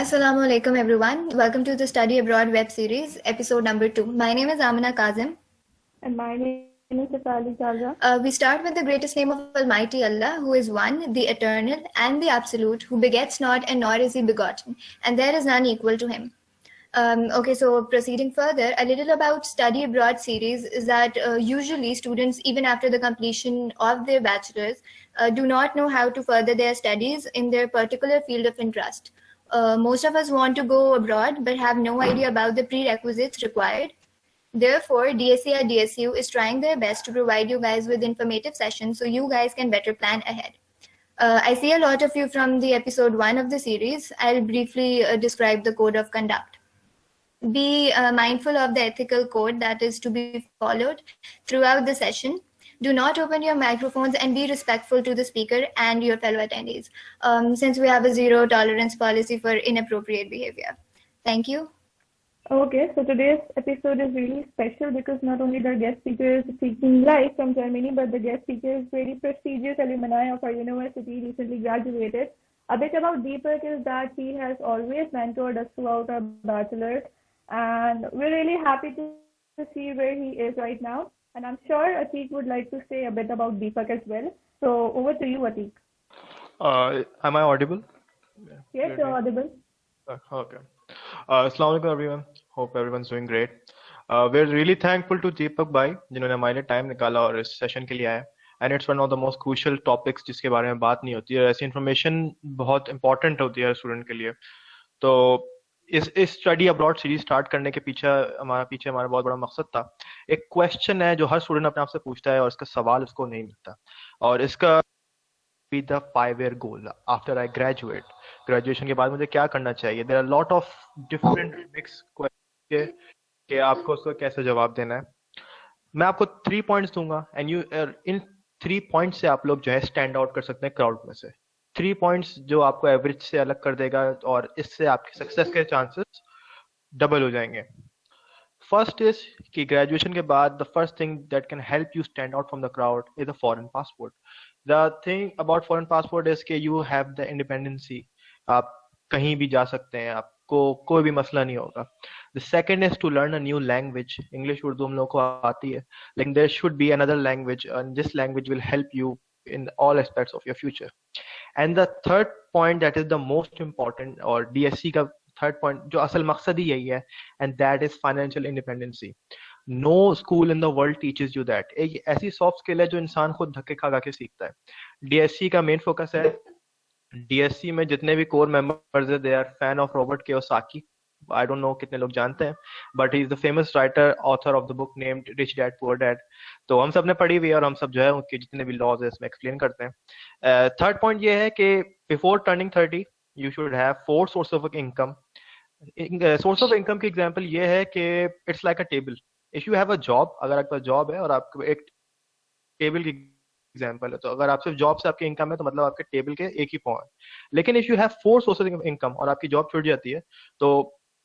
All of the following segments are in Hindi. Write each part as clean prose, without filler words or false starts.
Assalamu alaikum everyone. Welcome to the Study Abroad web series, episode number 2. My name is Amina Kazim. And my name is Safali Jaza. We start with the greatest name of Almighty Allah, who is one, the eternal, and the absolute, who begets not and nor is he begotten, and there is none equal to him. So proceeding further, a little about Study Abroad series is that usually students, even after the completion of their bachelor's, do not know how to further their studies in their particular field of interest. Most of us want to go abroad but have no idea about the prerequisites required. Therefore, DSC at DSU is trying their best to provide you guys with informative sessions so you guys can better plan ahead. I see a lot of you from the episode 1 of the series. I'll briefly describe the code of conduct. Be mindful of the ethical code that is to be followed throughout the session. Do not open your microphones and be respectful to the speaker and your fellow attendees, since we have a zero tolerance policy for inappropriate behavior. Thank you. Okay, so today's episode is really special because not only the guest speaker is speaking live from Germany, but the guest speaker is very prestigious alumni of our university, recently graduated. A bit about Deepak is that he has always mentored us throughout our bachelor's, and we're really happy to see where he is right now. And I'm sure Atiq would like to say a bit about Deepak as well. So over to you, Atiq. Am I audible? Yes, you're audible. Okay. Assalamu alaikum everyone. Hope everyone's doing great. We're really thankful to Deepak bhai जिन्होंने हमारे लिए टाइम निकाला और इस सेशन के लिए आए. And it's one of the most crucial topics जिसके बारे में बात नहीं होती है. ऐसी इन्फॉर्मेशन बहुत इंपॉर्टेंट होती है स्टूडेंट के लिए. तो इस स्टडी अब्रॉड सीरीज स्टार्ट करने के पीछे हमारा बहुत बड़ा मकसद था. एक क्वेश्चन है जो हर स्टूडेंट अपने आप से पूछता है और इसका सवाल उसको नहीं मिलता, और इसका be the 5-year goal after I graduation के बाद मुझे क्या करना चाहिए. There are lot of different mix question के आपको उसको कैसे जवाब देना है. मैं आपको 3 पॉइंट्स दूंगा एंड यू इन 3 पॉइंट्स से आप लोग जो है स्टैंड आउट कर सकते हैं क्राउड में से. 3 पॉइंट्स जो आपको एवरेज से अलग कर देगा और इससे आपके सक्सेस के चांसेस डबल हो जाएंगे. फर्स्ट इज कि ग्रेजुएशन के बाद the first thing that can help you stand out from the crowd is a foreign passport. The thing about foreign passport is कि यू हैव द इंडिपेंडेंसी. आप कहीं भी जा सकते हैं, आपको कोई भी मसला नहीं होगा. The second is to learn a new language. English Urdu हम लोग को आती है, लेकिन there should be another language and this language will help you in all aspects of your future. And the third point that is the most important, और DSC का third point जो असल मकसद ही यही है, and that is financial independency. No school in the world teaches you that. एक ऐसी soft skill है जो इंसान खुद धक्के खा के सीखता है. DSC का main focus है. DSC में जितने भी core members है, they are fan of Robert Kiyosaki. I don't know कितने लोग जानते हैं, but he is the famous writer, author of the book named Rich Dad Poor Dad. तो हम सब ने पढ़ी हुई है और हम सब जो है उनके जितने भी लॉज है इसमें एक्सप्लेन करते हैं. थर्ड पॉइंट ये है कि before turning 30 you should have 4 source of income. Source of income की एग्जांपल ये है कि it's like a table. If you have a job, अगर आपका जॉब है और आपको एक टेबल की एग्जांपल है, तो अगर आप सिर्फ जॉब से आपकी इनकम है तो मतलब आपके टेबल के एक ही पाँव है. लेकिन if you have 4 sources of income और आपकी जॉब छूट जाती है तो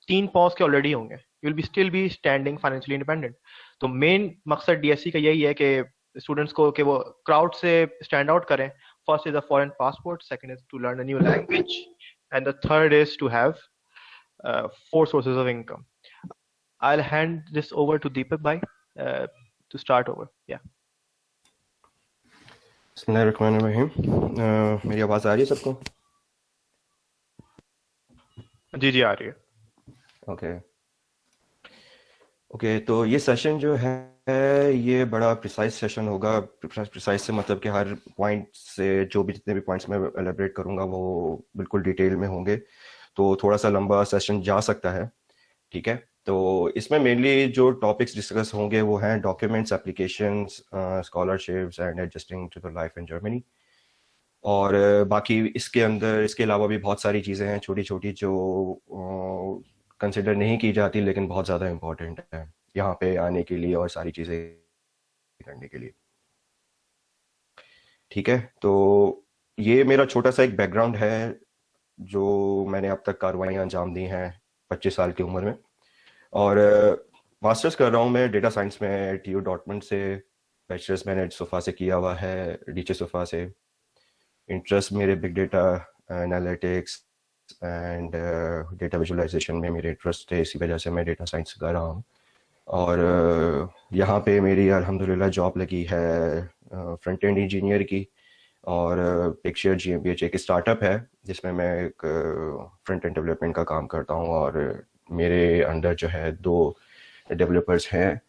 3 पाँव के ऑलरेडी होंगे. You will be still be standing financially independent. तो मेन मकसद डीएससी का यही है कि स्टूडेंट्स को कि वो क्राउड से स्टैंड आउट करें. First is a foreign passport, second is to learn a new language, and the third is to have 4 sources of income. I will hand this over to Deepak भाई टू स्टार्ट ओवर. या बिस्मिल्लाहिर्रहमानिर्रहीम. मेरी आवाज आ रही है सबको? जी आ रही है. ओके, तो ये सेशन जो है ये बड़ा प्रिसाइज सेशन होगा. प्रिसाइज से मतलब कि हर पॉइंट से जो भी जितने भी पॉइंट्स मैं एलेबरेट करूंगा वो बिल्कुल डिटेल में होंगे, तो थोड़ा सा लंबा सेशन जा सकता है. ठीक है, तो इसमें मेनली जो टॉपिक्स डिस्कस होंगे वो हैं documents, applications, scholarships and adjusting to the life in Germany. और बाकी इसके अंदर इसके अलावा भी बहुत सारी चीज़ें हैं छोटी छोटी जो कंसिडर नहीं की जाती लेकिन बहुत ज़्यादा इम्पोर्टेंट है यहाँ पे आने के लिए और सारी चीज़ें करने के लिए. ठीक है, तो ये मेरा छोटा सा एक बैकग्राउंड है जो मैंने अब तक कार्रवाइयाँ अंजाम दी हैं 25 साल की उम्र में. और मास्टर्स कर रहा हूँ मैं डेटा साइंस में TU डॉर्टमंड से. बैचलर्स मैंने सोफा से किया हुआ है, डीचे सोफा से. इंटरेस्ट मेरे big data, analytics, and data visualisation में मेरे इंटरेस्ट है, इसी वजह से मैं डेटा साइंस कर रहा हूँ। और यहाँ पे मेरी अल्हम्दुलिल्लाह जॉब लगी है फ्रंट एंड इंजीनियर की, और पिक्चर GmbH एक स्टार्टअप है जिसमें मैं एक फ्रंट एंड डेवलपमेंट का काम करता हूँ, और मेरे अंडर जो है 2 डेवलपर्स हैं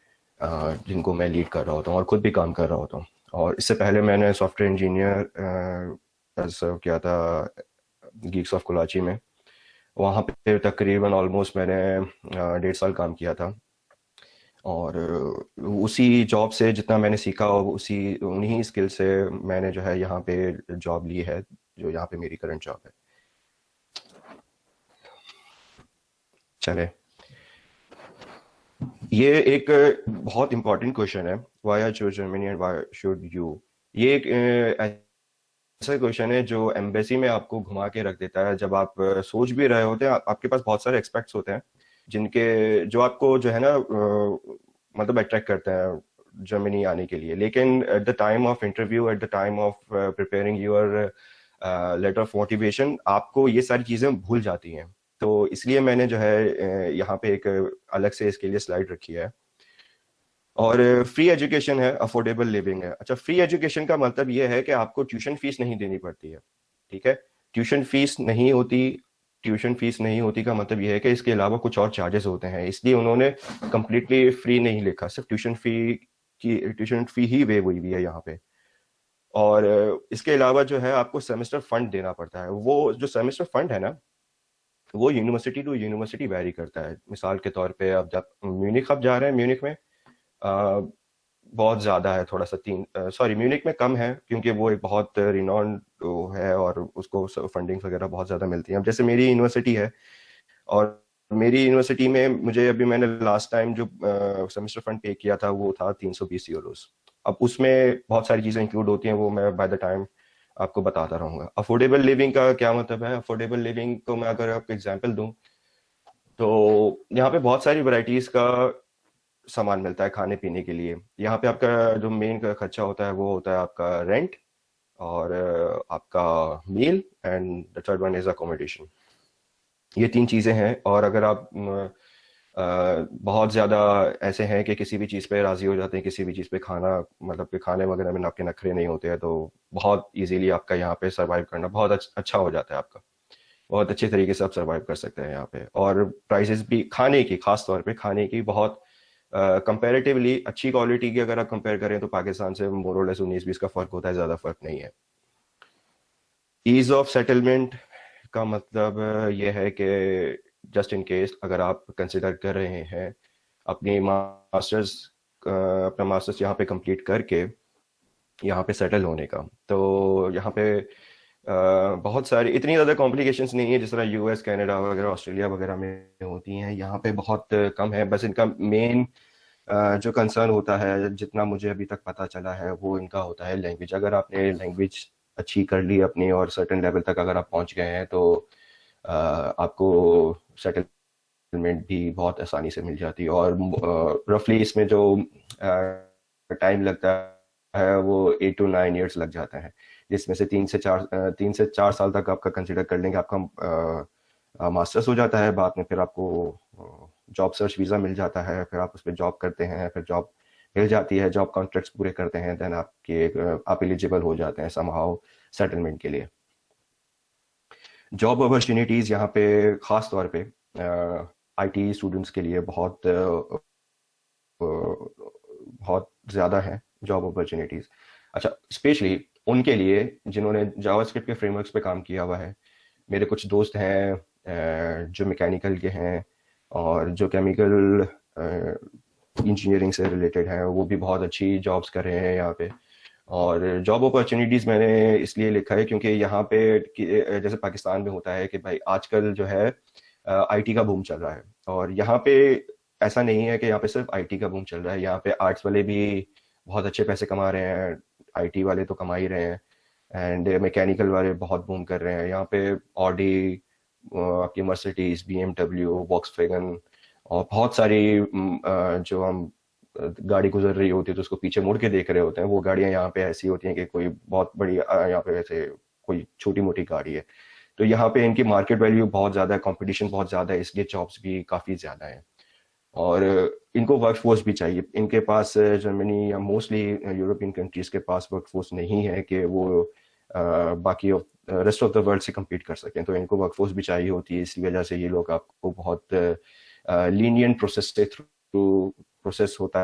जिनको मैं लीड कर रहा होता हूँ और खुद भी काम कर रहा होता हूँ। और इससे पहले मैंने सॉफ्टवेयर इंजीनियर सर्व किया था गीक्स ऑफ कराची में। वहाँ पे तकरीबन ऑलमोस्ट मैंने 1.5 साल काम किया था, और उसी जॉब से जितना मैंने सीखा उन्हीं स्किल से मैंने जो है यहाँ पे जॉब ली है, जो यहाँ पे मेरी करंट जॉब है। चले, ये एक बहुत इंपॉर्टेंट क्वेश्चन है, why I choose Germany and why should you. ये एक ऐसा क्वेश्चन है जो एम्बेसी में आपको घुमा के रख देता है। जब आप सोच भी रहे होते हैं, आपके पास बहुत सारे एक्सपेक्ट्स होते हैं जो आपको जो है ना मतलब अट्रैक्ट करते हैं जर्मनी आने के लिए, लेकिन at the time of interview, at the time of preparing your letter of motivation, आपको ये सारी चीज़ें भूल जाती हैं। तो इसलिए मैंने जो है यहाँ पे एक अलग से इसके लिए स्लाइड रखी है। और फ्री एजुकेशन है, अफोर्डेबल लिविंग है। अच्छा, फ्री एजुकेशन का मतलब ये है कि आपको ट्यूशन फीस नहीं देनी पड़ती है, ठीक है। ट्यूशन फीस नहीं होती का मतलब ये है कि इसके अलावा कुछ और चार्जेस होते हैं, इसलिए उन्होंने कंप्लीटली फ्री नहीं लिखा, सिर्फ ट्यूशन फी ही वे हुई है यहाँ पे। और इसके अलावा जो है आपको सेमेस्टर फंड देना पड़ता है। वो जो सेमेस्टर फंड है ना, वो यूनिवर्सिटी टू यूनिवर्सिटी वेरी करता है। मिसाल के तौर पे अब जब म्यूनिख आप जा रहे हैं, म्यूनिख में बहुत ज़्यादा है, थोड़ा सा म्यूनिख में कम है क्योंकि वो एक बहुत रिनॉन्ड है और उसको फंडिंग वगैरह बहुत ज़्यादा मिलती है। अब जैसे मेरी यूनिवर्सिटी है, और मेरी यूनिवर्सिटी में मैंने लास्ट टाइम जो सेमेस्टर फंड पे किया था वो था 320 यूरोस। अब उसमें बहुत सारी चीज़ें इंक्लूड होती हैं, वो मैं बाय द टाइम आपको बताता रहूँगा। अफोर्डेबल लिविंग का क्या मतलब है? अफोर्डेबल लिविंग को मैं अगर आपको एग्जाम्पल दूँ तो यहाँ पे बहुत सारी वैरायटीज़ का सामान मिलता है खाने पीने के लिए। यहाँ पे आपका जो मेन का खर्चा होता है वो होता है आपका रेंट, और आपका meal, and the third one is accommodation. ये 3 चीज़ें हैं। और अगर आप बहुत ज़्यादा ऐसे हैं कि किसी भी चीज़ पे राज़ी हो जाते हैं, किसी भी चीज़ पे मतलब कि खाने वगैरह में आपके नखरे नहीं होते हैं, तो बहुत इजीली आपका यहाँ पे सरवाइव करना बहुत अच्छा हो जाता है। आपका बहुत अच्छे तरीके से आप सरवाइव कर सकते हैं यहाँ पे। और प्राइसेस भी खाने की, खास तौर पे खाने की बहुत कंपैरेटिवली अच्छी क्वालिटी की अगर आप कंपेयर करें तो पाकिस्तान से मोर और लेस 19-20 का फर्क होता है, ज़्यादा फर्क नहीं है। ईज ऑफ सेटलमेंट का मतलब ये है कि जस्ट इन केस अगर आप कंसिडर कर रहे हैं अपनी अपना मास्टर्स यहाँ पे कंप्लीट करके यहाँ पे सेटल होने का, तो यहाँ पे बहुत सारी इतनी ज़्यादा कॉम्प्लिकेशंस नहीं है जिस तरह US, कनाडा वगैरह, ऑस्ट्रेलिया वगैरह में होती हैं। यहाँ पे बहुत कम है। बस इनका मेन जो कंसर्न होता है, जितना मुझे अभी तक पता चला है, वो इनका होता है लैंग्वेज। अगर आपने लैंग्वेज अच्छी कर ली अपनी और सर्टेन लेवल तक अगर आप पहुँच गए हैं तो आपको सेटलमेंट भी बहुत आसानी से मिल जाती है। और रफली इसमें जो टाइम लगता है वो 8 to 9 years लग जाता है, जिसमें से 3 से 4 साल तक आपका कंसिडर कर लेंगे आपका मास्टर्स हो जाता है। बाद में फिर आपको जॉब सर्च वीज़ा मिल जाता है, फिर आप उस पर जॉब करते हैं, फिर जॉब मिल जाती है, जॉब कॉन्ट्रैक्ट्स पूरे करते हैं, देन आप एलिजिबल हो जाते हैं समहाउ सेटलमेंट के लिए। जॉब अपॉर्चुनिटीज़ यहाँ पे ख़ास तौर पे IT स्टूडेंट्स के लिए बहुत ज़्यादा है जॉब अपॉर्चुनिटीज़। अच्छा, स्पेशली उनके लिए जिन्होंने जावास्क्रिप्ट के फ्रेमवर्क्स पे काम किया हुआ है। मेरे कुछ दोस्त हैं जो मैकेनिकल के हैं और जो केमिकल इंजीनियरिंग से रिलेटेड हैं, वो भी बहुत अच्छी जॉब्स कर रहे हैं यहाँ पे। और जॉब अपॉर्चुनिटीज़ मैंने इसलिए लिखा है क्योंकि यहाँ पे जैसे पाकिस्तान में होता है कि भाई आजकल जो है IT का बूम चल रहा है, और यहाँ पे ऐसा नहीं है कि यहाँ पे सिर्फ IT का बूम चल रहा है। यहाँ पे आर्ट्स वाले भी बहुत अच्छे पैसे कमा रहे हैं, IT वाले तो कमा ही रहे हैं, एंड मैकेनिकल वाले बहुत बूम कर रहे हैं। यहाँ पे ऑडी, आपकी मर्सिडीज, BMW, वॉक्सवैगन और बहुत सारी जो हम गाड़ी गुजर रही होती है तो उसको पीछे मुड़ के देख रहे होते हैं, वो गाड़ियाँ यहाँ पे ऐसी होती हैं कि कोई बहुत बड़ी यहाँ पे ऐसे कोई छोटी मोटी गाड़ी है। तो यहाँ पे इनकी मार्केट वैल्यू बहुत ज़्यादा है, कंपटीशन बहुत ज़्यादा है, इसलिए जॉब्स भी काफ़ी ज़्यादा है। और इनको वर्कफोर्स भी चाहिए। इनके पास जर्मनी या मोस्टली यूरोपियन कंट्रीज के पास वर्कफोर्स नहीं है कि वो बाकी रेस्ट ऑफ द वर्ल्ड से compete कर सकें, तो इनको वर्कफोर्स भी चाहिए होती है। इसी वजह से ये लोग आपको बहुत लीनियंट प्रोसेस से थ्रू प्रोसेस होता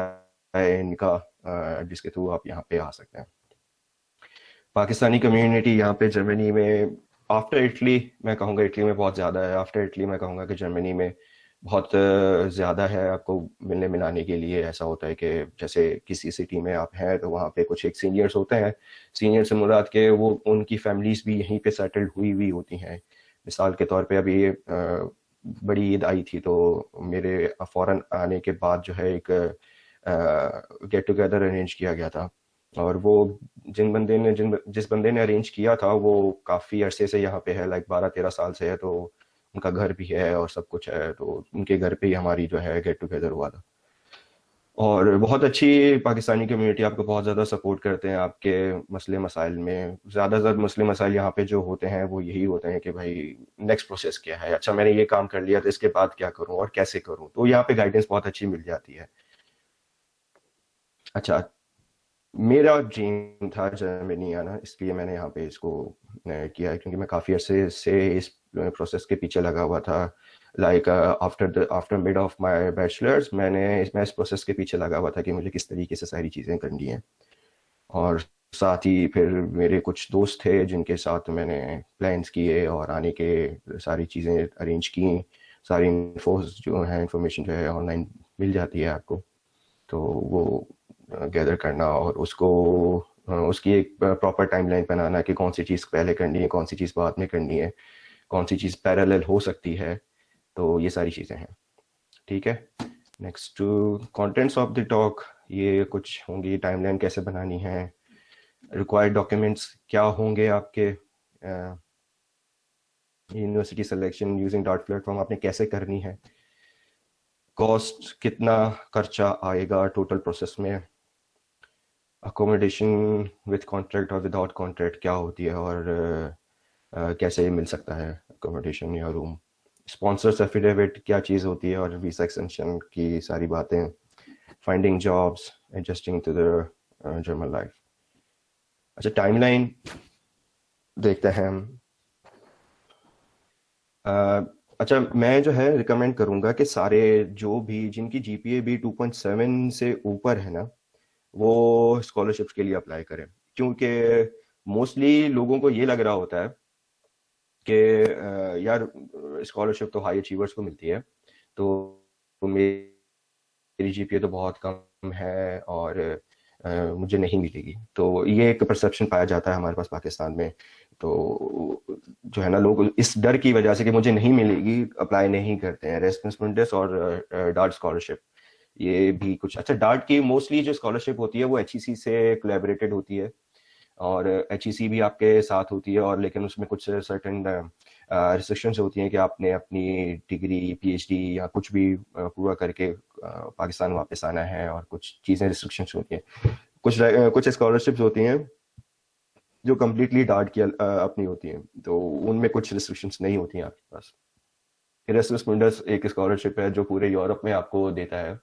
है इनका, जिसके थ्रू आप यहाँ पे आ सकते हैं। पाकिस्तानी कम्युनिटी यहाँ पे जर्मनी में आफ्टर इटली, मैं कहूँगा इटली में बहुत ज़्यादा है, आफ्टर इटली मैं कहूँगा कि जर्मनी में बहुत ज़्यादा है। आपको मिलने मिलाने के लिए ऐसा होता है कि जैसे किसी सिटी में आप हैं तो वहाँ पे कुछ एक सीनियर्स होते हैं, सीनियर से मुराद के वो उनकी फैमिलीज भी यहीं पे सेटल्ड हुई हुई होती हैं। मिसाल के तौर पे अभी बड़ी ईद आई थी तो मेरे फ़ौरन आने के बाद जो है एक गेट टुगेदर अरेंज किया गया था, और वो जिस बंदे ने अरेंज किया था वो काफ़ी अरसे से यहाँ पे है, लाइक 12-13 साल से है, तो उनका घर भी है और सब कुछ है, तो उनके घर पे ही हमारी जो है गेट टुगेदर हुआ था। और बहुत अच्छी पाकिस्तानी कम्युनिटी आपको बहुत ज़्यादा सपोर्ट करते हैं आपके मसले मसाइल में। ज़्यादातर मसले मसाइल यहाँ पे जो होते हैं वो यही होते हैं कि भाई नेक्स्ट प्रोसेस क्या है, अच्छा मैंने ये काम कर लिया तो इसके बाद क्या करूँ और कैसे करूँ, तो यहाँ पे गाइडेंस बहुत अच्छी मिल जाती है। अच्छा, मेरा ड्रीम था जर्मनी आना, इसलिए मैंने यहाँ पे इसको किया है, क्योंकि मैं काफ़ी अरसे से इस प्रोसेस के पीछे लगा हुआ था। Like after mid of my bachelors मैं इस प्रोसेस के पीछे लगा हुआ था कि मुझे किस तरीके से सारी चीज़ें करनी है। और साथ ही फिर मेरे कुछ दोस्त थे जिनके साथ मैंने प्लान्स किए और आने के सारी चीज़ें अरेंज की। सारी इंफॉर्मेशन जो है ऑनलाइन मिल जाती है आपको, तो वो गैदर करना और उसको उसकी एक प्रॉपर टाइमलाइन बनाना कि कौन सी चीज़ पहले करनी है, कौन सी चीज़ बाद में करनी है, कौन सी चीज़ पैरेलल हो सकती है, तो ये सारी चीज़ें हैं। ठीक है, next to contents of the talk, ये कुछ होंगी, टाइमलाइन कैसे बनानी है, रिक्वायर्ड डॉक्यूमेंट्स क्या होंगे आपके, university selection using dot platform आपने कैसे करनी है, कॉस्ट कितना खर्चा आएगा टोटल प्रोसेस में, अकोमोडेशन विद कॉन्ट्रैक्ट और विदाउट कॉन्ट्रैक्ट क्या होती है और कैसे मिल सकता है अकोमोडेशन या रूम, स्पॉन्सर्स एफिडेविट क्या चीज़ होती है और वीज़ा एक्सटेंशन की सारी बातें, finding jobs, adjusting to the German life. अच्छा, टाइमलाइन देखते हैं हम। अच्छा, मैं जो है रिकमेंड करूँगा कि सारे जो भी जिनकी जीपीए भी 2.7 से ऊपर है ना, वो स्कॉलरशिप्स के लिए अप्लाई करें, क्योंकि मोस्टली लोगों को ये लग रहा होता है कि यार स्कॉलरशिप तो हाई अचीवर्स को मिलती है, तो मेरी जीपीए तो बहुत कम है और मुझे नहीं मिलेगी। तो ये एक परसेप्शन पाया जाता है हमारे पास पाकिस्तान में, तो जो है ना लोग इस डर की वजह से कि मुझे नहीं मिलेगी अप्लाई नहीं करते हैं। एरास्मस मुंडस और डार्ट स्कॉलरशिप ये भी कुछ, अच्छा डार्ट की मोस्टली जो स्कॉलरशिप होती है वो एचईसी से कोलैबोरेटेड होती है और एचईसी भी आपके साथ होती है, और लेकिन उसमें कुछ सर्टेन रिस्ट्रिक्शंस होती हैं कि आपने अपनी डिग्री पीएचडी या कुछ भी पूरा करके पाकिस्तान वापस आना है, और कुछ चीज़ें रिस्ट्रिक्शंस होती हैं। कुछ स्कॉलरशिप्स होती हैं जो कम्प्लीटली डार्ट की अपनी होती हैं, तो उनमें कुछ रिस्ट्रिक्शंस नहीं होती हैं आपके पास। एरास्मस मुंडस एक स्कॉलरशिप है जो पूरे यूरोप में आपको देता है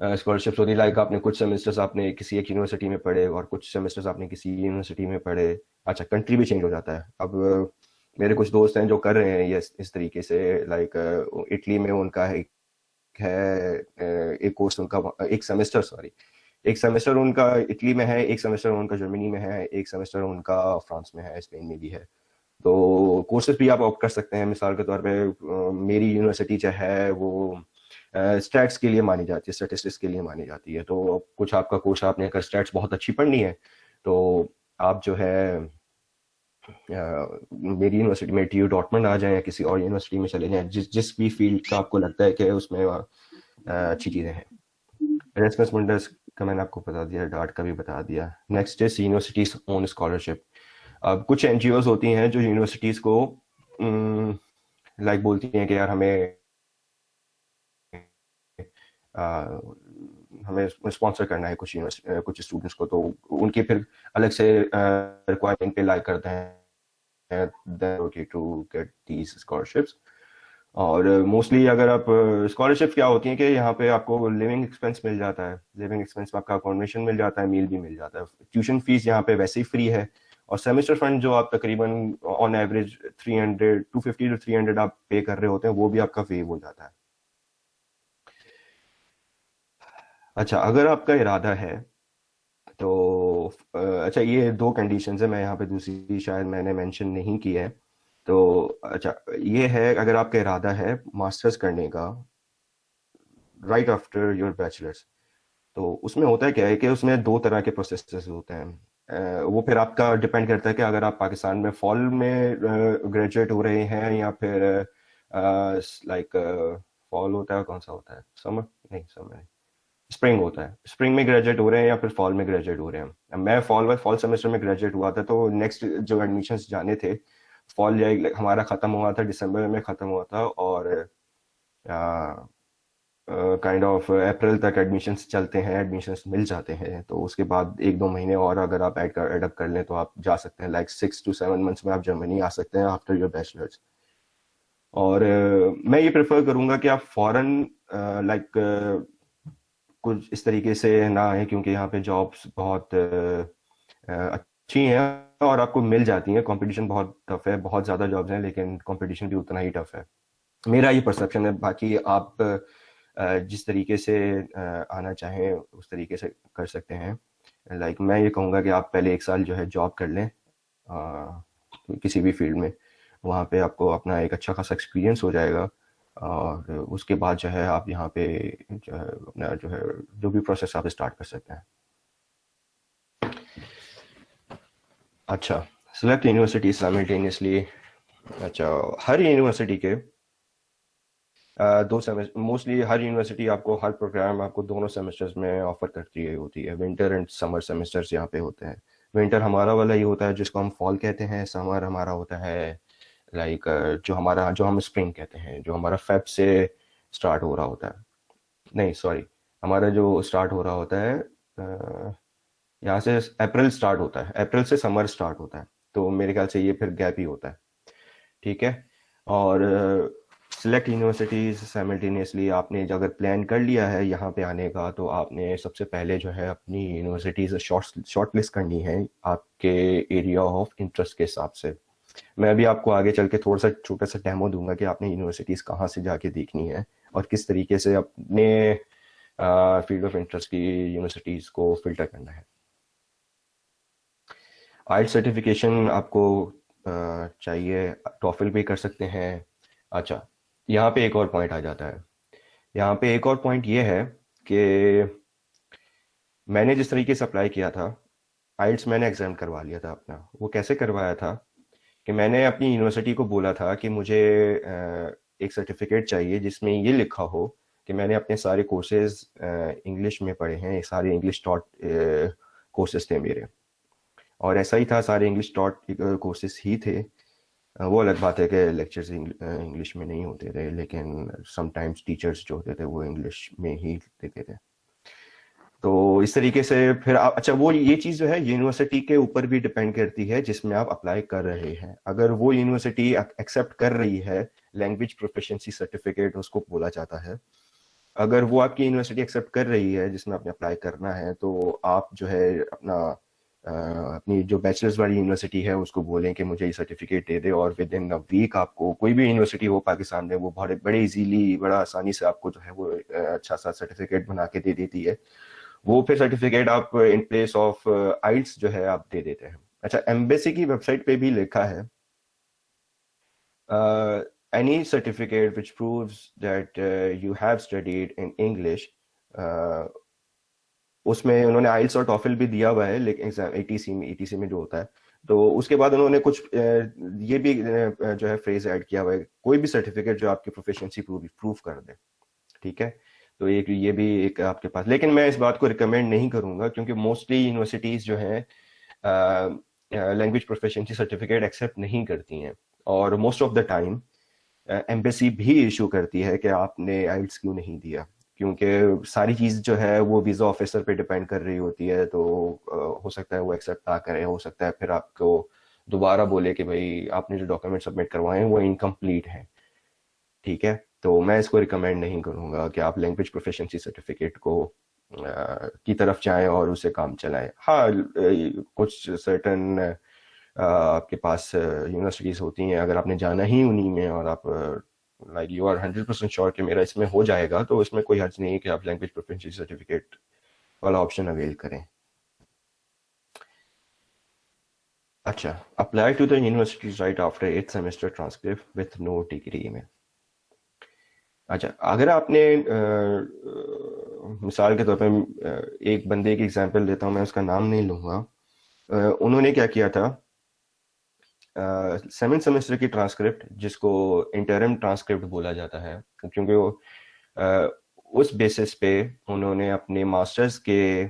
स्कॉलरशिप्स होती है। लाइक आपने कुछ सेमेस्टर्स आपने किसी एक यूनिवर्सिटी में पढ़े और कुछ सेमेस्टर्स आपने किसी यूनिवर्सिटी में पढ़े, अच्छा कंट्री भी चेंज हो जाता है। अब मेरे कुछ दोस्त हैं जो कर रहे हैं ये इस तरीके से, लाइक इटली में उनका है एक कोर्स उनका एक सेमेस्टर उनका इटली में है, एक सेमेस्टर उनका जर्मनी में है, एक सेमेस्टर उनका फ्रांस में है, स्पेन में भी है। तो कोर्सेज भी आप ऑप्ट कर सकते हैं। मिसाल के तौर पे मेरी यूनिवर्सिटी जो है वो स्टैट्स के लिए मानी जाती है, स्टैटिस्टिक्स के लिए मानी जाती है। तो कुछ आपका कोर्स आपने अगर स्टैट्स बहुत अच्छी पढ़नी है तो आप जो है मेरी यूनिवर्सिटी में TU डॉर्टमंड आ जाएं या किसी और यूनिवर्सिटी में चले जाएं, जिस भी फील्ड का आपको लगता है कि उसमें अच्छी चीज़ें हैं। एरास्मस मुंडस का मैंने आपको बता दिया, डार्ट का भी बता दिया। Next is universities own scholarship. अब कुछ NGOs होती हैं जो यूनिवर्सिटीज़ को लाइक बोलती हैं कि यार हमें स्पॉन्सर करना है कुछ स्टूडेंट्स को, तो उनके फिर अलग से रिक्वायरमेंट पे लाइक करते हैं then okay to get these scholarships. और मोस्टली अगर आप स्कॉलरशिप क्या होती है कि यहाँ पे आपको लिविंग एक्सपेंस मिल जाता है, लिविंग एक्सपेंस में आपका अकोमोडेशन मिल जाता है, मील भी मिल जाता है, ट्यूशन फीस यहाँ पे वैसे ही फ्री है, और सेमेस्टर फंड जो आप तकरीबन ऑन एवरेज 250 to 300 आप पे कर रहे होते हैं, वो भी आपका वेव हो जाता है। अच्छा, अगर आपका इरादा है तो अच्छा, ये दो कंडीशंस है, मैं यहाँ पे दूसरी शायद मैंने मेंशन नहीं की है। तो अच्छा, ये है अगर आपका इरादा है मास्टर्स करने का राइट आफ्टर योर बैचलर्स, तो उसमें होता है क्या है कि उसमें दो तरह के प्रोसेसेस होते हैं। वो फिर आपका डिपेंड करता है कि अगर आप पाकिस्तान में फॉल में ग्रेजुएट हो रहे हैं या फिर लाइक फॉल होता है, कौन सा होता है, समर नहीं, स्प्रिंग होता है, स्प्रिंग में ग्रेजुएट हो रहे हैं या फिर फॉल में ग्रेजुएट हो रहे हैं। मैं फॉल सेमेस्टर में ग्रेजुएट हुआ था, तो नेक्स्ट जो एडमिशन्स जाने थे, फॉल हमारा ख़त्म हुआ था, दिसंबर में ख़त्म हुआ था, और काइंड ऑफ अप्रैल तक एडमिशन्स चलते हैं, एडमिशन्स मिल जाते हैं। तो उसके बाद 1-2 महीने और अगर आप एडअप कर लें तो आप जा सकते हैं, लाइक 6 to 7 months में आप जर्मनी आ सकते हैं आफ्टर योर बैचलर्स। और मैं ये प्रेफर करूँगा कि आप फ़ौरन लाइक कुछ इस तरीके से ना आए, क्योंकि यहाँ पे जॉब्स बहुत अच्छी हैं और आपको मिल जाती हैं, कंपटीशन बहुत टफ है, बहुत ज़्यादा जॉब्स हैं, लेकिन कंपटीशन भी उतना ही टफ है, मेरा ये परसेप्शन है। बाकी आप जिस तरीके से आना चाहें उस तरीके से कर सकते हैं। लाइक मैं ये कहूँगा कि आप पहले 1 साल जो है जॉब कर लें किसी भी फील्ड में, वहाँ पे आपको अपना एक अच्छा खासा एक्सपीरियंस हो जाएगा, और उसके बाद जो है आप यहाँ पे जो है अपना जो भी प्रोसेस आप स्टार्ट कर सकते हैं। अच्छा, सेलेक्ट यूनिवर्सिटी साइमल्टेनियसली। अच्छा, हर यूनिवर्सिटी के 2 सेमेस्टर, मोस्टली हर यूनिवर्सिटी आपको हर प्रोग्राम आपको दोनों सेमेस्टर्स में ऑफर करती होती है। विंटर एंड समर सेमेस्टर्स यहाँ पे होते हैं। विंटर हमारा वाला ये होता है जिसको हम फॉल कहते हैं, समर हमारा होता है लाइक जो हम स्प्रिंग कहते हैं, जो हमारा फेब से स्टार्ट हो रहा होता है, नहीं सॉरी, हमारा जो स्टार्ट हो रहा होता है यहाँ से अप्रैल स्टार्ट होता है, अप्रैल से समर स्टार्ट होता है, तो मेरे ख्याल से ये फिर गैप ही होता है, ठीक है। और सिलेक्ट यूनिवर्सिटीज साइमल्टेनियसली, आपने अगर प्लान कर लिया है यहाँ पे आने का, तो आपने सबसे पहले जो है अपनी यूनिवर्सिटीज शॉर्ट लिस्ट करनी है आपके एरिया ऑफ इंटरेस्ट के हिसाब से। मैं अभी आपको आगे चल के थोड़ा सा छोटा सा डेमो दूंगा कि आपने यूनिवर्सिटीज़ कहाँ से जाके देखनी है और किस तरीके से अपने फील्ड ऑफ इंटरेस्ट की यूनिवर्सिटीज़ को फिल्टर करना है। आइल्स सर्टिफिकेशन आपको चाहिए, टॉफल भी कर सकते हैं। अच्छा, यहाँ पे एक और पॉइंट आ जाता है, यहाँ पे एक और पॉइंट ये है कि मैंने जिस तरीके से अप्लाई किया था, आइल्स मैंने एग्जाम करवा लिया था अपना। वो कैसे करवाया था कि मैंने अपनी यूनिवर्सिटी को बोला था कि मुझे एक सर्टिफिकेट चाहिए जिसमें ये लिखा हो कि मैंने अपने सारे कोर्सेज इंग्लिश में पढ़े हैं, सारे इंग्लिश टॉट कोर्सेज थे मेरे, और ऐसा ही था, सारे इंग्लिश टॉट कोर्सेज ही थे। वो अलग बात है कि लेक्चर्स इंग्लिश में नहीं होते थे, लेकिन समटाइम्स टीचर्स जो होते थे वो इंग्लिश में ही देते थे। तो इस तरीके से फिर आप, अच्छा वो ये चीज़ जो है यूनिवर्सिटी के ऊपर भी डिपेंड करती है जिसमें आप अप्लाई कर रहे हैं। अगर वो यूनिवर्सिटी एक्सेप्ट कर रही है लैंग्वेज प्रोफिशिएंसी सर्टिफिकेट उसको बोला जाता है, अगर वो आपकी यूनिवर्सिटी एक्सेप्ट कर रही है जिसमें आपने अप्लाई करना है, तो आप जो है अपनी जो बैचलर्स वाली यूनिवर्सिटी है उसको बोलें कि मुझे ये सर्टिफिकेट दे दे, और विद इन अ वीक आपको कोई भी यूनिवर्सिटी हो पाकिस्तान में वो बड़े इजीली, बड़ा आसानी से आपको जो है वो अच्छा सा सर्टिफिकेट बना के दे देती है। वो फिर सर्टिफिकेट आप इन प्लेस ऑफ आइल्स जो है आप दे देते हैं। अच्छा, एम्बेसी की वेबसाइट पे भी लिखा है any certificate which proves that you have studied in English, उसमें उन्होंने आइल्स और टॉफल भी दिया हुआ है, लेकिन एग्जाम एटीसी में जो होता है, तो उसके बाद उन्होंने कुछ ये भी जो है फ्रेज ऐड किया हुआ है, कोई भी सर्टिफिकेट जो आपकी प्रोफिशिएंसी प्रूव कर दे, ठीक है। तो एक ये भी एक आपके पास, लेकिन मैं इस बात को रिकमेंड नहीं करूंगा क्योंकि मोस्टली यूनिवर्सिटीज जो है लैंग्वेज प्रोफिशिएंसी सर्टिफिकेट एक्सेप्ट नहीं करती हैं, और most of the time embassy भी इशू करती है कि आपने आइल्स क्यों नहीं दिया, क्योंकि सारी चीज़ जो है वो वीज़ा ऑफिसर पे डिपेंड कर रही होती है। तो हो सकता है वो एक्सेप्ट ना करें, हो सकता है फिर आपको दोबारा बोले कि भाई आपने जो डॉक्यूमेंट सबमिट करवाए हैं वो इनकम्प्लीट हैं, ठीक है। तो मैं इसको रिकमेंड नहीं करूँगा कि आप लैंग्वेज प्रोफिशिएंसी सर्टिफिकेट को की तरफ जाएं और उसे काम चलाएं। हाँ, कुछ सर्टन आपके पास यूनिवर्सिटीज़ होती हैं, अगर आपने जाना ही उन्हीं में और आप लाइक यू आर 100% श्योर कि मेरा इसमें हो जाएगा, तो इसमें कोई हर्ज नहीं है कि आप लैंग्वेज प्रोफिशिएंसी सर्टिफिकेट वाला ऑप्शन अवेल करें। अच्छा, apply to the universities right after 8th semester transcript with no degree email. अच्छा, अगर आपने मिसाल के तौर पे एक बंदे की एग्जांपल देता हूँ, मैं उसका नाम नहीं लूँगा। उन्होंने क्या किया था, 7th सेमेस्टर की ट्रांसक्रिप्ट, जिसको इंटरिम ट्रांसक्रिप्ट बोला जाता है, क्योंकि वो उस बेसिस पे उन्होंने अपने मास्टर्स के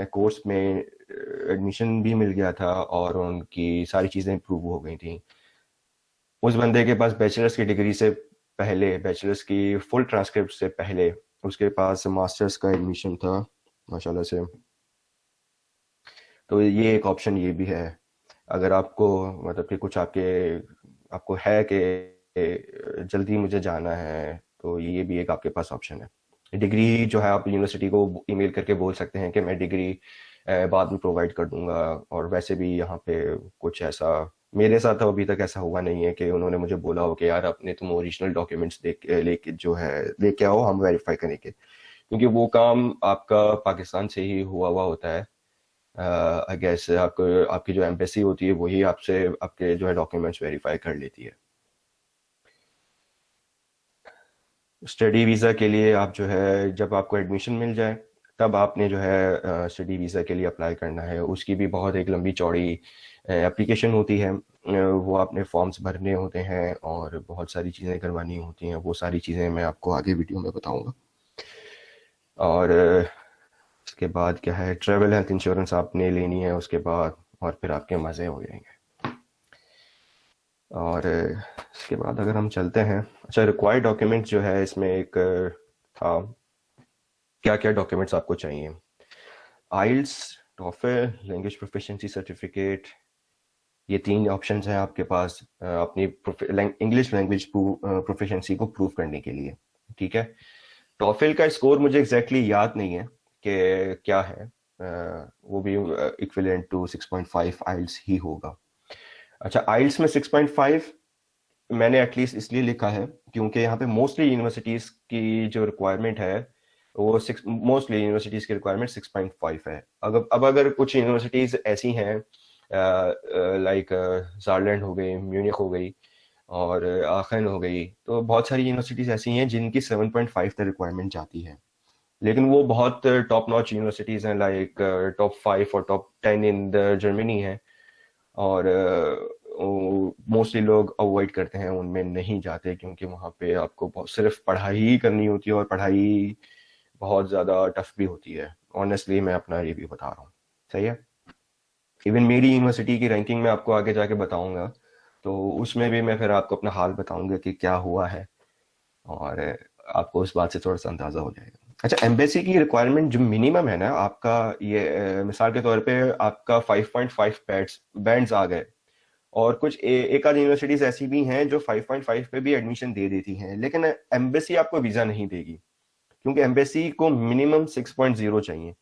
कोर्स में एडमिशन भी मिल गया था और उनकी सारी चीज़ें इम्प्रूव हो गई थी। उस बंदे के पास बैचलर्स की डिग्री से पहले, बैचलर्स की फुल ट्रांसक्रिप्ट से पहले उसके पास मास्टर्स का एडमिशन था माशाल्लाह से। तो ये एक ऑप्शन ये भी है, अगर आपको मतलब कि कुछ आपको है कि जल्दी मुझे जाना है, तो ये भी एक आपके पास ऑप्शन है। डिग्री जो है आप यूनिवर्सिटी को ईमेल करके बोल सकते हैं कि मैं डिग्री बाद में प्रोवाइड कर दूंगा। और वैसे भी यहाँ पे कुछ ऐसा मेरे साथ तो अभी तक ऐसा हुआ नहीं है कि उन्होंने मुझे बोला हो कि यार अपने तुम ओरिजिनल डॉक्यूमेंट्स लेके जो है लेके आओ, हम वेरीफाई करेंगे, क्योंकि वो काम आपका पाकिस्तान से ही हुआ होता है। आई गेस आपकी जो एम्बेसी होती है वही आपसे आपके जो है डॉक्यूमेंट्स वेरीफाई कर लेती है। स्टडी वीज़ा के लिए आप जो है जब आपको एडमिशन मिल जाए तब आपने जो है स्टडी वीज़ा के लिए अप्लाई करना है। उसकी भी बहुत एक लंबी चौड़ी एप्लीकेशन होती है, वो आपने फॉर्म्स भरने होते हैं और बहुत सारी चीज़ें करवानी होती हैं। वो सारी चीज़ें मैं आपको आगे वीडियो में बताऊंगा। और उसके बाद क्या है, ट्रैवल हेल्थ इंश्योरेंस आपने लेनी है उसके बाद, और फिर आपके मज़े हो जाएंगे। और इसके बाद अगर हम चलते हैं, अच्छा रिक्वायर्ड डॉक्यूमेंट्स जो है इसमें एक था, क्या क्या डॉक्यूमेंट्स आपको चाहिए। आइल्स, टॉफल, लैंग्वेज प्रोफिशिएंसी सर्टिफिकेट, ये 3 ऑप्शंस हैं आपके पास अपनी इंग्लिश लैंग्वेज प्रोफिशिएंसी को प्रूव करने के लिए, ठीक है। टॉफल का स्कोर मुझे एग्जैक्टली याद नहीं है कि क्या है, वो भी इक्विवेलेंट टू 6.5 आइल्स ही होगा। अच्छा, आइल्स में 6.5 मैंने एटलीस्ट इसलिए लिखा है क्योंकि यहाँ पे मोस्टली यूनिवर्सिटीज़ की जो रिक्वायरमेंट है वो मोस्टली यूनिवर्सिटीज़ की रिक्वायरमेंट 6.5 है। अगर कुछ यूनिवर्सिटीज़ ऐसी हैं लाइक सारलैंड हो गई, म्यूनिख हो गई और आखन हो गई, तो बहुत सारी यूनिवर्सिटीज़ ऐसी हैं जिनकी 7.5 तक रिक्वायरमेंट जाती है, लेकिन वो बहुत टॉप नॉच यूनिवर्सिटीज़ हैं, लाइक टॉप 5 और टॉप 10 इन द जर्मनी है, और मोस्टली लोग अवॉइड करते हैं, उनमें नहीं जाते, क्योंकि वहाँ पे आपको सिर्फ पढ़ाई ही करनी होती है और पढ़ाई बहुत ज़्यादा टफ भी होती है। ऑनेस्टली मैं अपना रिव्यू बता रहा हूँ, सही है। इवन मेरी यूनिवर्सिटी की रैंकिंग में आपको आगे जाके बताऊंगा, तो उसमें भी मैं फिर आपको अपना हाल बताऊंगा कि क्या हुआ है, और आपको उस बात से थोड़ा सा अंदाज़ा हो जाएगा। अच्छा, एम्बेसी की रिक्वायरमेंट जो मिनिमम है ना आपका, ये मिसाल के तौर पे आपका 5.5 बैंड्स आ गए, और कुछ एक आध यूनिवर्सिटीज ऐसी भी हैं जो 5.5 पे भी एडमिशन दे देती हैं, लेकिन एम्बेसी आपको वीज़ा नहीं देगी, क्योंकि एम्बेसी को मिनिमम 6.0 चाहिए,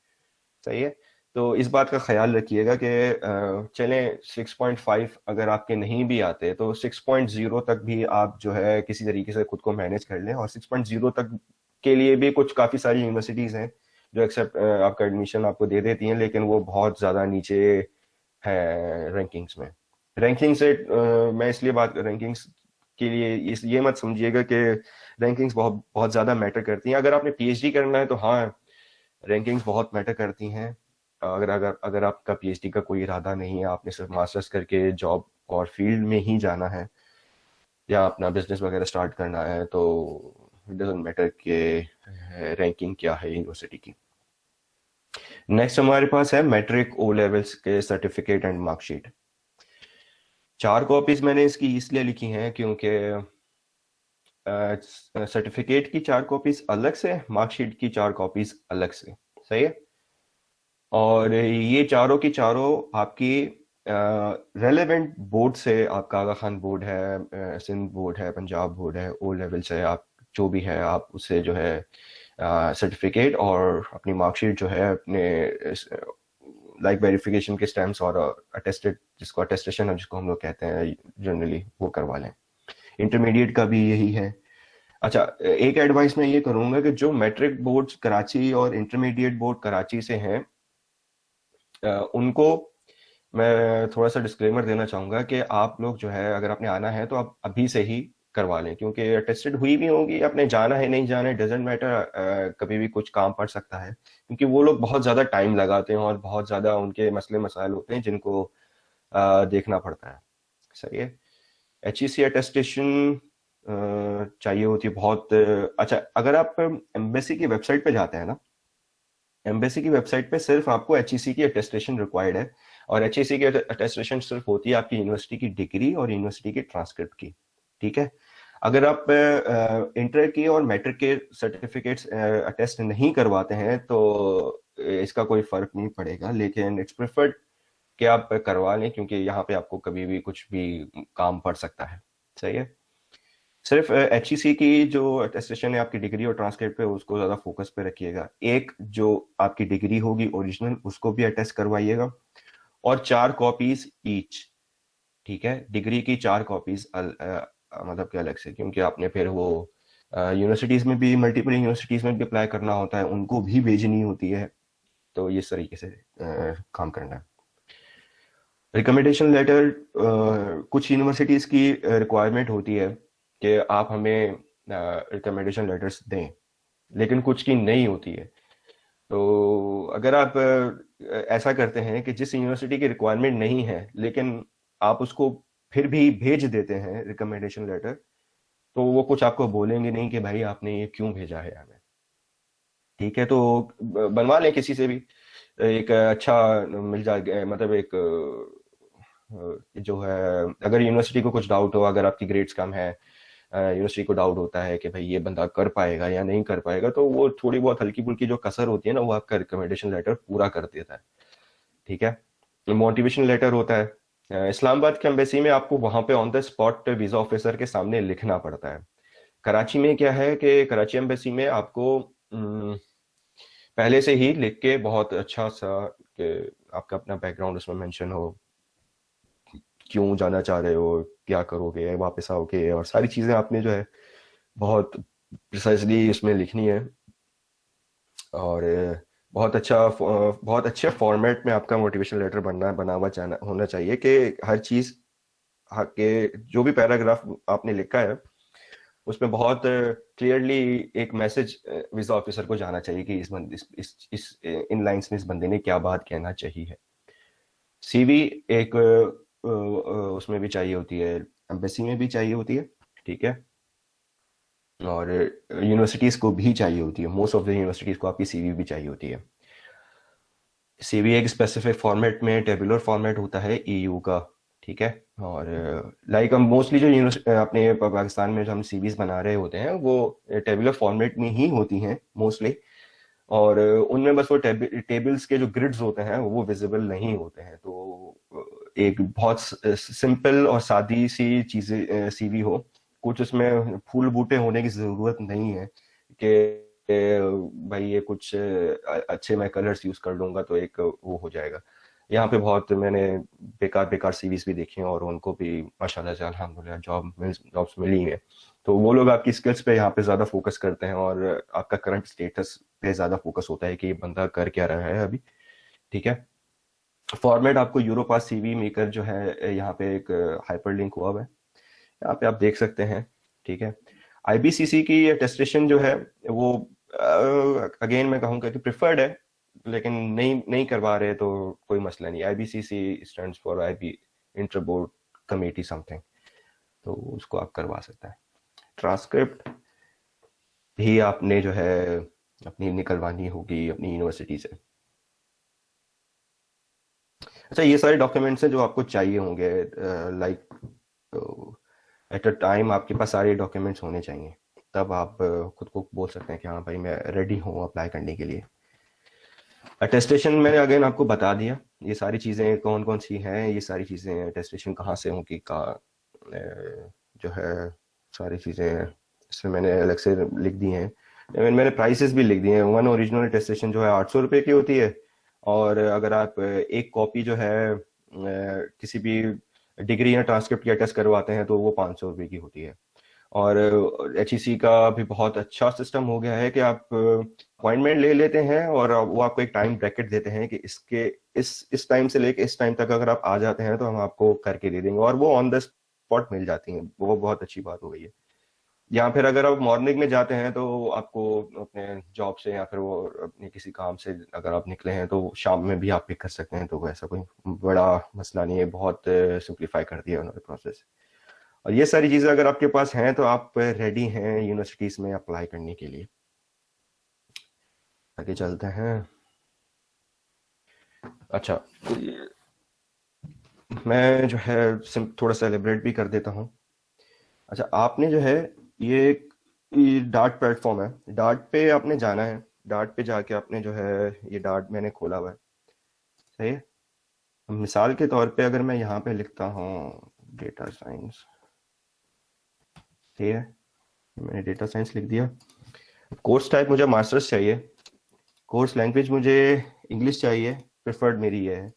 सही है। तो इस बात का ख्याल रखिएगा कि चलें 6.5 अगर आपके नहीं भी आते तो 6.0 तक भी आप जो है किसी तरीके से खुद को मैनेज कर लें। और 6.0 तक के लिए भी कुछ काफ़ी सारी यूनिवर्सिटीज़ हैं जो एक्सेप्ट आपका एडमिशन आपको दे देती हैं, लेकिन वो बहुत ज़्यादा नीचे है रैंकिंग्स में। रैंकिंग से मैं इसलिए बात रैंकिंग्स के लिए ये मत समझिएगा कि रैंकिंग्स बहुत ज़्यादा मैटर करती हैं। अगर आपने पीएचडी करना है तो हाँ, रैंकिंग्स बहुत मैटर करती हैं। अगर आपका पीएचडी का कोई इरादा नहीं है, आपने सिर्फ मास्टर्स करके जॉब और फील्ड में ही जाना है या अपना बिजनेस वगैरह स्टार्ट करना है, तो इट डजंट मैटर कि रैंकिंग क्या है यूनिवर्सिटी की। नेक्स्ट हमारे पास है मैट्रिक, ओ लेवल्स के सर्टिफिकेट एंड मार्कशीट। 4 कॉपीज मैंने इसकी इसलिए लिखी हैं क्योंकि सर्टिफिकेट की 4 कॉपीज अलग से, मार्कशीट की 4 कॉपीज अलग से, सही है। और ये चारों की चारों आपकी रेलेवेंट बोर्ड से, आपका आगा खान बोर्ड है, सिंध बोर्ड है, पंजाब बोर्ड है, ओ लेवल से आप जो भी है आप उससे जो है सर्टिफिकेट और अपनी मार्कशीट जो है अपने लाइक वेरिफिकेशन के स्टैम्प्स और अटेस्टेड, जिसको अटेस्टेशन है जिसको हम लोग कहते हैं जनरली, वो करवा लें। इंटरमीडिएट का भी यही है। अच्छा, एक एडवाइस मैं ये करूंगा कि जो मैट्रिक बोर्ड कराची और इंटरमीडिएट बोर्ड कराची से हैं उनको मैं थोड़ा सा डिस्क्लेमर देना चाहूंगा कि आप लोग जो है अगर आपने आना है तो आप अभी से ही करवा लें, क्योंकि अटेस्टेड हुई भी होगी, आपने जाना है नहीं जाना है डजेंट मैटर, कभी भी कुछ काम पड़ सकता है, क्योंकि वो लोग बहुत ज़्यादा टाइम लगाते हैं और बहुत ज़्यादा उनके मसले मसाइल होते हैं जिनको देखना पड़ता है। सही है। HEC अटेस्टेशन चाहिए होती है बहुत। अच्छा, अगर आप एम्बेसी की वेबसाइट पे जाते हैं ना, एम्बेसी की वेबसाइट पे सिर्फ आपको HEC की अटेस्टेशन रिक्वायर्ड है, और HEC की अटेस्टेशन सिर्फ होती है आपकी यूनिवर्सिटी की डिग्री और यूनिवर्सिटी के ट्रांसक्रिप्ट की। ठीक है। अगर आप इंटर की और मैट्रिक के सर्टिफिकेट्स अटेस्ट नहीं करवाते हैं तो इसका कोई फर्क नहीं पड़ेगा, लेकिन इट्स प्रेफर्ड कि आप करवा लें, क्योंकि यहाँ पे आपको कभी भी कुछ भी काम पड़ सकता है। सही है। सिर्फ HEC की जो अटेस्टेशन है आपकी डिग्री और ट्रांसक्रिप्ट पे, उसको ज्यादा फोकस पे रखिएगा। एक जो आपकी डिग्री होगी ओरिजिनल, उसको भी अटेस्ट करवाइएगा, और 4 कॉपीज ईच। ठीक है। डिग्री की 4 कॉपीज मतलब कि अलग से, क्योंकि आपने फिर वो यूनिवर्सिटीज में भी, मल्टीपल यूनिवर्सिटीज में भी अप्लाई करना होता है, उनको भी भेजनी होती है, तो इस तरीके से काम करना है। रिकमेंडेशन लेटर, कुछ यूनिवर्सिटीज की रिक्वायरमेंट होती है कि आप हमें रिकमेंडेशन लेटर्स दें, लेकिन कुछ की नहीं होती है। तो अगर आप ऐसा करते हैं कि जिस यूनिवर्सिटी की रिक्वायरमेंट नहीं है लेकिन आप उसको फिर भी भेज देते हैं रिकमेंडेशन लेटर, तो वो कुछ आपको बोलेंगे नहीं कि भाई आपने ये क्यों भेजा है हमें। ठीक है। तो बनवा लें किसी से भी, एक अच्छा मिल जाए, मतलब एक जो है, अगर यूनिवर्सिटी को कुछ डाउट हो, अगर आपकी ग्रेड्स कम है, यूनिवर्सिटी को डाउट होता है कि भाई ये बंदा कर पाएगा या नहीं कर पाएगा, तो वो थोड़ी बहुत हल्की फुल्की जो कसर होती है ना, वो आपका रिकमेंडेशन लेटर पूरा कर देता है। ठीक है। मोटिवेशन लेटर होता है, इस्लामाबाद के एम्बेसी में आपको वहां पे on the spot visa officer के सामने लिखना पड़ता है। कराची में क्या है कि कराची एम्बेसी में आपको पहले से ही लिख के बहुत अच्छा सा कि आपका अपना बैकग्राउंड उसमें मेंशन हो, क्यों जाना चाह रहे हो, क्या करोगे, वापस आओगे, और सारी चीजें आपने जो है बहुत प्रिसाइजली इसमें लिखनी है। और बहुत अच्छे फॉर्मेट में आपका मोटिवेशन लेटर बना हुआ होना चाहिए कि हर चीज के जो भी पैराग्राफ आपने लिखा है उसमें बहुत क्लियरली एक मैसेज वीजा ऑफिसर को जाना चाहिए कि इस इन लाइंस में इस बंदे ने क्या बात कहना चाहिए। CV एक उसमें भी चाहिए होती है, एम्बेसी में भी चाहिए होती है। ठीक है। और यूनिवर्सिटीज को भी चाहिए होती है, मोस्ट ऑफ द यूनिवर्सिटीज को आपकी CV भी चाहिए होती है। CV एक स्पेसिफिक फॉर्मेट में, टेबुलर फॉर्मेट होता है EU का। ठीक है। और लाइक हम मोस्टली जो अपने पाकिस्तान में जो हम CVs बना रहे होते हैं वो टेबुलर फॉर्मेट में ही होती हैं मोस्टली, और उनमें बस वो टेबल्स के जो ग्रिड्स होते हैं वो विजिबल नहीं होते हैं। तो एक बहुत सिंपल और सादी सी चीजें CV हो, कुछ उसमें फूल बूटे होने की जरूरत नहीं है कि भाई ये कुछ अच्छे मैं कलर्स यूज कर लूंगा तो एक वो हो जाएगा। यहाँ पे बहुत मैंने बेकार CVs भी देखे हैं और उनको भी माशाल्लाह से अल्हम्दुलिल्लाह जॉब्स मिली हैं। तो वो लोग आपकी स्किल्स पे यहाँ पे ज्यादा फोकस करते हैं और आपका करंट स्टेटस पे ज्यादा फोकस होता है कि ये बंदा कर क्या रहा है अभी। ठीक है। फॉर्मेट आपको यूरोपास CV मेकर जो है यहाँ पे एक हाइपर लिंक हुआ है, यहाँ पे आप देख सकते हैं। ठीक है। IBCC की अटेस्टेशन जो है वो अगेन मैं कहूँगा कि प्रिफर्ड है, लेकिन नहीं करवा रहे तो कोई मसला नहीं। IBCC stands for inter board committee something, तो उसको आप करवा सकते हैं। ट्रांसक्रिप्ट भी आपने जो है अपनी निकलवानी होगी अपनी यूनिवर्सिटी से। अच्छा, ये सारे डॉक्यूमेंट्स हैं जो आपको चाहिए होंगे, लाइक एट अ टाइम आपके पास सारे डॉक्यूमेंट्स होने चाहिए, तब आप खुद को बोल सकते हैं कि हाँ भाई मैं रेडी हूँ अप्लाई करने के लिए। अटेस्टेशन मैंने अगेन आपको बता दिया, ये सारी चीज़ें कौन कौन सी हैं, ये सारी चीज़ें अटेस्टेशन कहाँ से होंगी का जो है सारी चीज़ें इसमें मैंने अलग से लिख दी हैं। मैंने प्राइसेस भी लिख दिए हैं। वन ओरिजिनल अटेस्टेशन जो है 800 रुपये की होती है, और अगर आप एक कॉपी जो है किसी भी डिग्री या ट्रांसक्रिप्ट या टेस्ट करवाते हैं तो वो 500 रुपये की होती है। और HEC का भी बहुत अच्छा सिस्टम हो गया है कि आप अपॉइंटमेंट ले लेते हैं और वो आपको एक टाइम ब्रैकेट देते हैं कि इसके इस टाइम से लेके इस टाइम तक अगर आप आ जाते हैं तो हम आपको करके दे देंगे, और वो ऑन द स्पॉट मिल जाती हैं। वो बहुत अच्छी बात हो गई है। या फिर अगर आप मॉर्निंग में जाते हैं तो आपको अपने जॉब से या फिर वो अपने किसी काम से अगर आप निकले हैं तो शाम में भी आप पिक कर सकते हैं, तो ऐसा कोई बड़ा मसला नहीं है। बहुत सिंप्लीफाई कर दिया उन्होंने प्रोसेस। और ये सारी चीज़ें अगर आपके पास हैं तो आप रेडी हैं यूनिवर्सिटीज़ में अप्लाई करने के लिए। आगे चलते हैं। अच्छा, मैं जो है थोड़ा सा एलिब्रेट भी कर देता हूँ। अच्छा, आपने जो है ये डार्ट प्लेटफॉर्म है, डार्ट पे आपने जाना है। डार्ट पे जाके आपने जो है ये डार्ट मैंने खोला हुआ है, सही है। मिसाल के तौर पे अगर मैं यहाँ पे लिखता हूँ डेटा साइंस, ठीक है, मैंने डेटा साइंस लिख दिया। कोर्स टाइप मुझे मास्टर्स चाहिए, कोर्स लैंग्वेज मुझे इंग्लिश चाहिए, प्रेफर्ड मेरी ये है।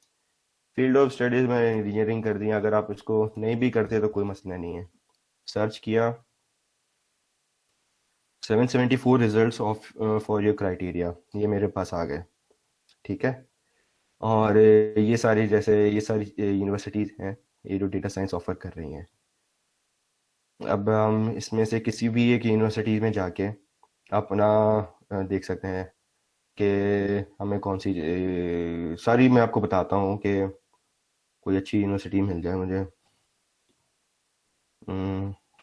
फील्ड ऑफ स्टडीज़ मैंने इंजीनियरिंग कर दी, अगर आप इसको नहीं भी करते तो कोई मसला नहीं है। सर्च किया, 774 results of for your criteria, ये मेरे पास आ गए, ठीक है। और ये सारी यूनिवर्सिटीज़ हैं ये जो डेटा साइंस ऑफर कर रही हैं। अब हम इसमें से किसी भी एक यूनिवर्सिटी में जाके अपना देख सकते हैं कि हमें कौन सी सारी मैं आपको बताता हूँ कि कोई अच्छी यूनिवर्सिटी मिल जाए मुझे।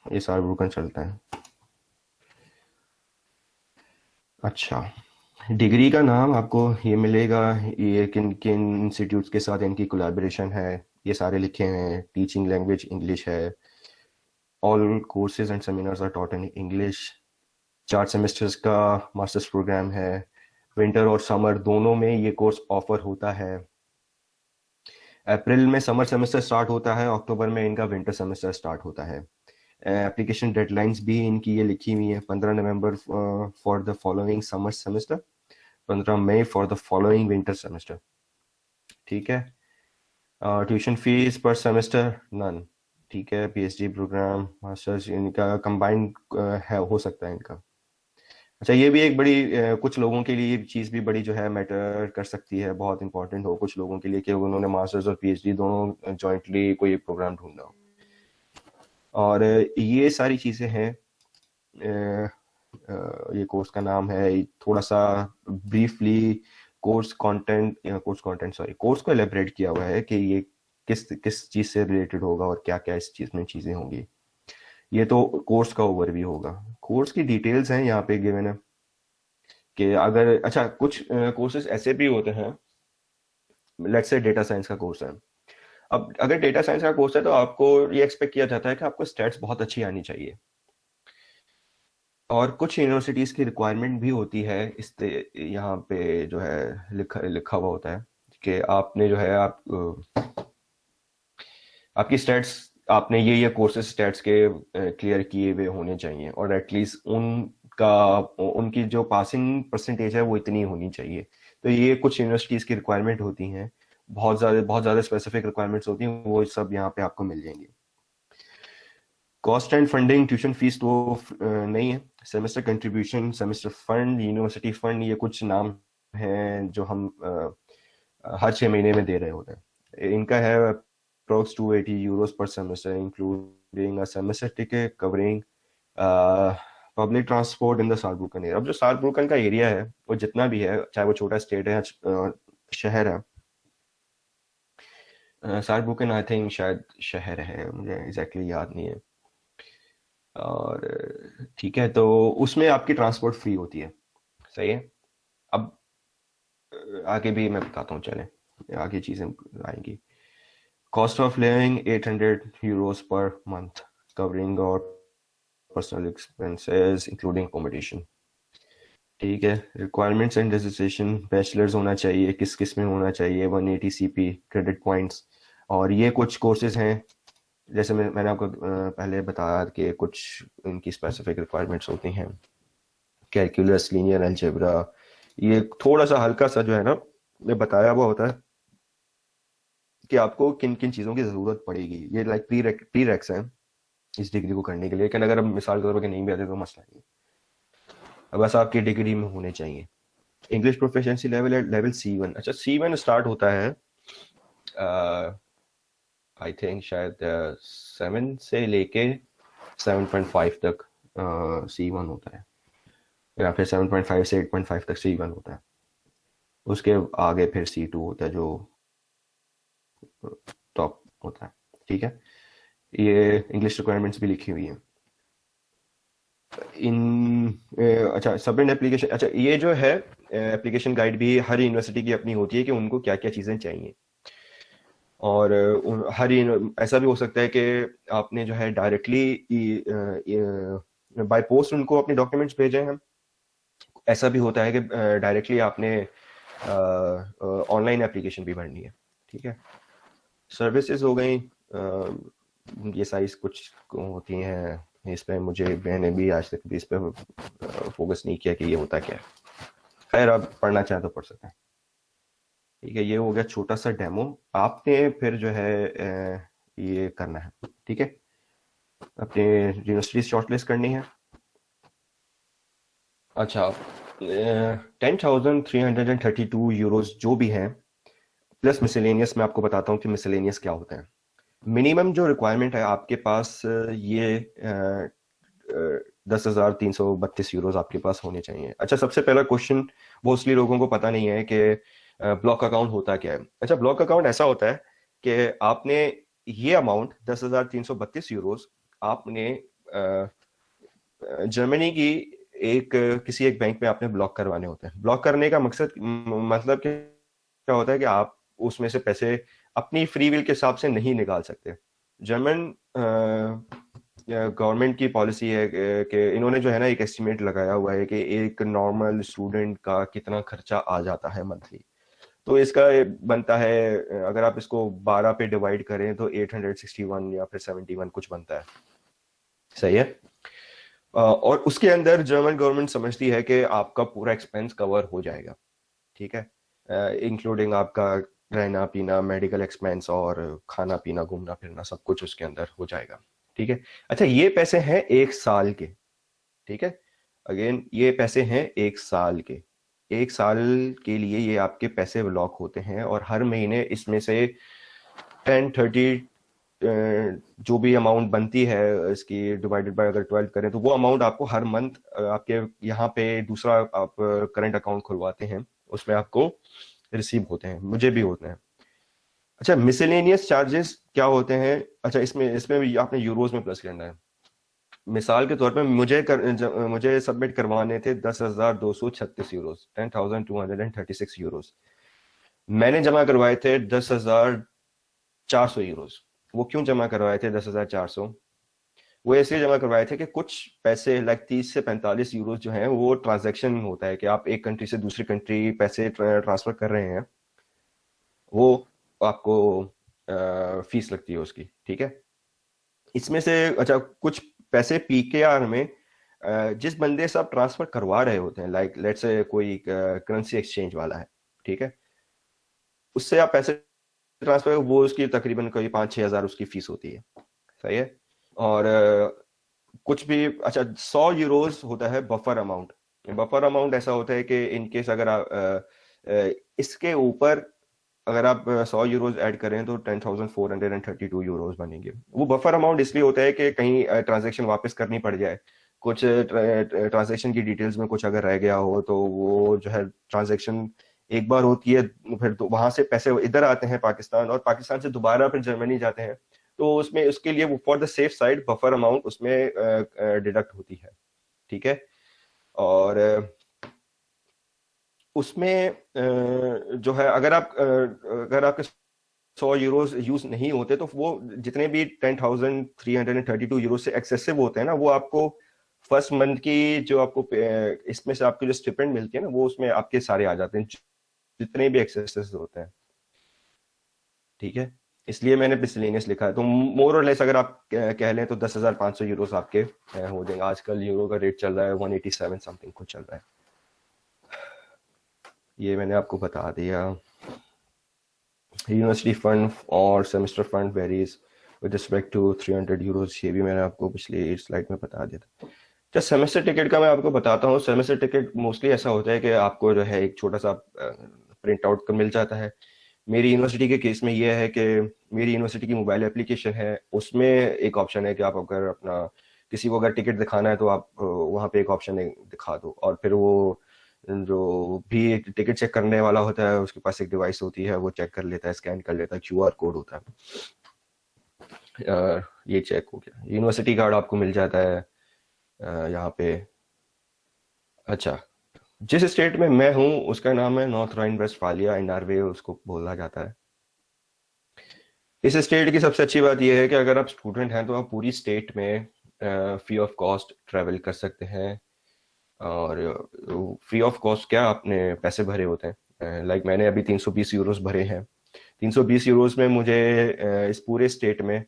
ये सारब्रुकन चलता है। अच्छा, डिग्री का नाम आपको ये मिलेगा, ये किन किन इंस्टीट्यूट्स के साथ इनकी कोलैबोरेशन है, ये सारे लिखे हैं। टीचिंग लैंग्वेज इंग्लिश है, all courses and seminars are taught in English. 4 semesters का मास्टर्स प्रोग्राम है, विंटर और समर दोनों में ये कोर्स ऑफर होता है। अप्रैल में समर सेमेस्टर स्टार्ट होता है, अक्टूबर में इनका विंटर सेमेस्टर स्टार्ट होता है। एप्लीकेशन डेडलाइंस भी इनकी ये लिखी हुई है, 15 November for the following summer semester, 15 May for the following winter semester, ठीक है। Tuition fees per semester none, ठीक है। PhD प्रोग्राम मास्टर्स इनका कंबाइंड है, हो सकता है इनका। अच्छा, ये भी एक बड़ी कुछ लोगों के लिए ये चीज़ भी बड़ी जो है मैटर कर सकती है, बहुत इंपॉर्टेंट हो कुछ लोगों के लिए कि उन्होंने मास्टर्स और PhD दोनों जॉइंटली कोई प्रोग्राम ढूंढना हो। और ये सारी चीज़ें हैं। ये कोर्स का नाम है, थोड़ा सा ब्रीफली कोर्स को एलेबरेट किया हुआ है कि ये किस चीज़ से रिलेटेड होगा और क्या क्या इस चीज़ में चीज़ें होंगी। ये तो कोर्स का ओवरव्यू होगा। कोर्स की डिटेल्स हैं यहाँ पे गिवन है कि अगर अच्छा कुछ कोर्सेज ऐसे भी होते हैं, लेट्स से डेटा साइंस का कोर्स है। अब अगर डेटा साइंस का कोर्स है तो आपको ये एक्सपेक्ट किया जाता है कि आपको स्टैट्स बहुत अच्छी आनी चाहिए, और कुछ यूनिवर्सिटीज की रिक्वायरमेंट भी होती है। इस यहाँ पे जो है लिखा हुआ होता है कि आपने जो है आपकी स्टैट्स, आपने ये कोर्सेज स्टैट्स के क्लियर किए हुए होने चाहिए, और एटलीस्ट उनकी जो पासिंग परसेंटेज है वो इतनी होनी चाहिए। तो ये कुछ यूनिवर्सिटीज की रिक्वायरमेंट होती हैं, बहुत ज़्यादा स्पेसिफिक रिक्वायरमेंट्स होती हैं, वो सब यहाँ पे आपको मिल जाएंगी। Cost and funding, tuition fees तो नहीं है। Semester contribution, semester fund, university fund, ये कुछ नाम हैं जो हम हर 6 महीने में दे रहे होते हैं। इनका है approx 280 euros per semester, including a semester ticket covering public transport in the Saarbrucken area. अब जो सारब्रुकन का एरिया है वो जितना भी है, चाहे वो छोटा स्टेट है शहर है, सारब्रुकन आई थिंक शायद शहर है, मुझे एग्जैक्टली याद नहीं है। और ठीक है, तो उसमें आपकी ट्रांसपोर्ट फ्री होती है, सही है। अब आगे भी मैं बताता हूँ, चलें आगे चीज़ें आएंगी। Cost of living 800 Euros per month, covering और पर्सनल एक्सपेंसेस इंक्लूडिंग अकोमोडेशन। ठीक है। रिक्वायरमेंट्स एंड रजिस्ट्रेशन, बैचलर्स होना चाहिए, किस किस में होना चाहिए, 180 CP क्रेडिट पॉइंट्स। और ये कुछ कोर्सेज हैं, जैसे मैंने आपको पहले बताया कि कुछ इनकी स्पेसिफिक रिक्वायरमेंट्स होती हैं। कैलकुलस, लीनियर अलजेब्रा, ये थोड़ा सा हल्का सा जो है ना, मैं बताया हुआ होता है कि आपको किन किन चीज़ों की ज़रूरत पड़ेगी। ये लाइक प्री रेक्स हैं इस डिग्री को करने के लिए, लेकिन अगर हम मिसाल के तौर पर नहीं भी आते तो मसला नहीं, अब बस आपकी डिग्री में होने चाहिए। इंग्लिश प्रोफिशिएंसी लेवल है लेवल C1। अच्छा, C1 स्टार्ट होता है आई थिंक शायद 7 से लेके 7.5 तक C1 होता है, या फिर 7.5 से 8.5 तक C1 होता है। उसके आगे फिर C2 होता है जो टॉप होता है। ठीक है, ये इंग्लिश रिक्वायरमेंट्स भी लिखी हुई हैं अच्छा, सबमिट एप्लीकेशन। अच्छा, ये जो है एप्लीकेशन गाइड भी हर यूनिवर्सिटी की अपनी होती है कि उनको क्या क्या चीज़ें चाहिए। और ऐसा भी हो सकता है कि आपने जो है डायरेक्टली बाय पोस्ट उनको अपने डॉक्यूमेंट्स भेजे हैं। ऐसा भी होता है कि डायरेक्टली आपने ऑनलाइन एप्लीकेशन भी भरनी है। ठीक है, सर्विसेज हो गई, ये सारी कुछ होती हैं। इस पर मैंने भी आज तक भी इस पर फोकस नहीं किया कि ये होता क्या है। खैर, आप पढ़ना चाहें तो पढ़ सकते हैं। ठीक है, ये हो गया छोटा सा डेमो। आपने फिर जो है ये करना है। ठीक है, अपने यूनिवर्सिटी शॉर्टलिस्ट करनी है। अच्छा, 10,332 यूरोस जो भी हैं, प्लस मिसलेनियस। मैं आपको बताता हूँ कि मिसलेनियस क्या होता है। मिनिमम जो रिक्वायरमेंट है आपके पास, ये 10,332 यूरोस आपके पास होने चाहिए। अच्छा, सबसे पहला क्वेश्चन मोस्टली लोगों को पता नहीं है कि ब्लॉक अकाउंट होता क्या है। अच्छा, ब्लॉक अकाउंट ऐसा होता है कि आपने ये अमाउंट 10,332 यूरोस आपने जर्मनी की किसी एक बैंक में आपने ब्लॉक करवाने होते हैं। ब्लॉक करने का मतलब क्या होता है कि आप उसमें से पैसे अपनी फ्री विल के हिसाब से नहीं निकाल सकते। जर्मन गवर्नमेंट की पॉलिसी है कि इन्होंने जो है ना एक एस्टिमेट लगाया हुआ है कि एक नॉर्मल स्टूडेंट का कितना खर्चा आ जाता है मंथली। तो इसका बनता है, अगर आप इसको 12 पे डिवाइड करें तो 861 या फिर 71 कुछ बनता है। सही है। और उसके अंदर जर्मन गवर्नमेंट समझती है कि आपका पूरा एक्सपेंस कवर हो जाएगा। ठीक है, इंक्लूडिंग आपका रहना पीना, मेडिकल एक्सपेंस और खाना पीना, घूमना फिरना, सब कुछ उसके अंदर हो जाएगा। ठीक है। अच्छा, ये पैसे हैं 1 साल के। ठीक है, अगेन ये पैसे हैं 1 साल के। 1 साल के लिए ये आपके पैसे ब्लॉक होते हैं, और हर महीने इसमें से 10-30 जो भी अमाउंट बनती है इसकी डिवाइडेड बाय अगर 12 करें तो वो अमाउंट आपको हर मंथ आपके यहाँ पे दूसरा आप करंट अकाउंट खुलवाते हैं उसमें आपको रिसीव होते हैं। मुझे भी होते हैं। अच्छा, मिसलेनियस चार्जेस क्या होते हैं? अच्छा, इसमें भी आपने यूरोज में प्लस करना है। मिसाल के तौर पे मुझे सबमिट करवाने थे 10,236 यूरोज, 10,236 यूरोज। मैंने जमा करवाए थे 10,400 यूरोज। वो क्यों जमा करवाए थे 10,400? वो ऐसे जमा करवाए थे कि कुछ पैसे लाइक 30 से 45 यूरोज जो हैं वो ट्रांजैक्शन होता है कि आप एक कंट्री से दूसरी कंट्री पैसे ट्रांसफर कर रहे हैं, वो आपको फीस लगती है उसकी। ठीक है, इसमें से अच्छा कुछ पैसे PKR में जिस बंदे से आप ट्रांसफर करवा रहे होते हैं, लाइक लेट्स से कोई करेंसी एक्सचेंज वाला है, ठीक है, उससे आप पैसे ट्रांसफर, वो उसकी तकरीबन कोई 5-6 हज़ार उसकी फीस होती है। सही है। और कुछ भी, अच्छा 100 यूरोज होता है बफर अमाउंट। बफर अमाउंट ऐसा होता है कि इनकेस अगर आप इसके ऊपर अगर आप 100 यूरोज ऐड करें तो 10,432 यूरोज बनेंगे। वो बफर अमाउंट इसलिए होता है कि कहीं ट्रांजैक्शन वापस करनी पड़ जाए, कुछ ट्रांजैक्शन की डिटेल्स में कुछ अगर रह गया हो तो वो जो है ट्रांजैक्शन एक बार होती है, फिर वहां से पैसे इधर आते हैं पाकिस्तान, और पाकिस्तान से दोबारा फिर जर्मनी जाते हैं, तो उसमें उसके लिए वो for the safe side buffer amount उसमें डिडक्ट होती है। ठीक है, और उसमें जो है अगर आपके 100 यूरोज यूज नहीं होते तो वो जितने भी 10,332 यूरो से एक्सेसिव होते हैं ना, वो आपको फर्स्ट मंथ की जो आपको इसमें से आपकी जो स्टिपेंड मिलती है ना, वो उसमें आपके सारे आ जाते हैं, जितने भी एक्सेसेस होते हैं, ठीक है। इसलिए मैंने मिसलेनियस लिखा है। तो मोर और लेस अगर आप कह लें तो 10,500 यूरोस आपके हो जाएंगे। आजकल यूरो का रेट चल रहा है 187 समथिंग कुछ चल रहा है। ये मैंने आपको बता दिया। यूनिवर्सिटी फंड और semester fund varies with respect to 300 euros, ये भी मैंने आपको पिछली स्लाइड में बता दिया था। जस्ट सेमेस्टर टिकट का मैं आपको बताता हूँ। सेमेस्टर टिकट मोस्टली ऐसा होता है कि आपको जो है एक छोटा सा प्रिंट आउट मिल जाता है। मेरी यूनिवर्सिटी के केस में ये है कि मेरी यूनिवर्सिटी की मोबाइल एप्लीकेशन है, उसमें एक ऑप्शन है कि आप अगर अपना किसी को अगर टिकट दिखाना है तो आप वहाँ पे एक ऑप्शन दिखा दो, और फिर वो जो भी टिकट चेक करने वाला होता है उसके पास एक डिवाइस होती है, वो चेक कर लेता है, स्कैन कर लेता है, QR कोड होता है। ये चेक हो गया। यूनिवर्सिटी कार्ड आपको मिल जाता है यहाँ पे। अच्छा, जिस स्टेट में मैं हूँ उसका नाम है नॉर्थ राइन वेस्टफालिया, NRW उसको बोला जाता है। इस स्टेट की सबसे अच्छी बात यह है कि अगर आप स्टूडेंट हैं तो आप पूरी स्टेट में फ्री ऑफ कॉस्ट ट्रैवल कर सकते हैं। और फ्री ऑफ कॉस्ट क्या, आपने पैसे भरे होते हैं। लाइक मैंने अभी 320 यूरोस भरे हैं। 320 यूरोस में मुझे इस पूरे स्टेट में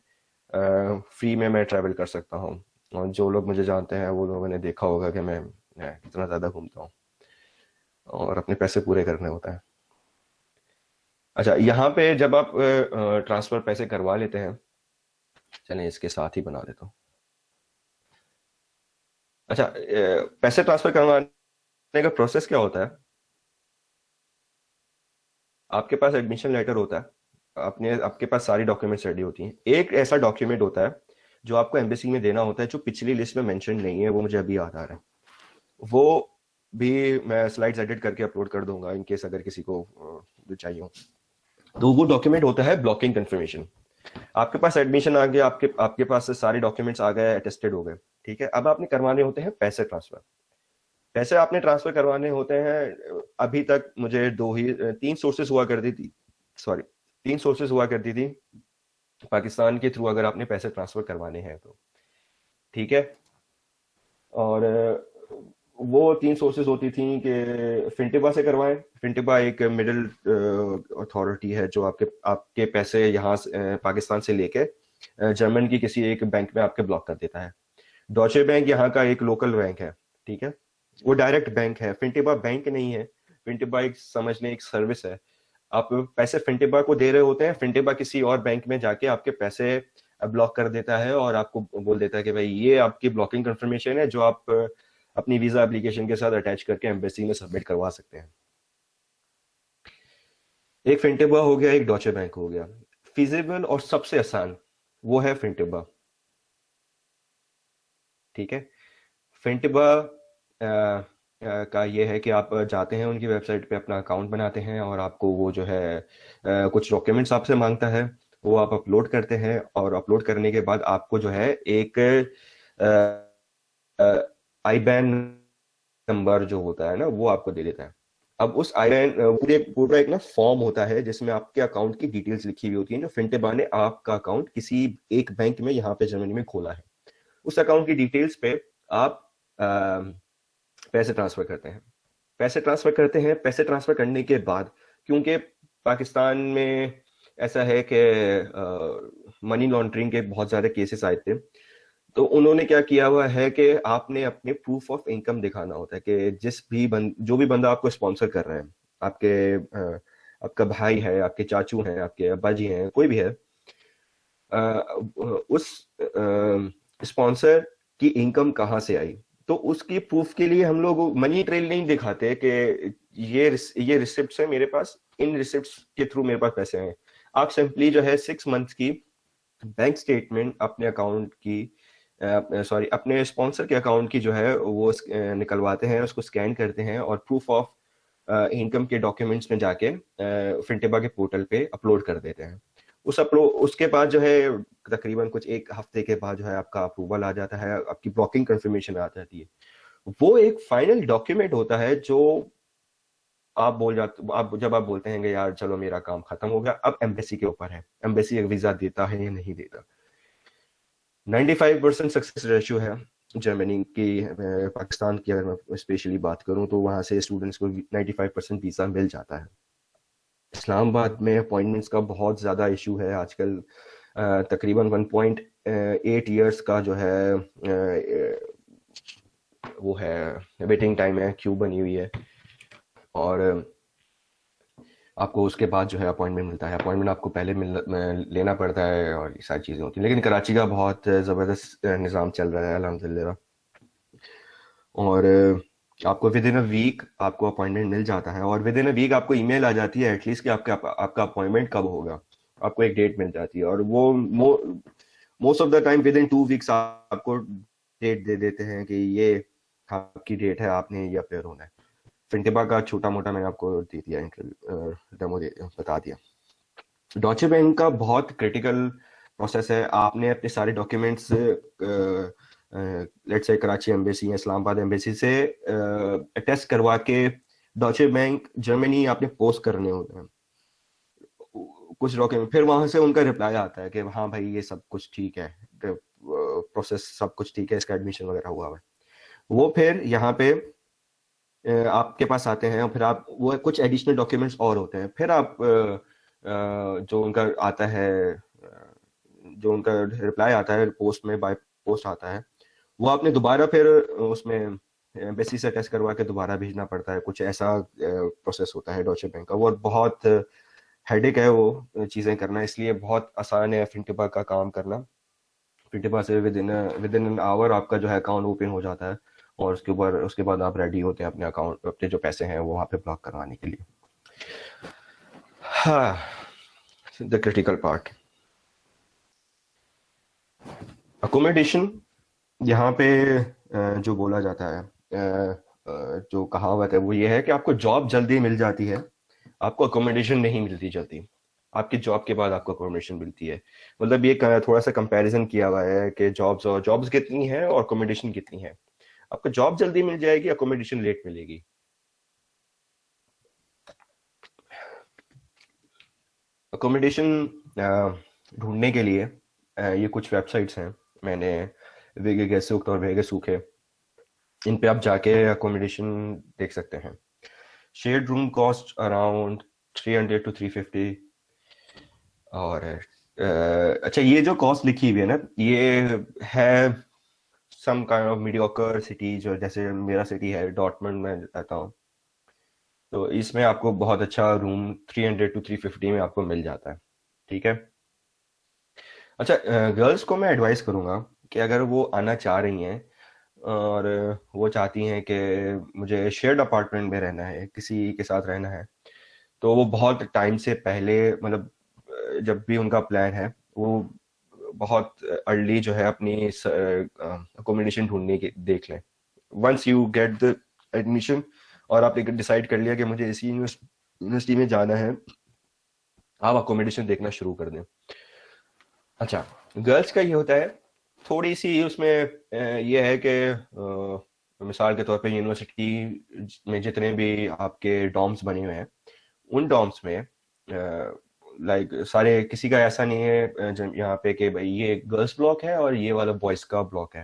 फ्री में मैं ट्रैवल कर सकता हूँ। और जो लोग मुझे जानते हैं वो लोगों ने देखा होगा कि मैं कितना ज़्यादा घूमता हूँ और अपने पैसे पूरे करने होते हैं। अच्छा, यहाँ पे जब आप ट्रांसफर पैसे करवा लेते हैं, चलें इसके साथ ही बना देता हूँ। अच्छा, पैसे ट्रांसफर करवाने का प्रोसेस क्या होता है? आपके पास एडमिशन लेटर होता है, आपके पास सारी डॉक्यूमेंट्स रेडी होती हैं। एक ऐसा डॉक्यूमेंट होता है जो आपको एम्बेसी में देना होता है, जो पिछली लिस्ट में मेंशन नहीं है, वो मुझे अभी याद आ रहा है। वो भी मैं स्लाइड्स एडिट करके अपलोड कर दूंगा इन केस अगर किसी को चाहिए हो। तो वो डॉक्यूमेंट होता है ब्लॉकिंग कंफर्मेशन। आपके पास एडमिशन आ गया, आपके पास से सारे डॉक्यूमेंट्स आ गए, अटेस्टेड हो गए, ठीक है। अब आपने करवाने होते हैं पैसे ट्रांसफर। पैसे आपने ट्रांसफर करवाने होते हैं। अभी तक मुझे तीन सोर्सेस हुआ करती थी, तीन सोर्सेस हुआ करती थी पाकिस्तान के थ्रू अगर आपने पैसे ट्रांसफर करवाने हैं तो, ठीक है। और वो तीन सोर्सेज होती थी कि फिनटिबा से करवाएं। फिनटिबा एक मिडिल अथॉरिटी है जो आपके पैसे यहाँ पाकिस्तान से लेके जर्मन की किसी एक बैंक में आपके ब्लॉक कर देता है। डॉचे बैंक यहाँ का एक लोकल बैंक है, ठीक है, वो डायरेक्ट बैंक है। फिनटिबा बैंक नहीं है, फिनटिबा एक समझ लें एक सर्विस है। आप पैसे फिनटिबा को दे रहे होते हैं, फिनटिबा किसी और बैंक में जाके आपके पैसे ब्लॉक कर देता है और आपको बोल देता है कि भाई ये आपकी ब्लॉकिंग कंफर्मेशन है जो आप अपनी वीजा एप्लीकेशन के साथ अटैच करके एम्बेसी में सबमिट करवा सकते हैं। एक फिनटिबा हो गया, एक डॉचे बैंक हो गया। फिजिबल और सबसे आसान वो है फिनटिबा, ठीक है। फिनटिबा का ये है कि आप जाते हैं उनकी वेबसाइट पे, अपना अकाउंट बनाते हैं और आपको वो जो है कुछ डॉक्यूमेंट्स आपसे मांगता है, वो आप अपलोड करते हैं। और अपलोड करने के बाद आपको जो है एक IBAN नंबर जो होता है ना, वो आपको दे देता है। अब उस IBAN पूरा एक ना फॉर्म होता है जिसमें आपके अकाउंट की डिटेल्स लिखी हुई होती है, जो फिनटिबा ने आपका अकाउंट किसी एक बैंक में यहाँ पे जर्मनी में खोला है। उस अकाउंट की डिटेल्स पे आप पैसे ट्रांसफर करते हैं। पैसे ट्रांसफर करने के बाद, क्योंकि पाकिस्तान में ऐसा है कि मनी लॉन्ड्रिंग के बहुत ज्यादा केसेस आए थे, तो उन्होंने क्या किया हुआ है कि आपने अपने प्रूफ ऑफ इनकम दिखाना होता है कि जो भी बंदा आपको स्पॉन्सर कर रहा है, आपका भाई है, आपके चाचू हैं, आपके अब्बा जी हैं, कोई भी है, उस स्पॉन्सर की इनकम कहाँ से आई। तो उसकी प्रूफ के लिए हम लोग मनी ट्रेल नहीं दिखाते कि ये रिसिप्ट्स है मेरे पास, इन रिसिप्ट्स के थ्रू मेरे पास पैसे हैं। आप सिंपली जो है 6 मंथ की बैंक स्टेटमेंट अपने अकाउंट की अपने स्पॉन्सर के अकाउंट की जो है वो निकलवाते हैं, उसको स्कैन करते हैं और प्रूफ ऑफ इनकम के डॉक्यूमेंट्स में जाके फिनटिबा के पोर्टल पे अपलोड कर देते हैं। उसके बाद जो है तकरीबन कुछ 1 हफ्ते के बाद जो है आपका अप्रूवल आ जाता है, आपकी ब्लॉकिंग कंफर्मेशन आ जाती है। वो एक फाइनल डॉक्यूमेंट होता है जो जब आप बोलते हैं कि यार चलो मेरा काम खत्म हो गया, अब एम्बेसी के ऊपर है, एम्बेसी एक वीजा देता है या नहीं देता। 95% सक्सेस रेशियो है। जर्मनी की, पाकिस्तान की अगर मैं स्पेशली बात करूं तो वहाँ से स्टूडेंट्स को 95% वीज़ा मिल जाता है। इस्लामाबाद में अपॉइंटमेंट्स का बहुत ज़्यादा इशू है आजकल। तकरीबन 1.8 ईयर्स का जो है वो है वेटिंग टाइम है, क्यू बनी हुई है, और आपको उसके बाद जो है अपॉइंटमेंट मिलता है। अपॉइंटमेंट आपको पहले लेना पड़ता है और ये सारी चीज़ें होती हैं। लेकिन कराची का बहुत ज़बरदस्त निज़ाम चल रहा है अल्हम्दुलिल्लाह, और आपको विद इन अ वीक आपको अपॉइंटमेंट मिल जाता है, और विद इन अ वीक आपको ईमेल आ जाती है एटलीस्ट कि आपका अपॉइंटमेंट कब होगा। आपको एक डेट मिल जाती है, और वो most of the time with in 2 weeks आपको डेट दे देते हैं कि ये आपकी डेट है, आपने ये अपेयर होना है। फिनटिबा का छोटा मोटा मैंने आपको दे दिया, डेमो बता दिया। डॉचे बैंक का बहुत क्रिटिकल प्रोसेस है। आपने अपने सारे documents let's say Karachi embassy या इस्लामाबाद एम्बेसी से अटेस्ट करवा के डॉचे बैंक जर्मनी आपने पोस्ट करने होते हैं कुछ डॉक्यूमेंट। फिर वहां से उनका रिप्लाई आता है कि हाँ भाई ये सब कुछ ठीक है, प्रोसेस सब कुछ ठीक है, इसका एडमिशन वगैरह हुआ है। वो फिर यहाँ पे आपके पास आते हैं, और फिर आप वो कुछ एडिशनल डॉक्यूमेंट्स और होते हैं। फिर आप जो उनका आता है, जो उनका रिप्लाई आता है पोस्ट में, बाय पोस्ट आता है, वो आपने दोबारा फिर उसमें एम्बेसी से टेस्ट करवा के दोबारा भेजना पड़ता है। कुछ ऐसा प्रोसेस होता है डॉचे बैंक का। वो बहुत हेडेक है वो चीज़ें करना, इसलिए बहुत आसान है फिनटिबा का काम करना। फिनटिबा से विद इन एन आवर आपका जो है अकाउंट ओपन हो जाता है, और उसके बाद आप रेडी होते हैं अपने अकाउंट, अपने जो पैसे हैं वो वहाँ पे ब्लॉक करवाने के लिए। हाँ, द क्रिटिकल पार्ट, अकोमोडेशन। यहाँ पे जो बोला जाता है, जो कहावत है वो ये है कि आपको जॉब जल्दी मिल जाती है, आपको अकोमोडेशन नहीं मिलती जल्दी। आपकी जॉब के बाद आपको अकोमोडेशन मिलती है। मतलब ये थोड़ा सा कंपैरिजन किया हुआ है कि जॉब्स कितनी है और अकोमोडेशन कितनी है। आपको जॉब जल्दी मिल जाएगी, अकोमोडेशन लेट मिलेगी। अकोमोडेशन ढूंढने के लिए ये कुछ वेबसाइट्स हैं, मैंने वेगेसुक्ट और वेगेसुक है, इन पे आप जाके अकोमोडेशन देख सकते हैं। Shared room cost around 300 to 350। और अच्छा, ये जो कॉस्ट लिखी हुई है ना, ये है some kind of mediocre city, जो जैसे मेरा सिटी है डॉर्टमंड में रहता हूँ, तो इसमें आपको बहुत अच्छा रूम 300 to 350 में आपको मिल जाता है। ठीक है। अच्छा, गर्ल्स को मैं एडवाइस करूँगा कि अगर वो आना चाह रही हैं और वो चाहती हैं कि मुझे शेयर्ड अपार्टमेंट में रहना है, किसी के साथ रहना है, तो वो बहुत टाइम से पहले, मतलब जब भी उनका प्लान है, वो बहुत अर्ली जो है अपनी अकोमोडेशन ढूंढने की देख लें। Once you get the admission और आपने डिसाइड कर लिया कि मुझे इसी यूनिवर्सिटी में जाना है, आप अकोमोडेशन देखना शुरू कर दें। अच्छा, गर्ल्स का ये होता है थोड़ी सी उसमें ये है कि मिसाल के तौर पे यूनिवर्सिटी में जितने भी आपके डॉम्स बने हुए हैं, उन डॉम्स में लाइक सारे, किसी का ऐसा नहीं है यहाँ पे कि भाई ये गर्ल्स ब्लॉक है और ये वाला बॉयज का ब्लॉक है।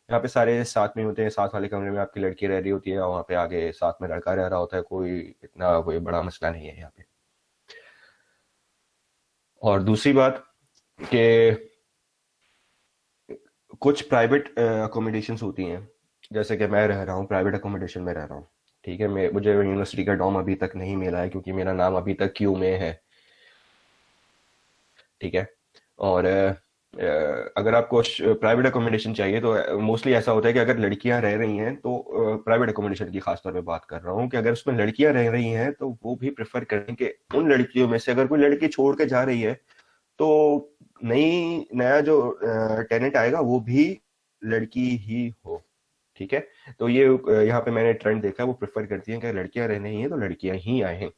यहाँ पे सारे साथ में होते हैं। साथ वाले कमरे में आपकी लड़की रह रही होती है, वहाँ पे आगे साथ में लड़का रह रहा होता है। कोई बड़ा मसला नहीं है यहाँ पे। और दूसरी बात कि कुछ प्राइवेट अकोमोडेशंस होती हैं, जैसे कि मैं रह रहा हूँ प्राइवेट अकोमोडेशन में रह रहा हूँ। ठीक है, मुझे यूनिवर्सिटी का डॉम अभी तक नहीं मिला है क्योंकि मेरा नाम अभी तक क्यू में है। ठीक है। और अगर आपको प्राइवेट अकोमोडेशन चाहिए तो मोस्टली ऐसा होता है कि अगर लड़कियां रह रही हैं तो प्राइवेट अकोमोडेशन की खास तौर पे बात कर रहा हूँ कि अगर उसमें लड़कियां रह रही हैं तो वो भी प्रेफर करें कि उन लड़कियों में से अगर कोई लड़की छोड़ के जा रही है तो नया जो टेनेंट आएगा वो भी लड़की ही हो। ठीक है। तो ये यहाँ पे मैंने ट्रेंड देखा, वो प्रेफर करती हैं कि लड़कियां रहने ही हैं तो लड़कियां ही आए हैं।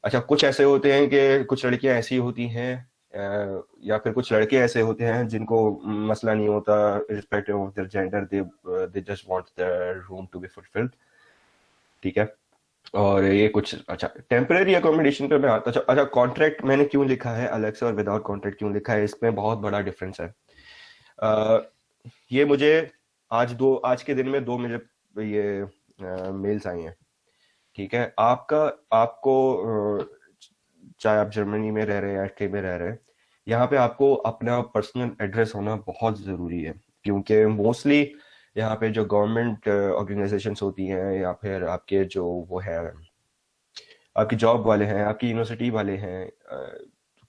अच्छा, कुछ ऐसे होते हैं कि कुछ लड़कियां ऐसी होती हैं या फिर कुछ लड़के ऐसे होते हैं जिनको मसला नहीं होता respective of their gender, they just want their room to be fulfilled. ठीक है। और ये कुछ अच्छा टेम्परेरी अकोमोडेशन पे मैं आता। अच्छा, कॉन्ट्रैक्ट मैंने क्यों लिखा है अलग से और विदाउट कॉन्ट्रैक्ट क्यों लिखा है, इसमें बहुत बड़ा डिफरेंस है। ये मुझे आज के दिन में 2 मुझे ये मेल्स आई हैं, ठीक है। आपको चाहे आप जर्मनी में रह रहे हैं या इटली में रह रहे हैं, यहाँ पे आपको अपना पर्सनल एड्रेस होना बहुत ज़रूरी है, क्योंकि मोस्टली यहाँ पे जो गवर्नमेंट ऑर्गेनाइजेशंस होती हैं या फिर आपके जो वो है आपकी जॉब वाले हैं, आपकी यूनिवर्सिटी वाले हैं,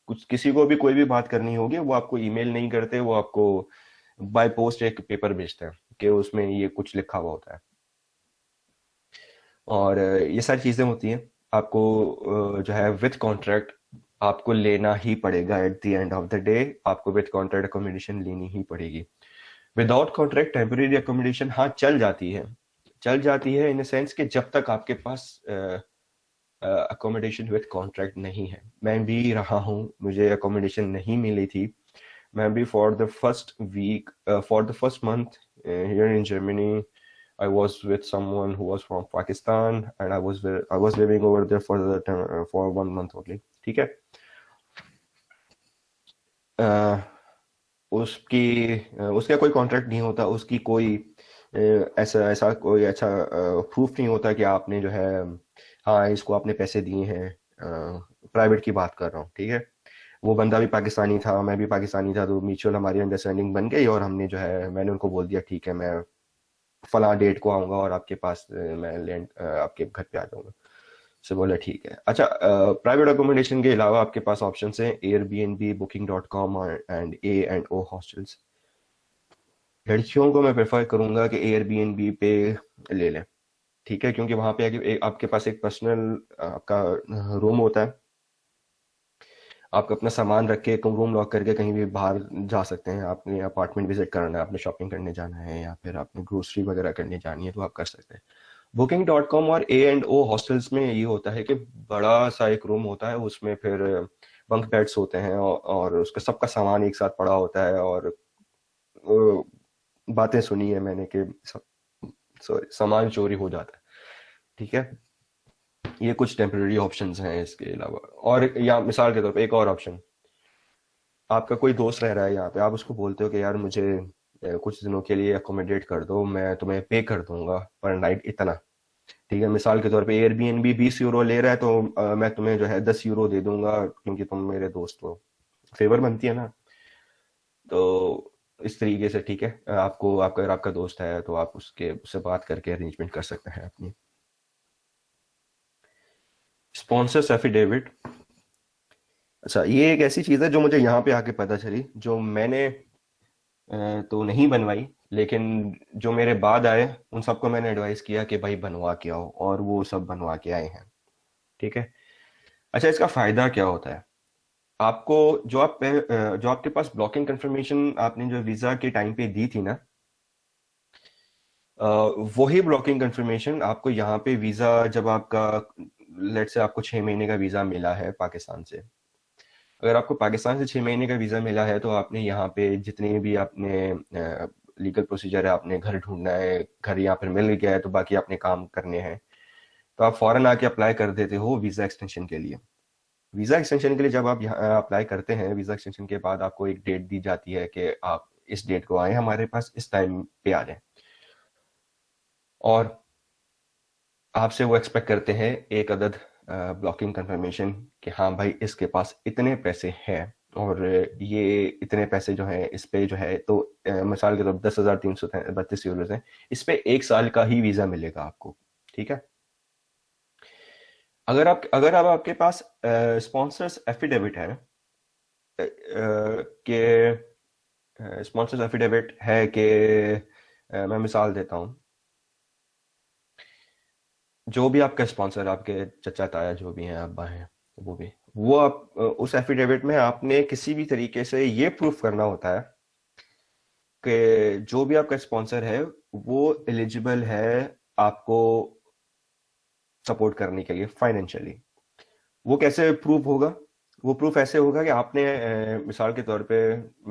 कुछ किसी को भी कोई भी बात करनी होगी, वो आपको ईमेल नहीं करते, वो आपको बाय पोस्ट एक पेपर भेजते हैं कि उसमें ये कुछ लिखा हुआ होता है। और ये सारी चीज़ें होती हैं, आपको जो है विद कॉन्ट्रैक्ट आपको लेना ही पड़ेगा। At the end of the day आपको विद कॉन्ट्रैक्ट अकोमोडेशन लेनी ही पड़ेगी। विदाउट कॉन्ट्रैक्ट टेम्परेरी अकोमोडेशन हाँ चल जाती है इन द सेंस कि जब तक आपके पास अकोमोडेशन विद कॉन्ट्रैक्ट नहीं है। मैं भी रहा हूँ, मुझे अकोमोडेशन नहीं मिली थी। मैं भी for the first month here in Germany, I was with someone who was from Pakistan, and I was living over there for 1 month only, ठीक है। उसका कोई कॉन्ट्रैक्ट नहीं होता, उसकी कोई ऐसा कोई अच्छा प्रूफ नहीं होता कि आपने जो है हाँ इसको आपने पैसे दिए हैं। प्राइवेट की बात कर रहा हूँ, ठीक है। वो बंदा भी पाकिस्तानी था, मैं भी पाकिस्तानी था, तो म्यूचुअल हमारी अंडरस्टैंडिंग बन गई और हमने जो है मैंने उनको बोल दिया ठीक है मैं फला डेट को आऊँगा और आपके पास मैं लैंड आपके घर पे आ जाऊँगा। से बोला ठीक है। अच्छा, प्राइवेट अकोमोडेशन के अलावा आपके पास ऑप्शन हैं Airbnb, booking.com and A&O hostels. लड़कियों को मैं प्रेफर करूंगा कि एयरबीएनबी पे ले लें, ठीक है, क्योंकि वहां पे आपके पास एक पर्सनल आपका रूम होता है, आप अपना सामान रख के रूम लॉक करके कहीं भी बाहर जा सकते हैं। आपने अपार्टमेंट विजिट करना है, आपने शॉपिंग करने जाना है या फिर आपने ग्रोसरी वगैरह करने जानी है तो आप कर सकते हैं। Booking.com और A&O हॉस्टल्स में ये होता है कि बड़ा सा एक रूम होता है, उसमें फिर बंक बेड्स होते हैं और उसका सबका सामान एक साथ पड़ा होता है। और बातें सुनी है मैंने कि सामान चोरी हो जाता है, ठीक है। ये कुछ टेम्परेरी ऑप्शंस हैं इसके अलावा। और या मिसाल के तौर पे एक और ऑप्शन, आपका कोई दोस्त रह रहा है यहाँ पे, आप उसको बोलते हो कि यार मुझे कुछ दिनों के लिए अकोमोडेट कर दो, मैं तुम्हें पे कर दूंगा पर नाइट इतना, ठीक है। मिसाल के तौर पे एयरबीएनबी 20 यूरो ले रहा है तो मैं तुम्हें जो है 10 यूरो दे दूंगा क्योंकि तुम मेरे दोस्त हो। फेवर बनती है ना, तो इस तरीके से, ठीक है। आपको अगर आपका दोस्त है तो आप उससे बात करके अरेंजमेंट कर सकते हैं अपनी। स्पॉन्सर्स एफिडेविट, अच्छा ये एक ऐसी चीज़ है जो मुझे यहाँ पे आके पता चली, जो मैंने तो नहीं बनवाई, लेकिन जो मेरे बाद आए उन सबको मैंने एडवाइस किया कि भाई बनवा के आओ, और वो सब बनवा के आए हैं, ठीक है। अच्छा, इसका फ़ायदा क्या होता है आपको, जो आपके पास ब्लॉकिंग कंफर्मेशन आपने जो वीज़ा के टाइम पे दी थी ना, वही ब्लॉकिंग कंफर्मेशन आपको यहाँ पे वीज़ा जब आपका लेट्स से आपको 6 महीने का वीज़ा मिला है पाकिस्तान से, अगर आपको पाकिस्तान से 6 महीने का वीज़ा मिला है तो आपने यहाँ पे जितने भी आपने लीगल प्रोसीजर है, आपने घर ढूंढना है, घर यहाँ पर मिल गया है तो बाकी आपने काम करने हैं, तो आप फ़ौरन आके अप्लाई कर देते हो वीज़ा एक्सटेंशन के लिए। वीज़ा एक्सटेंशन के लिए जब आप यहाँ अप्लाई करते हैं, वीज़ा एक्सटेंशन के बाद आपको एक डेट दी जाती है कि आप इस डेट को आए हमारे पास, इस टाइम पे आ जाए, और आपसे वो एक्सपेक्ट करते हैं एक अदद ब्लॉकिंग कंफर्मेशन कि हाँ भाई इसके पास इतने पैसे हैं और ये इतने पैसे जो हैं इस पे जो है, तो मिसाल के तौर 10,332 यूरो हैं, इस पे 1 साल का ही वीज़ा मिलेगा आपको, ठीक है। अगर अब आपके पास स्पॉन्सर्स एफिडेविट है कि स्पॉन्सर्स एफिडेविट है कि मैं मिसाल देता हूँ, जो भी आपका स्पॉन्सर, आपके चचा ताया जो भी हैं, अब्बा हैं, वो आप उस एफिडेविट में आपने किसी भी तरीके से ये प्रूफ करना होता है कि जो भी आपका स्पॉन्सर है वो एलिजिबल है आपको सपोर्ट करने के लिए फाइनेंशियली। वो कैसे प्रूफ होगा? वो प्रूफ ऐसे होगा कि आपने मिसाल के तौर पे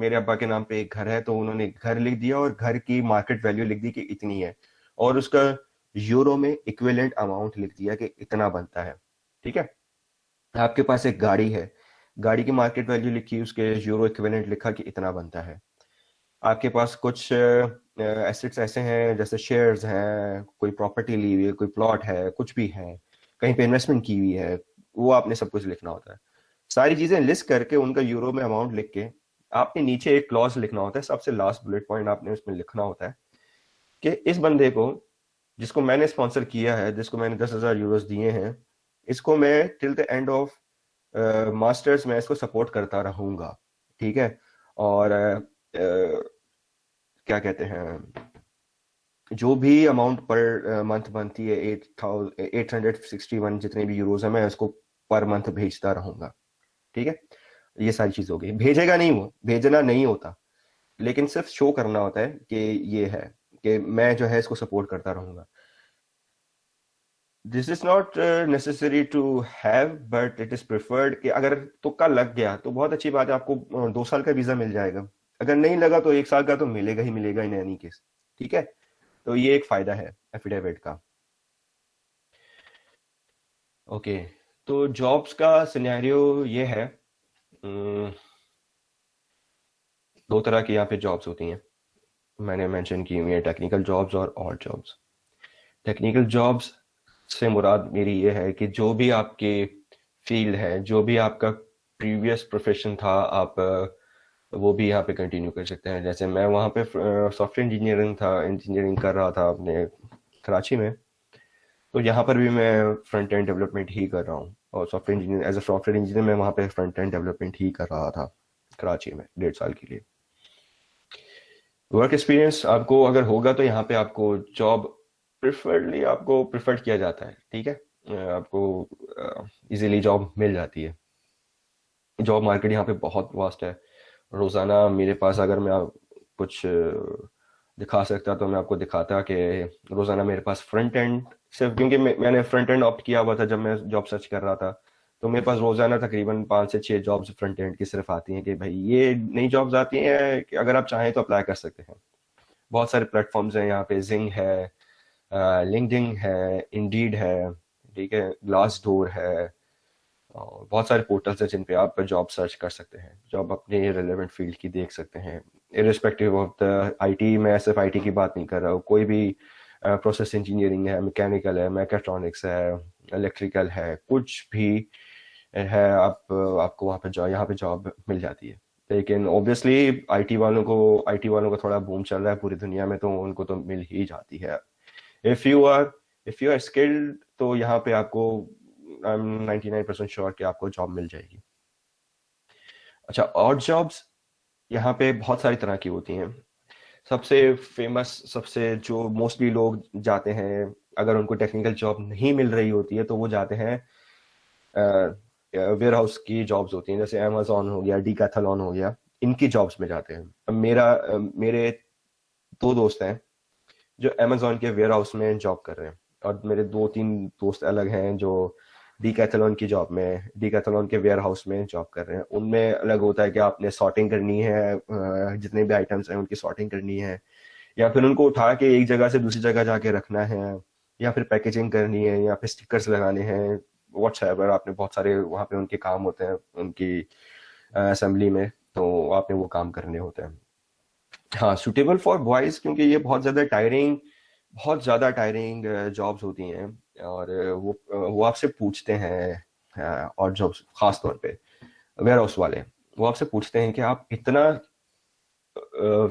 मेरे अब्बा के नाम पे एक घर है तो उन्होंने घर लिख दिया और घर की मार्केट वैल्यू लिख दी कि इतनी है, और उसका यूरो में इक्विवेलेंट अमाउंट लिख दिया कि इतना बनता है, ठीक है। आपके पास एक गाड़ी है, गाड़ी की मार्केट वैल्यू लिखी, उसके यूरो इक्विवेलेंट लिखा कि इतना बनता है। आपके पास कुछ एसेट्स ऐसे हैं जैसे शेयर्स हैं, कोई प्रॉपर्टी ली हुई है, कोई प्लॉट है, कुछ भी है, कहीं पे इन्वेस्टमेंट की हुई है, वो आपने सब कुछ लिखना होता है। सारी चीजें लिस्ट करके उनका यूरो में अमाउंट लिख के आपने नीचे एक क्लॉज लिखना होता है, सबसे लास्ट बुलेट पॉइंट आपने उसमें लिखना होता है कि इस बंदे को, जिसको मैंने स्पॉन्सर किया है, जिसको मैंने 10,000 यूरोस दिए हैं, इसको मैं till the end of masters में इसको सपोर्ट करता रहूंगा, ठीक है। और क्या कहते हैं, जो भी अमाउंट पर मंथ बनती है 861 जितने भी यूरोज है, मैं उसको पर मंथ भेजता रहूंगा, ठीक है। ये सारी चीज हो गई। भेजेगा नहीं, वो भेजना नहीं होता, लेकिन सिर्फ शो करना होता है कि ये है कि मैं जो है इसको सपोर्ट करता रहूंगा। This is not necessary to have, but it is preferred कि अगर तुक्का लग गया तो बहुत अच्छी बात है, आपको 2 साल का वीजा मिल जाएगा। अगर नहीं लगा तो 1 साल का तो मिलेगा ही मिलेगा इन एनी केस, ठीक है। तो ये एक फायदा है एफिडेविट का। ओके, तो जॉब्स का सिनेरियो ये है, 2 तरह की यहाँ पे जॉब्स होती हैं, मैंने मेंशन की हुई है, टेक्निकल जॉब्स और ऑड जॉब्स। टेक्निकल जॉब्स से मुराद मेरी ये है कि जो भी आपके फील्ड है, जो भी आपका प्रीवियस प्रोफेशन था, आप वो भी यहाँ पे कंटिन्यू कर सकते हैं। जैसे मैं वहाँ पे सॉफ्टवेयर इंजीनियरिंग कर रहा था अपने कराची में, तो यहाँ पर भी मैं फ्रंट एंड डेवलपमेंट ही कर रहा हूँ, और software engineer as a software engineer मैं वहाँ पे फ्रंट एंड डेवलपमेंट ही कर रहा था कराची में 1.5 साल के लिए। वर्क एक्सपीरियंस आपको अगर होगा तो यहाँ पे आपको जॉब प्रिफर्डली आपको प्रिफर्ड किया जाता है, ठीक है। आपको इजीली जॉब मिल जाती है। जॉब मार्केट यहाँ पे बहुत वास्ट है। रोजाना मेरे पास, अगर मैं कुछ दिखा सकता तो मैं आपको दिखाता कि रोजाना मेरे पास फ्रंट एंड, सिर्फ क्योंकि मैंने फ्रंट एंड ऑप्ट किया हुआ था जब मैं जॉब सर्च कर रहा था, तो मेरे पास रोजाना तकरीबन 5 से 6 जॉब्स फ्रंट एंड की सिर्फ आती हैं कि भाई ये नई जॉब्स आती हैं कि अगर आप चाहें तो अप्लाई कर सकते हैं। बहुत सारे प्लेटफॉर्म्स हैं यहाँ पे, जिंग है, लिंक्डइन है, इंडीड है, ठीक है, ग्लास डोर है, और बहुत सारे पोर्टल्स हैं जिन पे आप जॉब सर्च कर सकते हैं, जॉब अपने रिलेवेंट फील्ड की देख सकते हैं, इरिस्पेक्टिव ऑफ द आईटी। मैं सिर्फ आईटी की बात नहीं कर रहा हूँ, कोई भी प्रोसेस इंजीनियरिंग है, मैकेनिकल है, मैकेट्रॉनिक्स है, इलेक्ट्रिकल है, कुछ भी है, आपको वहाँ पे यहाँ पे जॉब मिल जाती है। लेकिन ऑब्वियसली आईटी वालों का थोड़ा बूम चल रहा है पूरी दुनिया में, तो उनको तो मिल ही जाती है। इफ यू आर स्किल्ड, तो यहाँ पे आपको आई एम 99% श्योर कि आपको जॉब मिल जाएगी। अच्छा, ऑड जॉब्स यहाँ पे बहुत सारी तरह की होती हैं। सबसे फेमस, सबसे जो मोस्टली लोग जाते हैं, अगर उनको टेक्निकल जॉब नहीं मिल रही होती है तो वो जाते हैं वेयर हाउस की जॉब्स होती हैं, जैसे अमेजोन हो गया, डीकैथलॉन हो गया, इनकी जॉब्स में जाते हैं। अब मेरे 2 दोस्त हैं जो अमेजोन के वेयर हाउस में जॉब कर रहे हैं, और मेरे 2-3 दोस्त अलग हैं जो डीकैथलॉन की जॉब में, डीकैथलॉन के वेयर हाउस में जॉब कर रहे हैं। उनमें अलग होता है कि आपने सॉर्टिंग करनी है, जितने भी आइटम्स हैं उनकी सॉर्टिंग करनी है, या फिर उनको उठा के एक जगह से दूसरी जगह जाके रखना है, या फिर पैकेजिंग करनी है, या फिर स्टिकर्स लगाने हैं, व्हाट्सएवर। आपने बहुत सारे वहाँ पे उनके काम होते हैं उनकी असेंबली में, तो आपने वो काम करने होते हैं। हाँ, सुटेबल फॉर बॉयज, क्योंकि ये बहुत ज़्यादा टायरिंग जॉब्स होती हैं, और वो आपसे पूछते हैं, और जॉब्स खास तौर पे वेयर हाउस वाले, वो आपसे पूछते हैं कि आप इतना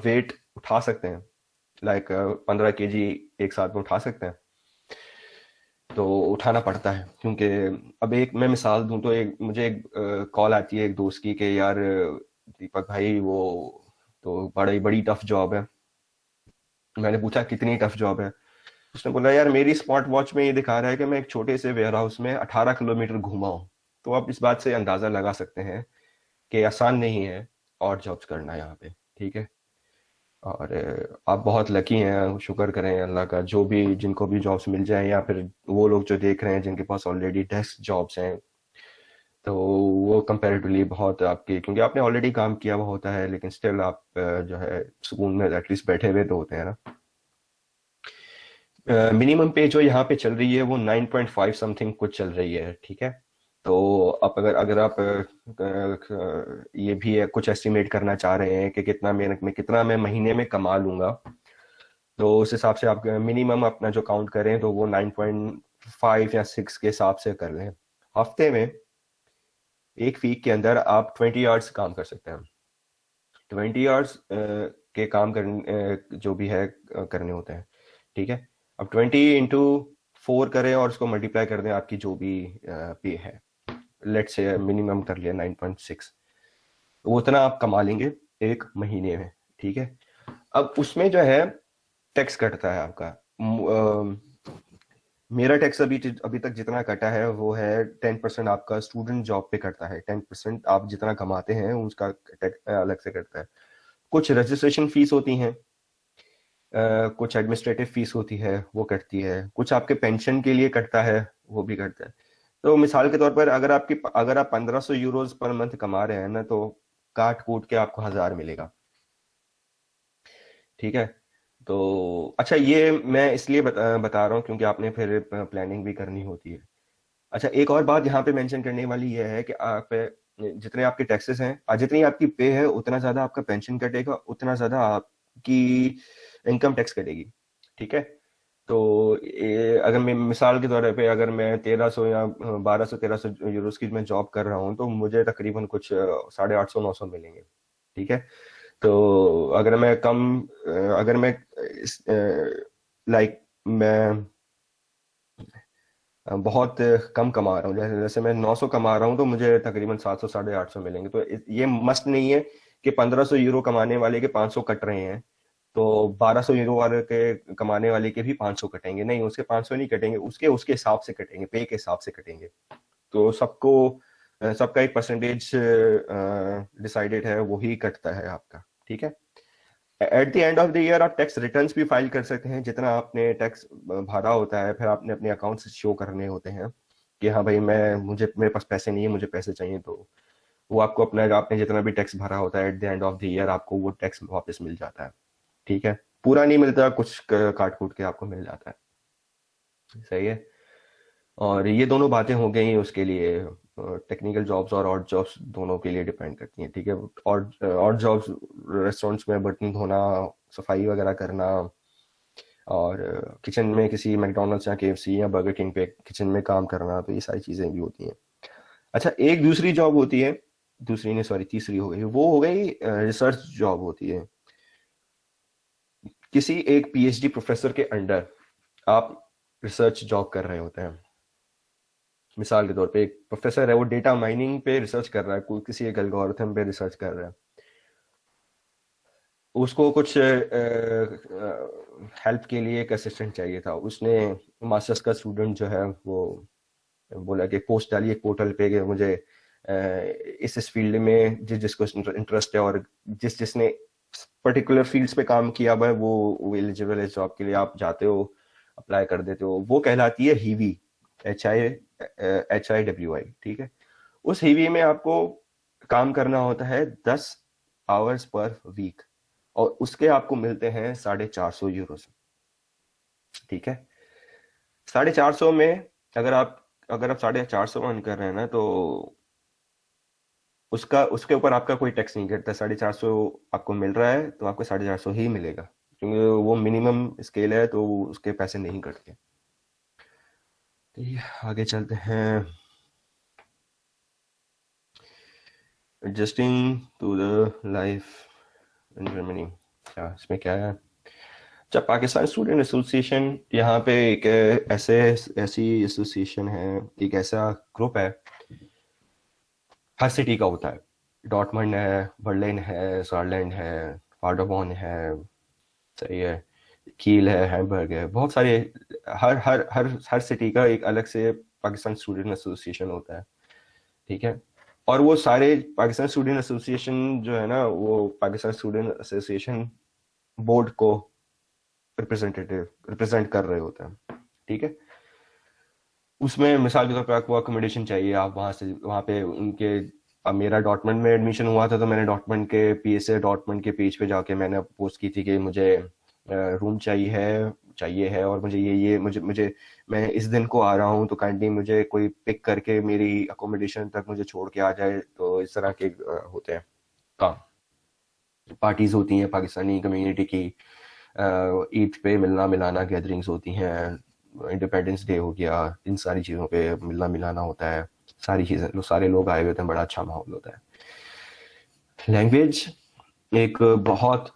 वेट उठा सकते हैं, लाइक 15 केजी एक साथ में उठा सकते हैं। तो उठाना पड़ता है, क्योंकि अब मैं मिसाल दूं तो मुझे एक कॉल आती है एक दोस्त की कि यार दीपक भाई, वो तो बड़ी टफ जॉब है। मैंने पूछा कितनी टफ जॉब है? उसने बोला यार मेरी स्मार्ट वॉच में ये दिखा रहा है कि मैं एक छोटे से वेयर हाउस में 18 किलोमीटर घूमा हूँ। तो आप इस बात से अंदाजा लगा सकते हैं कि आसान नहीं है और जॉब्स करना यहाँ पे, ठीक है। और आप बहुत लकी हैं, शुक्र करें अल्लाह का, जिनको भी जॉब्स मिल जाए, या फिर वो लोग जो देख रहे हैं जिनके पास ऑलरेडी डेस्क जॉब्स हैं, तो वो कंपैरेटिवली बहुत आपके, क्योंकि आपने ऑलरेडी काम किया हुआ होता है, लेकिन स्टिल आप जो है सुकून में एटलीस्ट बैठे हुए तो होते हैं ना। मिनिमम पे जो यहाँ पे चल रही है वो 9.5 समथिंग कुछ चल रही है, ठीक है। तो आप अगर अगर आप ये भी कुछ एस्टिमेट करना चाह रहे हैं कि कितना मैं महीने में कमा लूंगा, तो उस हिसाब से आप मिनिमम अपना जो काउंट करें तो वो 9.5 या 6 के हिसाब से कर लें। हफ्ते में एक वीक के अंदर आप 20 आवर्स काम कर सकते हैं। 20 आवर्स के काम करने जो भी है करने होते हैं, ठीक है। अब 20 इंटू 4 करें और उसको मल्टीप्लाई कर दें आपकी जो भी पे है, लेट्स से मिनिमम कर लिया 9.6, वो उतना आप कमा लेंगे एक महीने में, ठीक है। अब उसमें जो है टैक्स कटता है आपका। मेरा टैक्स अभी तक जितना कटा है वो है 10% आपका स्टूडेंट जॉब पे कटता है। 10% आप जितना कमाते हैं उसका टैक्स अलग से कटता है। कुछ रजिस्ट्रेशन फीस होती हैं, कुछ एडमिनिस्ट्रेटिव फीस होती है वो कटती है, कुछ आपके पेंशन के लिए कटता है वो भी कटता है। तो मिसाल के तौर पर अगर आप 1500 यूरोज पर मंथ कमा रहे हैं ना, तो काट कूट के आपको 1000 मिलेगा, ठीक है। तो अच्छा, ये मैं इसलिए बता रहा हूँ क्योंकि आपने फिर प्लानिंग भी करनी होती है। अच्छा, एक और बात यहाँ पे मेंशन करने वाली ये है कि आप जितने आपके टैक्सेस हैं, जितनी आपकी पे है उतना ज्यादा आपका पेंशन कटेगा, उतना ज्यादा आपकी इनकम टैक्स कटेगी, ठीक है। तो अगर मैं मिसाल के तौर पे अगर मैं 1300 या 1200-1300 यूरोस की मैं जॉब कर रहा हूँ, तो मुझे तकरीबन कुछ 850-900 मिलेंगे, ठीक है। तो अगर मैं लाइक मैं बहुत कम कमा रहा हूँ, जैसे मैं 900 कमा रहा हूँ, तो मुझे तकरीबन 700-850 मिलेंगे। तो ये मस्ट नहीं है कि 1500 यूरो कमाने वाले के 500 कट रहे हैं तो 1200 यूरो वाले के कमाने वाले के भी 500 कटेंगे। नहीं, उसके 500 नहीं कटेंगे, उसके हिसाब से कटेंगे, पे के हिसाब से कटेंगे। तो सबका एक परसेंटेज डिसाइडेड है, वही कटता है आपका, ठीक है। At the end of the year आप टैक्स रिटर्न्स भी फाइल कर सकते हैं। जितना आपने टैक्स भरा होता है, फिर आपने अपने अकाउंट से शो करने होते हैं कि हाँ भाई मेरे पास पैसे नहीं है, मुझे पैसे चाहिए। तो वो आपको आपने जितना भी टैक्स भरा होता है, at the end of the year आपको वो टैक्स वापस मिल जाता है, ठीक है। पूरा नहीं मिलता, कुछ काट कूट के आपको मिल जाता है, सही है। और ये दोनों बातें हो गई उसके लिए, टेक्निकल जॉब्स और ऑड जॉब्स दोनों के लिए डिपेंड करती हैं, ठीक है। ऑड जॉब्स रेस्टोरेंट्स में बर्तन धोना, सफाई वगैरह करना, और किचन में किसी मैकडोनल्ड्स या केएफसी या बर्गर किंग पे किचन में काम करना, तो ये सारी चीजें भी होती हैं। अच्छा, एक दूसरी जॉब होती है, तीसरी हो गई, वो हो गई रिसर्च जॉब होती है। किसी एक पीएचडी प्रोफेसर के अंडर आप रिसर्च जॉब कर रहे होते हैं। मिसाल के तौर पे एक प्रोफेसर है, वो डेटा माइनिंग पे रिसर्च कर रहा है, कोई किसी एक एल्गोरिथम पे रिसर्च कर रहा है। उसको कुछ हेल्प के लिए एक असिस्टेंट चाहिए था। उसने मास्टर्स का स्टूडेंट जो है वो बोला कि पोस्ट डाली एक पोर्टल पे कि मुझे इस फील्ड में जिसको इंटरेस्ट है और जिसने पर्टिकुलर फील्ड्स पे काम किया हुआ है वो एलिजिबल है जॉब के लिए। आप जाते हो, अप्लाई कर देते हो। वो कहलाती है हीवी, HIWI, ठीक है। उस हीवी में आपको काम करना होता है 10 आवर्स पर वीक, और उसके आपको मिलते हैं 450 यूरो, ठीक है। 450 में अगर आप 450 अर्न कर रहे हैं ना, तो उसके ऊपर आपका कोई टैक्स नहीं कटता। 450 आपको मिल रहा है तो आपको 450 ही मिलेगा, क्योंकि वो मिनिमम स्केल है, तो उसके पैसे नहीं कटते। आगे चलते हैं। Adjusting to the life in Germany, क्या इसमें क्या है? जब पाकिस्तान स्टूडेंट एसोसिएशन, यहाँ पे एक ऐसी एसोसिएशन है, एक ऐसा ग्रुप है, हर सिटी का होता है। डॉर्टमंड है, बर्लिन है, सारलैंड है, पाडरबॉर्न है, सही है, कील है, हैम्बर्ग है, बहुत सारे। हर सिटी का एक अलग से पाकिस्तान स्टूडेंट एसोसिएशन होता है, ठीक है। और वो सारे पाकिस्तान स्टूडेंट एसोसिएशन जो है ना, वो पाकिस्तान स्टूडेंट एसोसिएशन बोर्ड को रिप्रेजेंट कर रहे होते हैं, ठीक है। उसमें मिसाल के तौर पर आपको अकोमोडेशन चाहिए, आप वहाँ पे उनके, अब मेरा डॉर्टमंड में एडमिशन हुआ था, तो मैंने डॉर्टमंड के डॉर्टमंड के पेज पे जाके मैंने पोस्ट की थी कि मुझे रूम चाहिए है और मुझे ये मुझे मुझे मैं इस दिन को आ रहा हूँ, तो काइंडली मुझे कोई पिक करके मेरी अकोमोडेशन तक मुझे छोड़ के आ जाए। तो इस तरह के होते हैं काम। पार्टीज होती हैं पाकिस्तानी कम्युनिटी की, ईद पे मिलना मिलाना गैदरिंग्स होती हैं, इंडिपेंडेंस डे हो गया, इन सारी चीज़ों पे मिलना मिलाना होता है। सारी चीज़ें सारे लोग आए हुए होते हैं, बड़ा अच्छा माहौल होता है। लैंग्वेज एक बहुत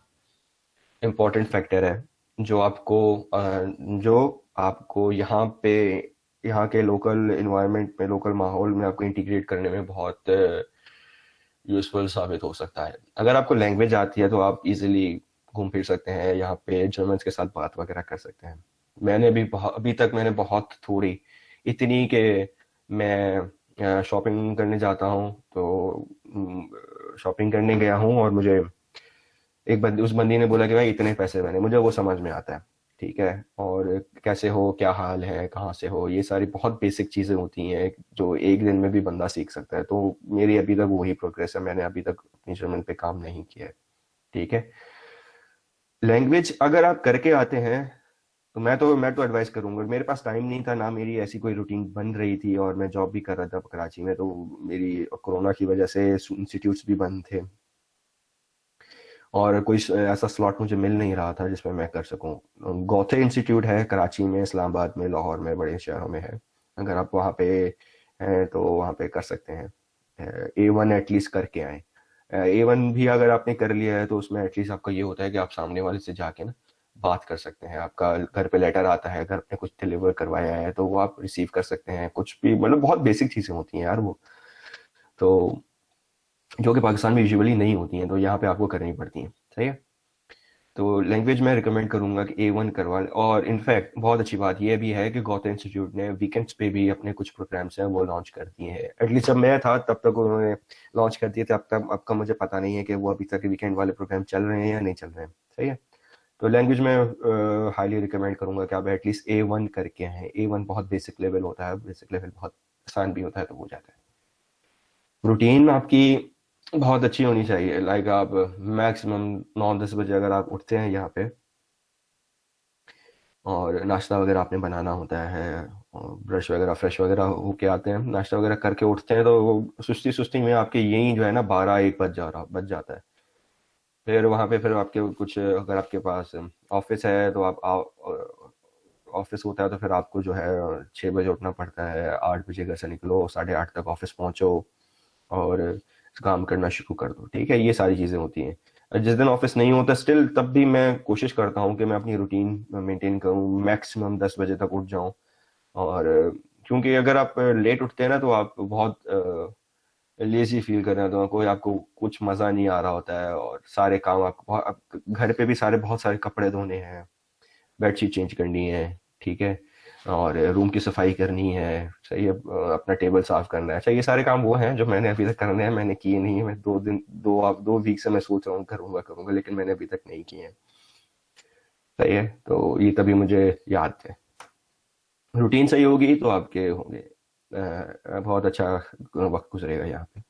इम्पोर्टेंट फैक्टर है जो आपको यहाँ के लोकल इन्वायरमेंट में, लोकल माहौल में आपको इंटीग्रेट करने में बहुत यूजफुल साबित हो सकता है। अगर आपको लैंग्वेज आती है तो आप इजीली घूम फिर सकते हैं, यहाँ पे जर्मन्स के साथ बात वगैरह कर सकते हैं। मैंने भी अभी तक मैंने बहुत थोड़ी, इतनी कि मैं शॉपिंग करने जाता हूँ तो शॉपिंग करने गया हूँ और मुझे उस बंदी ने बोला कि भाई इतने पैसे मैंने, मुझे वो समझ में आता है, ठीक है। और कैसे हो, क्या हाल है, कहाँ से हो, ये सारी बहुत बेसिक चीज़ें होती हैं जो एक दिन में भी बंदा सीख सकता है। तो मेरी अभी तक वही प्रोग्रेस है, मैंने अभी तक अपनी जर्मन पे काम नहीं किया है, ठीक है। लैंग्वेज अगर आप करके आते हैं तो मैं तो एडवाइस करूंगा। मेरे पास टाइम नहीं था, ना मेरी ऐसी कोई रूटीन बन रही थी, और मैं जॉब भी कर रहा था कराची में, तो मेरी कोरोना की वजह से इंस्टीट्यूट्स भी बंद थे और कोई ऐसा स्लॉट मुझे मिल नहीं रहा था जिसमें मैं कर सकूं। गौथे इंस्टीट्यूट है कराची में, इस्लामाबाद में, लाहौर में, बड़े शहरों में है। अगर आप वहाँ पे हैं तो वहाँ पे कर सकते हैं। A1 एटलीस्ट करके आए। A1 भी अगर आपने कर लिया है तो उसमें एटलीस्ट आपका ये होता है कि आप सामने वाले से जाके ना बात कर सकते हैं। आपका घर पे लेटर आता है, अगर आपने कुछ डिलीवर करवाया है तो वो आप रिसीव कर सकते हैं। कुछ भी मतलब बहुत बेसिक चीज़ें होती हैं यार वो, तो जो कि पाकिस्तान में यूजुअली नहीं होती हैं, तो यहाँ पे आपको करनी पड़ती हैं, सही है। तो लैंग्वेज मैं रिकमेंड करूंगा कि A1 करवा लें। और इनफैक्ट बहुत अच्छी बात यह भी है कि गौते इंस्टीट्यूट ने वीकेंड्स पे भी अपने कुछ प्रोग्राम्स हैं वो लॉन्च कर दिए हैं। एटलीस्ट जब मैं था तब तक उन्होंने लॉन्च कर दिए थे, अब का मुझे पता नहीं है कि वो अभी तक वीकेंड वाले प्रोग्राम चल रहे हैं या नहीं चल रहे हैं, सही है। तो लैंग्वेज में हाईली रिकमेंड करूंगा कि आप एटलीस्ट A1 करके हैं। A1 बहुत बेसिक लेवल होता है, बेसिक लेवल बहुत आसान भी होता है, तो हो जाता है। रूटीन आपकी बहुत अच्छी होनी चाहिए। लाइक आप मैक्सिमम 9-10 बजे अगर आप उठते हैं यहाँ पे, और नाश्ता वगैरह आपने बनाना होता है, ब्रश वगैरह फ्रेश वगैरह होके आते हैं, नाश्ता वगैरह करके उठते हैं, तो वो सुस्ती सुस्ती में आपके यही जो है ना 12-1 बज जाता है। फिर वहाँ पे फिर आपके कुछ, अगर आपके पास ऑफिस है तो आप ऑफिस होता है तो फिर आपको जो है 6 बजे उठना पड़ता है। 8 बजे घर से निकलो, 8:30 तक ऑफिस पहुँचो और काम करना शुरू कर दो, ठीक है। ये सारी चीज़ें होती हैं। जिस दिन ऑफिस नहीं होता स्टिल तब भी मैं कोशिश करता हूँ कि मैं अपनी रूटीन मेंटेन करूँ, मैक्सिमम 10 बजे तक उठ जाऊँ। और क्योंकि अगर आप लेट उठते हैं ना तो आप बहुत लेजी फील कर रहे हैं, तो कोई आपको कुछ मज़ा नहीं आ रहा होता है, और सारे काम घर पे भी बहुत सारे कपड़े धोने हैं, बेडशीट चेंज करनी है, ठीक है, और रूम की सफाई करनी है, सही है, अपना टेबल साफ करना है। अच्छा, ये सारे काम वो हैं जो मैंने अभी तक करने हैं, मैंने किए नहीं है। मैं 2 वीक से मैं सोच रहा हूँ करूँगा, लेकिन मैंने अभी तक नहीं किए हैं, सही है। तो ये तभी मुझे याद थे। रूटीन सही होगी तो आपके होंगे, बहुत अच्छा वक्त गुजरेगा यहाँ पे।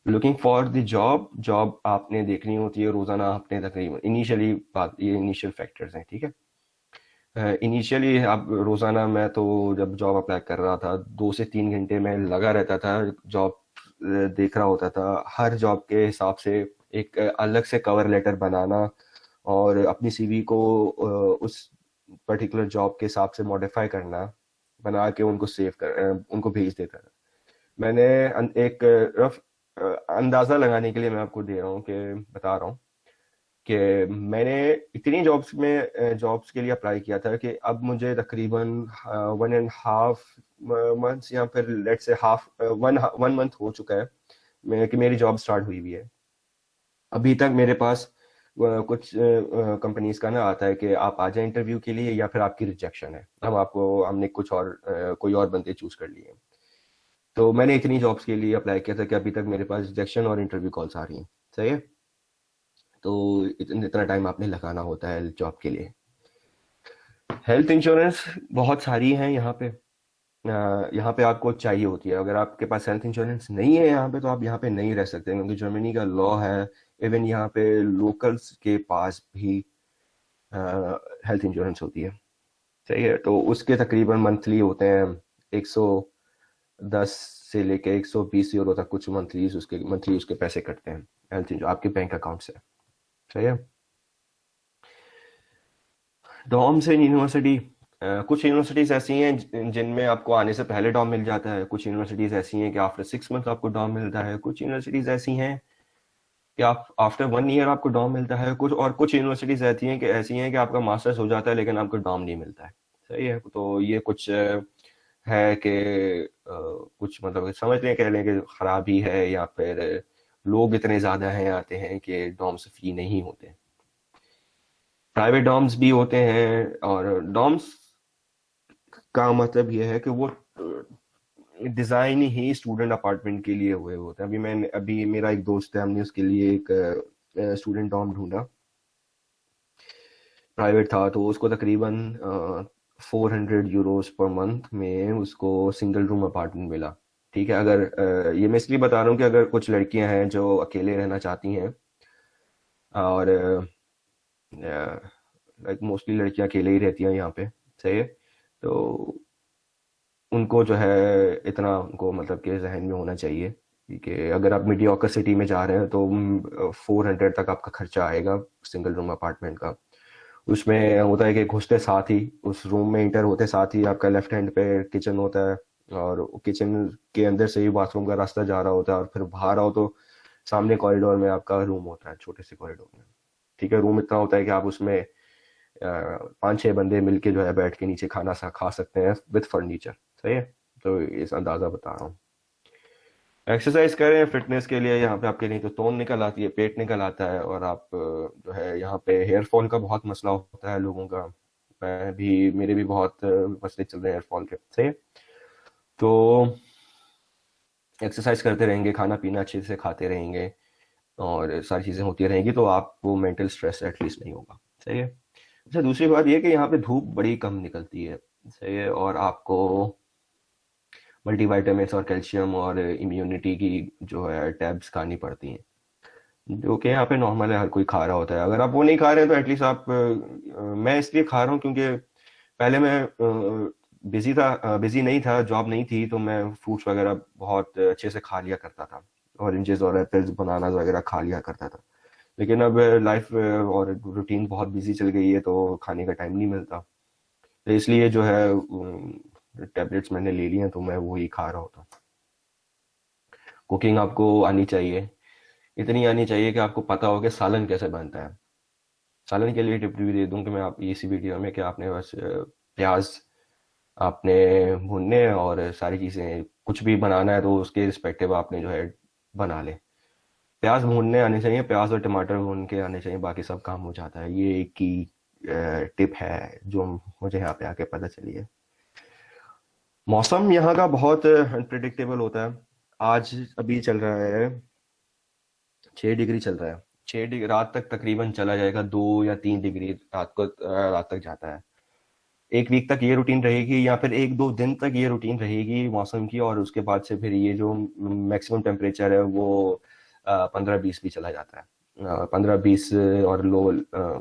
लुकिंग फॉर द जॉब आपने देखनी होती है रोज़ाना, आपने तकरीबन इनिशियली बात, ये इनिशियल फैक्टर्स हैं, ठीक है। इनिशियली आप रोज़ाना, मैं तो जब जॉब अप्लाई कर रहा था 2 से 3 घंटे में लगा रहता था, जॉब देख रहा होता था। हर जॉब के हिसाब से एक अलग से कवर लेटर बनाना और अपनी CV को उस पर्टिकुलर जॉब के हिसाब से मॉडिफाई करना, बना के उनको उनको भेज देता था। मैंने एक रफ अंदाज़ा लगाने के लिए मैं आपको दे रहा हूँ, कि बता रहा हूँ कि मैंने इतनी जॉब्स के लिए अप्लाई किया था कि अब मुझे तकरीबन 1.5 मंथ्स या फिर लेट्स से वन मंथ हो चुका है कि मेरी जॉब स्टार्ट हुई हुई है। अभी तक मेरे पास कुछ कंपनीज का ना आता है कि आप आ जाए इंटरव्यू के लिए, या फिर आपकी रिजेक्शन है, हमने कोई और बंदे चूज कर लिए। तो मैंने इतनी जॉब्स के लिए अप्लाई किया था कि अभी तक मेरे पास रिजेक्शन और इंटरव्यू कॉल्स आ रही हैं, सही है। तो इतना टाइम आपने लगाना होता है जॉब के लिए। हेल्थ इंश्योरेंस बहुत सारी हैं यहाँ पे, आपको चाहिए होती है। अगर आपके पास हेल्थ इंश्योरेंस नहीं है यहाँ पे तो आप यहाँ पे नहीं रह सकते, क्योंकि जर्मनी का लॉ है। इवन यहाँ पे लोकल्स के पास भी हेल्थ इंश्योरेंस होती है, सही है। तो उसके तकरीबन मंथली होते हैं 110 से लेके 120 यूरो तक, कुछ मंथली उसके पैसे कटते हैं हेल्थ इंश्योरेंस आपके बैंक अकाउंट से, सही है। डॉम्स इन यूनिवर्सिटी, कुछ यूनिवर्सिटीज ऐसी हैं जिनमें आपको आने से पहले डॉम मिल जाता है, कुछ यूनिवर्सिटीज ऐसी हैं कि आफ्टर 6 मंथ आपको डॉम मिलता है, कुछ यूनिवर्सिटीज ऐसी हैं कि आप आफ्टर 1 ईयर आपको डॉम मिलता है, कुछ यूनिवर्सिटीज ऐसी हैं कि आपका मास्टर्स हो जाता है लेकिन आपको डॉम नहीं मिलता है, सही है। तो ये कुछ है कि कुछ मतलब समझ लें, कह लें कि खराबी है, या फिर लोग इतने ज्यादा हैं आते हैं कि डॉम्स फ्री नहीं होते। प्राइवेट डॉम्स भी होते हैं, और डॉम्स का मतलब ये है कि वो डिजाइन ही स्टूडेंट अपार्टमेंट के लिए हुए होते हैं। अभी मेरा एक दोस्त है, हमने उसके लिए एक स्टूडेंट डॉर्म ढूंढा, प्राइवेट था, तो उसको तकरीबन 400 यूरोस पर मंथ में उसको सिंगल रूम अपार्टमेंट मिला। ठीक है, अगर ये मैं इसलिए बता रहा हूँ कि अगर कुछ लड़कियां हैं जो अकेले रहना चाहती हैं, और लाइक मोस्टली लड़कियां अकेले ही रहती हैं यहाँ पे, सही है। तो उनको जो है इतना उनको मतलब कि जहन में होना चाहिए कि अगर आप मीडियोकर सिटी में जा रहे हैं तो 400 तक आपका खर्चा आएगा सिंगल रूम अपार्टमेंट का। उसमें होता है कि घुसते साथ ही उस रूम में इंटर होते साथ ही आपका लेफ्ट हैंड पे किचन होता है, और किचन के अंदर से ही बाथरूम का रास्ता जा रहा होता है, और फिर बाहर आओ तो सामने कॉरिडोर में आपका रूम होता है, छोटे से कॉरिडोर में। ठीक है, रूम इतना होता है कि आप उसमें 5-6 बंदे मिलके जो है बैठ के नीचे खाना सा खा सकते हैं विद फर्नीचर, सही है। तो इस अंदाजा बता रहा हूँ। एक्सरसाइज करें फिटनेस के लिए, यहाँ पे आपके नहीं तो तोन निकल आती है, पेट निकल आता है, और आप जो है यहाँ पे हेयर फॉल का बहुत मसला होता है लोगों का। मेरे भी बहुत मसले चल रहे हैं हेयर फॉल के, सही है। तो एक्सरसाइज करते रहेंगे, खाना पीना अच्छे से खाते रहेंगे, और सारी चीज़ें होती रहेंगी, तो आपको मेंटल स्ट्रेस एटलीस्ट नहीं होगा, सही है। अच्छा, दूसरी बात ये कि यहाँ पे धूप बड़ी कम निकलती है, सही है, और आपको मल्टीवाइटामिन्स और कैल्शियम और इम्यूनिटी की जो है टैब्स खानी पड़ती हैं, जो कि यहाँ पे नॉर्मल है, हर कोई खा रहा होता है। अगर आप वो नहीं खा रहे हैं तो एटलीस्ट आप मैं इसलिए खा रहा हूँ क्योंकि पहले मैं बिजी नहीं था, जॉब नहीं थी, तो मैं फ्रूट्स वगैरह बहुत अच्छे से खा लिया करता था, ऑरेंजेस और एप्पल्स बनाना वगैरह खा लिया करता था। लेकिन अब लाइफ और रूटीन बहुत बिजी चल गई है, तो खाने का टाइम नहीं मिलता, तो इसलिए जो है टैबलेट्स मैंने ले लिए हैं, तो मैं वही खा रहा होता। कुकिंग आपको आनी चाहिए, इतनी आनी चाहिए कि आपको पता हो कि सालन कैसे बनता है। सालन के लिए टिप भी दे दूं कि मैं आप इसी वीडियो में कि आपने बस प्याज आपने भूनने, और सारी चीज़ें कुछ भी बनाना है तो उसके रिस्पेक्टिव आपने जो है बना ले। प्याज भूनने आने चाहिए, प्याज और टमाटर भून के आने चाहिए, बाकी सब काम हो जाता है। ये एक की टिप है जो मुझे यहाँ पे आके पता चली है। मौसम यहाँ का बहुत अनप्रिडिक्टेबल होता है। आज अभी चल रहा है 6 डिग्री चल रहा है, 6 डिग्री रात तक तकरीबन चला जाएगा, 2 या 3 डिग्री रात तक जाता है। एक वीक तक ये रूटीन रहेगी, या फिर 1-2 दिन तक ये रूटीन रहेगी मौसम की, और उसके बाद से फिर ये जो मैक्सिमम टेम्परेचर है वो 15-20 भी चला जाता है। 15-20 और लो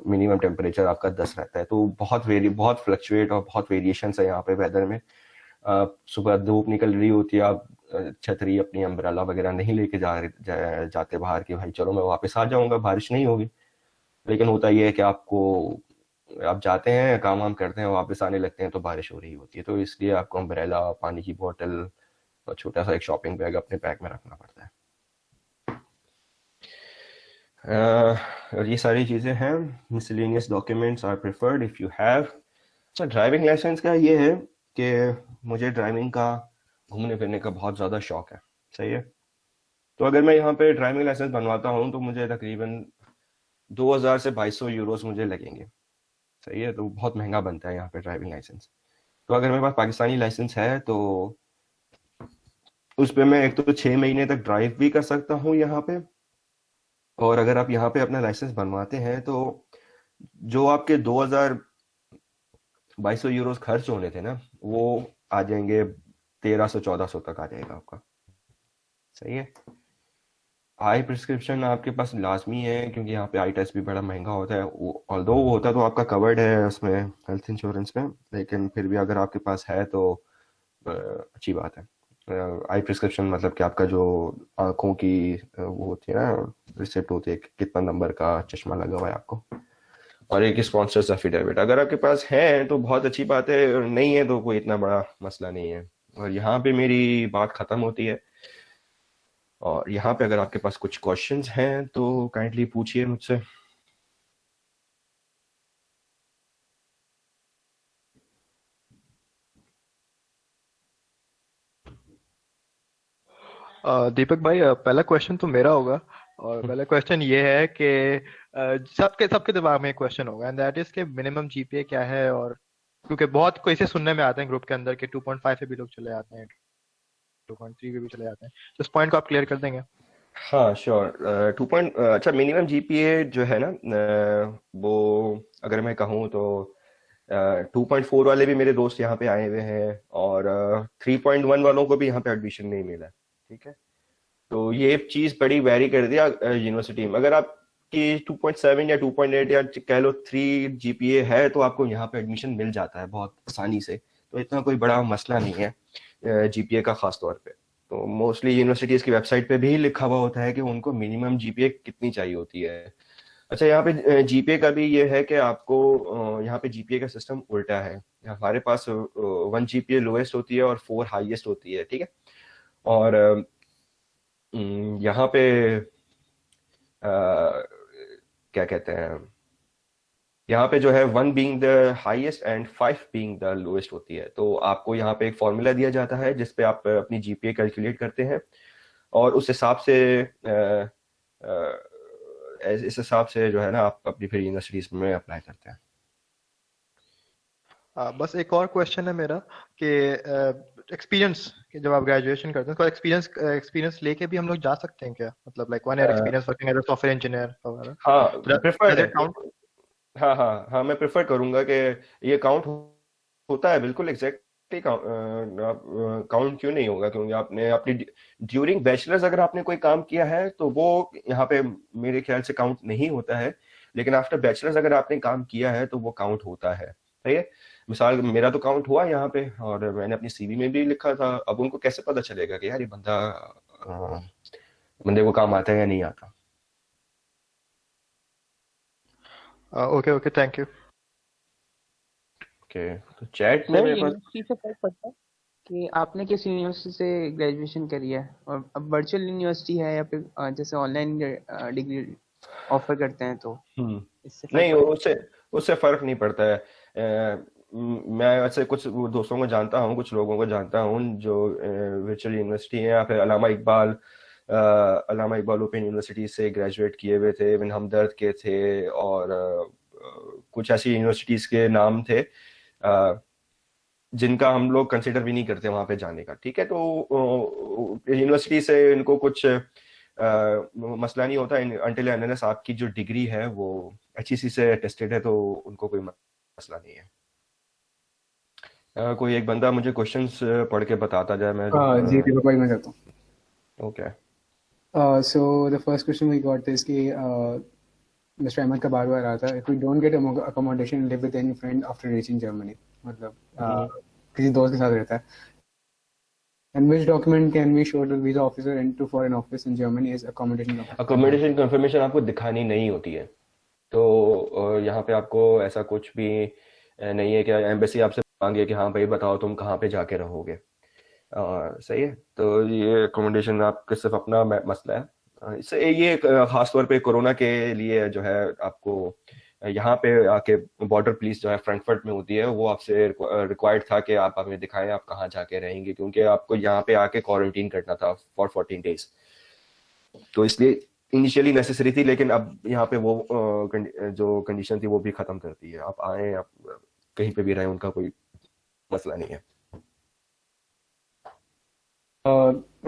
मिनिमम टेम्परेचर आपका 10 रहता है। तो बहुत फ्लक्चुएट और बहुत वेरिएशन है यहाँ पे वेदर में। सुबह धूप निकल रही होती है, आप छतरी अपनी अम्ब्रेला वगैरह नहीं लेके जाते बाहर कि भाई चलो मैं वापस आ जाऊंगा, बारिश नहीं होगी। लेकिन होता ये है कि आप जाते हैं, काम वाम करते हैं, वापस आने लगते हैं तो बारिश हो रही होती है। तो इसलिए आपको अम्ब्रेला, पानी की बोतल और छोटा सा एक शॉपिंग बैग अपने बैग में रखना पड़ता है। और ये सारी चीज़ें हैं। Miscellaneous documents are preferred if you have. अच्छा, ड्राइविंग लाइसेंस का ये है कि मुझे ड्राइविंग का घूमने फिरने का बहुत ज़्यादा शौक है, सही है। तो अगर मैं यहाँ पे ड्राइविंग लाइसेंस बनवाता हूँ तो मुझे तकरीबन 2000 से 2200 यूरोस मुझे लगेंगे, सही है। तो बहुत महंगा बनता है यहाँ पे ड्राइविंग लाइसेंस। तो अगर मेरे पास पाकिस्तानी लाइसेंस है तो उस पर मैं एक तो 6 महीने तक ड्राइव भी कर सकता हूँ यहाँ पे, और अगर आप यहाँ पे अपना लाइसेंस बनवाते हैं तो जो आपके 2200 यूरोस खर्च होने थे ना, वो आ जाएंगे 1300-1400 तक आ जाएगा आपका, सही है। आई प्रिस्क्रिप्शन आपके पास लाजमी है, क्योंकि यहाँ पे आई टेस्ट भी बड़ा महंगा होता है। ऑल्दो वो होता तो आपका कवर्ड है उसमें, हेल्थ इंश्योरेंस में, लेकिन फिर भी अगर आपके पास है तो अच्छी बात है। आई प्रिस्क्रिप्शन मतलब कि आपका जो आंखों की वो होती है ना, रिसिप्ट होती है कि कितना नंबर का चश्मा लगा हुआ है आपको, और एक स्पॉन्सर्स एफिडेविट अगर आपके पास है तो बहुत अच्छी बात है, और नहीं है तो कोई इतना बड़ा मसला नहीं है। और यहाँ पे मेरी बात खत्म होती है, और यहाँ पे अगर आपके पास कुछ क्वेश्चंस हैं तो काइंडली पूछिए मुझसे। दीपक भाई, पहला क्वेश्चन तो मेरा होगा। और पहला क्वेश्चन ये है कि सबके सबके दिमाग में एक क्वेश्चन होगा, एंड दैट इज के मिनिमम जीपीए क्या है। और क्योंकि बहुत कोई से सुनने में आते हैं ग्रुप के अंदर के 2.5 पे भी लोग चले जाते हैं, 2.3 पे भी चले जाते हैं, तो इस पॉइंट को आप क्लियर कर देंगे? हाँ श्योर। अच्छा, मिनिमम जीपीए जो है ना, वो अगर मैं कहूँ तो 2.4 वाले भी मेरे दोस्त यहाँ पे आए हुए हैं, और 3.1 वालों को भी यहाँ पे एडमिशन नहीं मिला। ठीक है, तो ये चीज बड़ी वेरी कर दिया यूनिवर्सिटी में। अगर आपकी 2.7 या 2.8 या कह लो 3 जीपीए है तो आपको यहाँ पे एडमिशन मिल जाता है बहुत आसानी से, तो इतना कोई बड़ा मसला नहीं है जीपीए का खास तौर पे। तो मोस्टली यूनिवर्सिटीज की वेबसाइट पे भी लिखा हुआ होता है कि उनको मिनिमम जीपीए कितनी चाहिए होती है। अच्छा, यहाँ पे जीपीए का भी ये है कि आपको यहाँ पे जीपीए का सिस्टम उल्टा है। हमारे पास 1 जीपीए लोएस्ट होती है और 4 हाईएस्ट होती है। ठीक है, और यहाँ पे क्या कहते हैं, यहाँ पे जो है 1 being the highest and 5 being the lowest होती है। तो आपको यहाँ पे एक फॉर्मूला दिया जाता है जिसपे आप अपनी जीपीए कैलकुलेट करते हैं, और उस हिसाब से इस हिसाब से जो है ना आप अपनी फिर यूनिवर्सिटीज में अप्लाई करते हैं। बस एक और क्वेश्चन है मेरा कि एक्सपीरियंस, जब आप ग्रेजुएशन करते हैं तो एक्सपीरियंस एक्सपीरियंस लेके भी हम लोग जा सकते हैं क्या? मतलब like 1 year experience working as a software engineer वगैरह, हाँ does प्रेफर्ड it count? है। हाँ हाँ हाँ, मैं प्रेफर करूंगा कि ये काउंट होता है, बिल्कुल एग्जैक्टली काउंट क्यों नहीं होगा, क्योंकि आपने अपनी ड्यूरिंग बैचलर्स अगर आपने कोई काम किया है तो वो यहाँ पे मेरे ख्याल से काउंट नहीं होता है, लेकिन आफ्टर बैचलर्स अगर आपने काम किया है तो वो काउंट होता है। सही है, मिसाल मेरा तो काउंट हुआ यहाँ पे, और मैंने अपनी सीवी में भी लिखा था। अब उनको कैसे पता चलेगा कि यार ये बंदे को काम आता है या नहीं आता। Okay okay, thank you. Okay, तो चैट में सर मेरे पास यूनिवर्सिटी से फर्क पड़ता है कि आपने किस यूनिवर्सिटी से ग्रेजुएशन करी है, और अब वर्चुअल यूनिवर्सिटी है या फिर जैसे ऑनलाइन डिग्री ऑफर करते हैं, तो इससे फर्क नहीं, पड़ता उससे उससे फर्क नहीं पड़ता है। मैं ऐसे कुछ दोस्तों को जानता हूँ, कुछ लोगों को जानता हूँ जो वर्चुअल यूनिवर्सिटी है, या फिर अलामा इकबाल ओपन यूनिवर्सिटी से ग्रेजुएट किए हुए थे, इवन हमदर्द के थे, और कुछ ऐसी यूनिवर्सिटीज के नाम थे जिनका हम लोग कंसिडर भी नहीं करते वहां पे जाने का। ठीक है, तो यूनिवर्सिटी से इनको कुछ मसला नहीं होता अनटिल अनलेस आपकी जो डिग्री है वो एचईसी से टेस्टेड है, तो उनको कोई मसला नहीं है। कोई एक बंदा मुझे क्वेश्चंस पढ़ के बताता जाए। मैं जी दीपक भाई, मैं करता हूँ। Okay, So the first question we got is कि Mr. Ahmed का बार बार आ रहा था, if we don't get accommodation, live with any friend after reaching Germany, मतलब किसी दोस्त के साथ रहता है, and which document can we show to visa officer and to foreign office in Germany is accommodation document? Accommodation confirmation आपको दिखानी नहीं होती है, तो यहाँ पे आपको ऐसा कुछ भी नहीं है कि एम्बेसी आपसे मांगे कि हाँ भाई बताओ तुम कहाँ पे जाके रहोगे। सही है, तो ये अकोमोडेशन आपके सिर्फ अपना मसला है। इससे ये खास तौर पे कोरोना के लिए जो है आपको यहाँ पे आके बॉर्डर पुलिस जो है फ्रैंकफर्ट में होती है, वो आपसे रिक्वायर्ड था कि आप हमें दिखाएं आप कहाँ जाके रहेंगे, क्योंकि आपको यहाँ पे आके क्वारंटीन करना था फॉर 14 डेज। तो इसलिए इनिशियली नेसेसरी थी, लेकिन अब यहाँ पे वो जो कंडीशन थी वो भी खत्म कर दी है। आप आए, आप कहीं पे भी रहें, उनका कोई मसला नहीं है।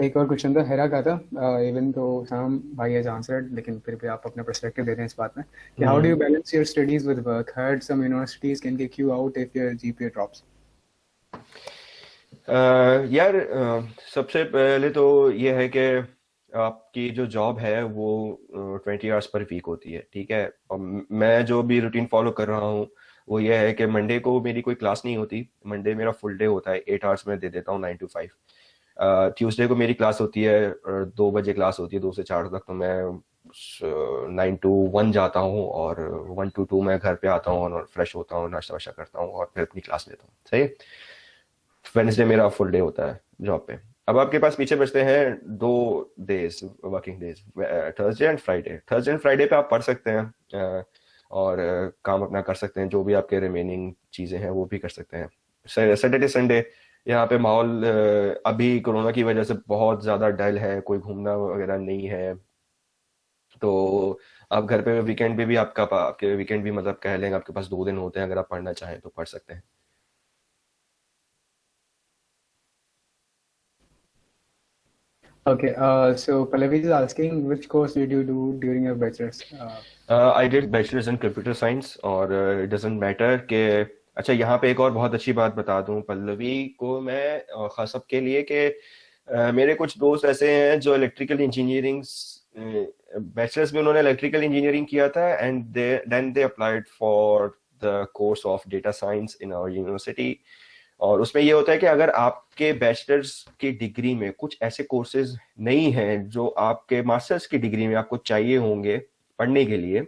एक और क्वेश्चन था हेरा का था, इवन तो साम भाई हैज आंसर्ड, लेकिन फिर भी आप अपना पर्सपेक्टिव दे रहे हैं इस बात में कि how do you balance your studies with work? Heard some universities can kick you out if your GPA drops. यार सबसे पहले तो ये है कि आपकी जो जॉब है वो 20 आवर्स पर वीक होती है, ठीक है। और मैं जो भी रूटीन फॉलो कर रहा हूँ वो ये है कि मंडे को मेरी कोई क्लास नहीं होती, मंडे मेरा फुल डे होता है, 8 आवर्स में दे देता हूँ 9 to 5। ट्यूसडे को मेरी क्लास होती है, 2 बजे क्लास होती है, 2 से 4 तक, तो मैं 9 to 1 जाता हूँ और 1 to 2 मैं घर पे आता हूँ और फ्रेश होता हूँ, नाश्ता वाश्ता करता हूँ और फिर अपनी क्लास लेता हूँ, सही है। वेडनेसडे मेरा फुल डे होता है जॉब पे। अब आपके पास पीछे बचते हैं 2 days, working days, Thursday and Friday. Thursday and Friday पे आप पढ़ सकते हैं और काम अपना कर सकते हैं, जो भी आपके रिमेनिंग चीज़ें हैं वो भी कर सकते हैं। सैटरडे संडे यहाँ पे माहौल अभी कोरोना की वजह से बहुत ज़्यादा डल है, कोई घूमना वगैरह नहीं है, तो आप घर पे वीकेंड पे भी आपके वीकेंड भी मतलब कह लेंगे आपके पास 2 दिन होते हैं, अगर आप पढ़ना चाहें तो पढ़ सकते हैं। Okay, so Pallavi is asking which course did you do during your bachelor's? I did bachelor's in computer science और it doesn't matter कि अच्छा, यहाँ पे एक और बहुत अच्छी बात बता दूं पल्लवी को मैं खास सबके लिए कि मेरे कुछ दोस्त ऐसे हैं जो इलेक्ट्रिकल इंजीनियरिंग बैचलर्स में उन्होंने इलेक्ट्रिकल इंजीनियरिंग किया था and then they applied for the course of data science in our university. और उसमें ये होता है कि अगर आपके बैचलर्स की डिग्री में कुछ ऐसे कोर्सेज नहीं हैं जो आपके मास्टर्स की डिग्री में आपको चाहिए होंगे पढ़ने के लिए,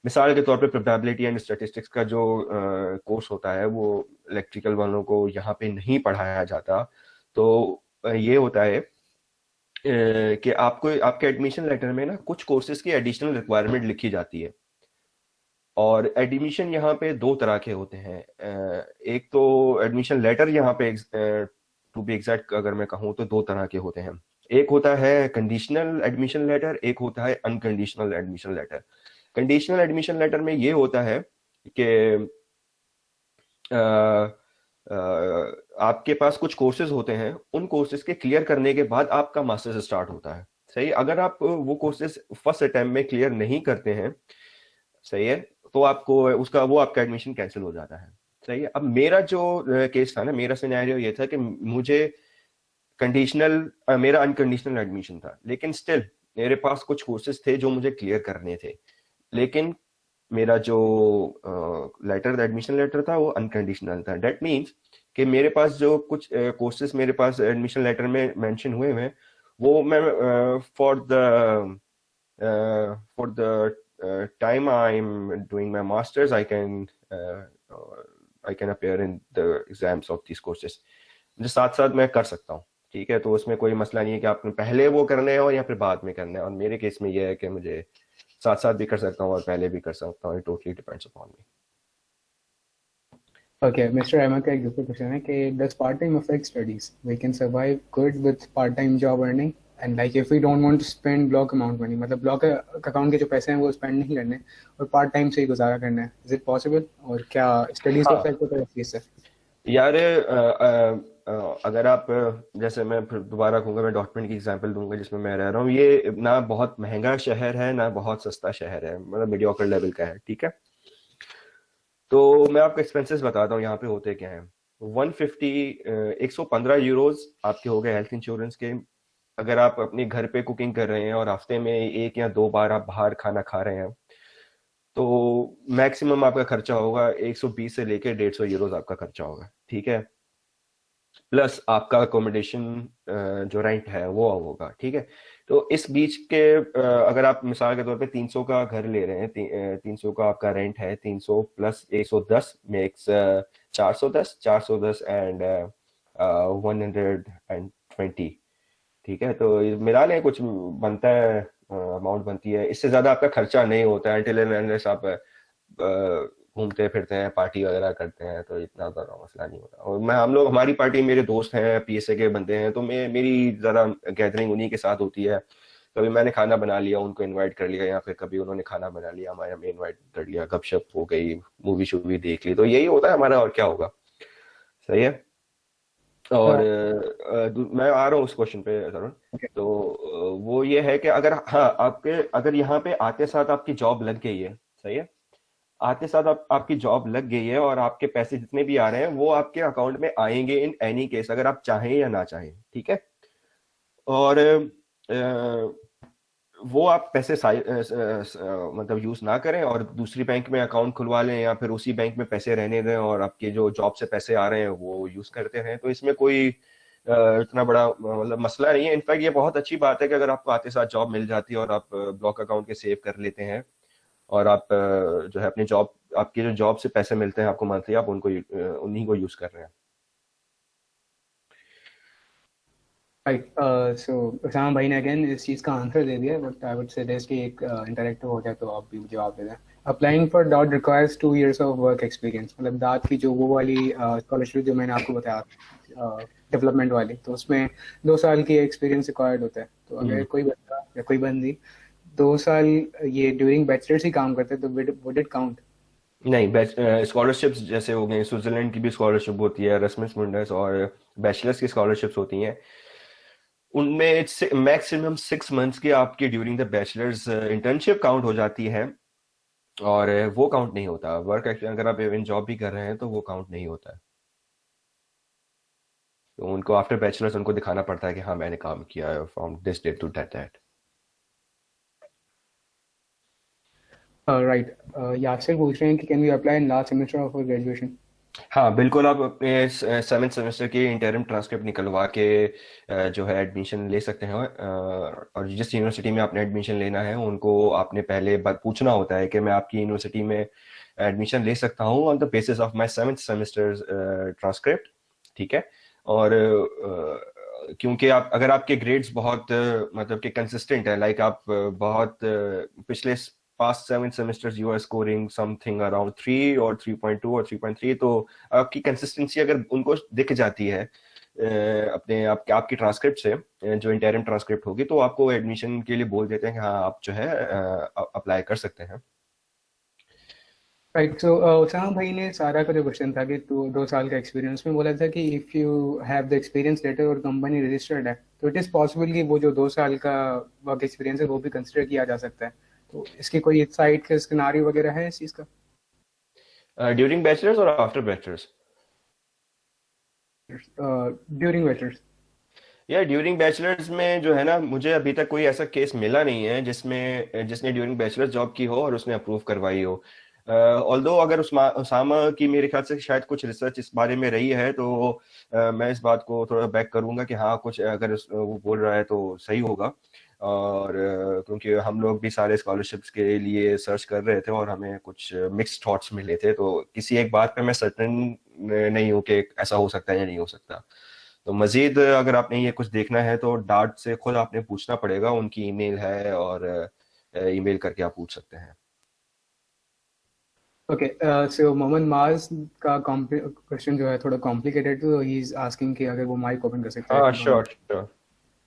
मिसाल के तौर पे प्रोबेबिलिटी एंड स्टैटिस्टिक्स का जो कोर्स होता है वो इलेक्ट्रिकल वालों को यहाँ पे नहीं पढ़ाया जाता, तो ये होता है कि आपको आपके एडमिशन लेटर में ना कुछ कोर्सेज की एडिशनल रिक्वायरमेंट लिखी जाती है। और एडमिशन यहाँ पे 2 तरह के होते हैं। एक तो एडमिशन लेटर यहाँ पे टू बी एग्जैक्ट अगर मैं कहूँ तो 2 तरह के होते हैं। एक होता है कंडीशनल एडमिशन लेटर, एक होता है unconditional admission letter. Conditional admission letter में ये होता है कि आपके पास कुछ कोर्सेज होते हैं, उन कोर्सेज के क्लियर करने के बाद आपका मास्टर्स स्टार्ट होता है, सही। अगर आप वो कोर्सेज फर्स्ट अटेम्प्ट में क्लियर नहीं करते हैं, सही है, तो आपको वो आपका एडमिशन कैंसिल हो जाता है, सही है। अब मेरा जो केस था ना, मेरा सिनेरियो ये था कि मुझे मेरा अनकंडीशनल एडमिशन था, लेकिन स्टिल मेरे पास कुछ कोर्सेज थे जो मुझे क्लियर करने थे, लेकिन मेरा जो एडमिशन लेटर था वो अनकंडीशनल था। डेट मीन्स कि मेरे पास जो कुछ कोर्सेज मेरे पास एडमिशन लेटर में मेंशन हुए हैं वो मैं for the time I'm doing my masters I can appear in the exams of these courses, जो साथ साथ मैं कर सकता हूँ, ठीक है। तो उसमें कोई मसला नहीं है कि आपने पहले वो करने हैं और या फिर बाद में करने हैं, और मेरे केस में ये है कि मुझे साथ साथ भी कर सकता हूँ और पहले भी कर सकता हूँ, it totally depends upon me. Okay, Mr. Ahmed का एक दूसरा क्वेश्चन है कि does part-time affect studies? We can survive good with part-time job earning and like if we don't want to spend block amount money, मतलब block अकाउंट के जो पैसे हैं वो spend नहीं करने और part time से ही गुजारा करना है, is it possible? और क्या studies को affect होता है इस चीज़ से? यार अगर आप जैसे मैं फिर दोबारा कहूँगा, मैं डॉक्यूमेंट की एग्जांपल दूंगा जिसमें मैं रह रहा हूँ, ये ना बहुत महंगा शहर है ना बहुत सस्ता शहर है, मतलब मीडियोकर लेवल का है, ठीक है। तो मैं आपको एक्सपेंसेस बताता हूँ यहाँ पे होते क्या हैं। 115 यूरोज आपके हो गए हेल्थ इंश्योरेंस के। अगर आप अपने घर पे कुकिंग कर रहे हैं और हफ्ते में 1 या 2 बार आप बाहर खाना खा रहे हैं तो मैक्सिमम आपका खर्चा होगा 120 से लेकर 150 यूरोज आपका खर्चा होगा, ठीक है। प्लस आपका अकोमोडेशन जो रेंट है वो होगा, ठीक है। तो इस बीच के अगर आप मिसाल के तौर पे 300 का घर ले रहे हैं, 300 का आपका रेंट है, 300 प्लस 110 मेक्स 410 एंड 120, ठीक है। तो मिला लें कुछ बनता है, अमाउंट बनती है, इससे ज्यादा आपका खर्चा नहीं होता है until and unless आप घूमते फिरते हैं, पार्टी वगैरह करते हैं, तो इतना बड़ा मसला नहीं होता। और हम लोग हमारी पार्टी, मेरे दोस्त हैं पीएसए के बंदे हैं, तो मेरी ज़्यादा गैदरिंग उन्हीं के साथ होती है। कभी मैंने खाना बना लिया, उनको इनवाइट कर लिया, या फिर कभी उन्होंने खाना बना लिया, हमारे हमें इनवाइट कर लिया, गपशप हो गई, मूवी शूवी देख ली, तो यही होता है हमारा, और क्या होगा, सही है। और मैं आ रहा हूँ उस क्वेश्चन पे तरुण। तो वो ये है कि अगर यहाँ पे आते साथ आपकी जॉब लग गई है, सही है, आते साथ आपकी जॉब लग गई है और आपके पैसे जितने भी आ रहे हैं वो आपके अकाउंट में आएंगे इन एनी केस, अगर आप चाहें या ना चाहें, ठीक है। और वो आप पैसे मतलब यूज ना करें और दूसरी बैंक में अकाउंट खुलवा लें, या फिर उसी बैंक में पैसे रहने दें और आपके जो जॉब से पैसे आ रहे हैं वो यूज करते रहें। तो इसमें कोई इतना बड़ा मतलब मसला नहीं है। इनफैक्ट ये बहुत अच्छी बात है कि अगर आपको आते साथ जॉब मिल जाती है और आप ब्लॉक अकाउंट के सेव कर लेते हैं और आप जो है अपने जॉब, आपके जो जॉब से पैसे मिलते हैं आपको मंथली, आप उनको उन्हीं को यूज कर रहे हैं। राइट, सो उसामा भाई ने अगेन इस चीज़ का आंसर दे दिया, बट आई वुड सजेस्ट कि एक इंटरेक्टिव हो जाए तो आप भी जवाब दे दें। Applying for dot requires 2 years of work experience, मतलब दाद की जो वो वाली स्कॉलरशिप जो मैंने आपको बताया डेवलपमेंट वाली, तो उसमें 2 साल की एक्सपीरियंस रिक्वायर्ड होता है। तो अगर कोई बंदा या कोई बंदी 2 साल ये ड्यूरिंग बैचलर्स ही काम करते हैं तो वुड इट काउंट? नहीं, स्कॉलरशिप्स जैसे हो गए, स्विट्जरलैंड की भी स्कॉलरशिप होती है, एरास्मस मुंडस, और बैचलर्स की स्कॉलरशिप्स होती हैं। उनमें मैक्सिमम 6 months की आपकी during the bachelors internship count हो जाती है, और वो काउंट नहीं होता। वर्क अगर आप इवन जॉब भी कर रहे हैं तो वो काउंट नहीं होता है। तो उनको आफ्टर बैचलर्स उनको दिखाना पड़ता है कि हाँ मैंने काम किया है from this date to that. Right, Yasir पूछ रहे हैं कि can we apply in last semester of graduation? हाँ बिल्कुल, आप अपने 7th सेमेस्टर की इंटरिम ट्रांसक्रिप्ट निकलवा के जो है एडमिशन ले सकते हैं। और जिस यूनिवर्सिटी में आपने एडमिशन लेना है उनको आपने पहले पूछना होता है कि मैं आपकी यूनिवर्सिटी में एडमिशन ले सकता हूँ on the basis of my 7th semester transcript, ठीक है। और क्योंकि आप अगर आपके ग्रेड्स बहुत मतलब कि कंसिस्टेंट है, लाइक आप बहुत पिछले past 7 semesters you are scoring something around 3 or 3.2 or 3.3, तो आपकी कंसिस्टेंसी अगर उनको दिख जाती है अपने आपकी ट्रांसक्रिप्ट से, जो इंटरिम ट्रांसक्रिप्ट होगी, तो आपको एडमिशन के लिए बोल देते हैं कि हाँ आप जो है अप्लाई कर सकते हैं। राइट, सो उसामा भाई ने सारा का जो क्वेश्चन था कि 2 साल का एक्सपीरियंस में बोला था कि if you have the experience letter और कंपनी रजिस्टर्ड है तो इट इज़ पॉसिबल कि वो जो 2 साल का वर्क एक्सपीरियंस है वो भी कंसिडर किया जा सकता है। तो इसकी कोई साइड का सिनेरियो वगैरह है इस चीज़ का? ड्यूरिंग बैचलर्स और आफ्टर बैचलर्स? During bachelors. या ड्यूरिंग बैचलर्स में जो है ना, मुझे अभी तक कोई ऐसा केस मिला नहीं है जिसने ड्यूरिंग बैचलर्स जॉब की हो और उसने अप्रूव करवाई हो। ऑल्दो अगर उसामा की मेरे ख्याल से शायद कुछ रिसर्च इस बारे में रही है, तो मैं इस बात को थोड़ा बैक करूंगा कि हाँ कुछ अगर वो बोल रहा है तो सही होगा। और क्योंकि हम लोग भी सारे स्कॉलरशिप्स के लिए सर्च कर रहे थे और हमें कुछ मिक्स्ड थॉट्स मिले थे, तो किसी एक बात पे मैं सर्टेन नहीं हूँ कि ऐसा हो सकता है या नहीं हो सकता। तो मजीद अगर आपने ये कुछ देखना है तो डार्ट से खुद आपने पूछना पड़ेगा, उनकी ईमेल है और ईमेल करके आप पूछ सकते हैं। ओके, सो मोहम्मद माज का क्वेश्चन जो है थोड़ा कॉम्प्लिकेटेड, तो ही इज आस्किंग कि अगर वो माइक ओपन कर सकते हैं। हाँ श्योर श्योर।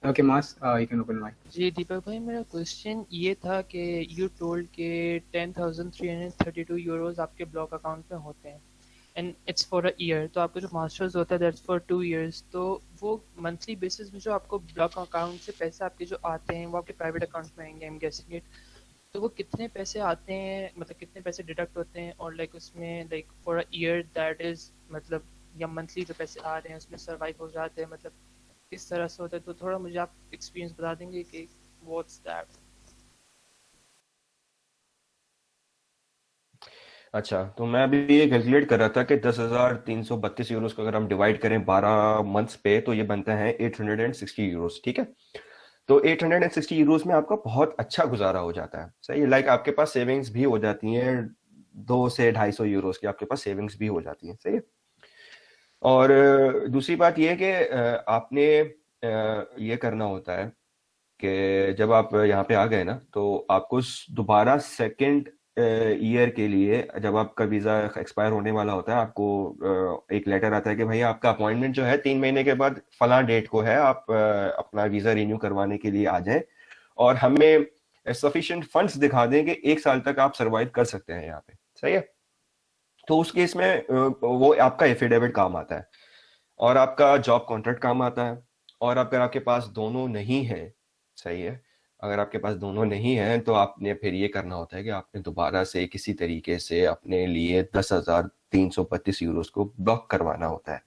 ओके माज, यू कैन ओपन माइक। जी दीपक भाई, मेरा क्वेश्चन ये था कि यू टोल्ड के 10,332 यूरोज आपके ब्लॉक अकाउंट में होते हैं and it's for a year, तो आपका जो मास्टर्स होता है दैट्स फॉर 2 years, तो वो मंथली बेसिस में जो आपको ब्लॉक अकाउंट से पैसे आपके जो आते हैं वो आपके प्राइवेट अकाउंट में आएंगे, आई एम गेसिंग इट। तो वो कितने पैसे आते हैं, मतलब कितने पैसे डिडक्ट होते हैं, और लाइक उसमें like for a year that is मतलब, या मंथली जो पैसे आ रहे हैं उसमें सर्वाइव हो जाते हैं, मतलब किस तरह से होता है? तो थोड़ा मुझे आप एक्सपीरियंस बता देंगे कि व्हाट्स दैट? अच्छा, तो मैं अभी ये कैलकुलेट कर रहा था कि 10,332 यूरोस को अगर हम डिवाइड करें 12 मंथ्स पे तो ये बनता है 860 यूरोस, ठीक है। तो 860 यूरोस में आपका बहुत अच्छा गुजारा हो जाता है, सही है। लाइक आपके पास सेविंग्स भी हो जाती हैं, 2 से 250 यूरोस की आपके पास सेविंग्स भी हो जाती हैं, सही है। और दूसरी बात ये है कि आपने ये करना होता है कि जब आप यहाँ पे आ गए ना, तो आपको दोबारा सेकंड ईयर के लिए जब आपका वीजा एक्सपायर होने वाला होता है, आपको एक लेटर आता है कि भाई आपका अपॉइंटमेंट जो है 3 महीने के बाद फला डेट को है, आप अपना वीजा रिन्यू करवाने के लिए आ जाएं और हमें सफिशिएंट फंड्स दिखा दें कि 1 साल तक आप सरवाइव कर सकते हैं यहाँ पे, सही है। तो उस केस में वो आपका एफिडेविट काम आता है और आपका जॉब कॉन्ट्रैक्ट काम आता है। और अगर आपके पास दोनों नहीं है, सही है, अगर आपके पास दोनों नहीं है तो आपने फिर ये करना होता है कि आपने दोबारा से किसी तरीके से अपने लिए 10,332 यूरोस को ब्लॉक करवाना होता है।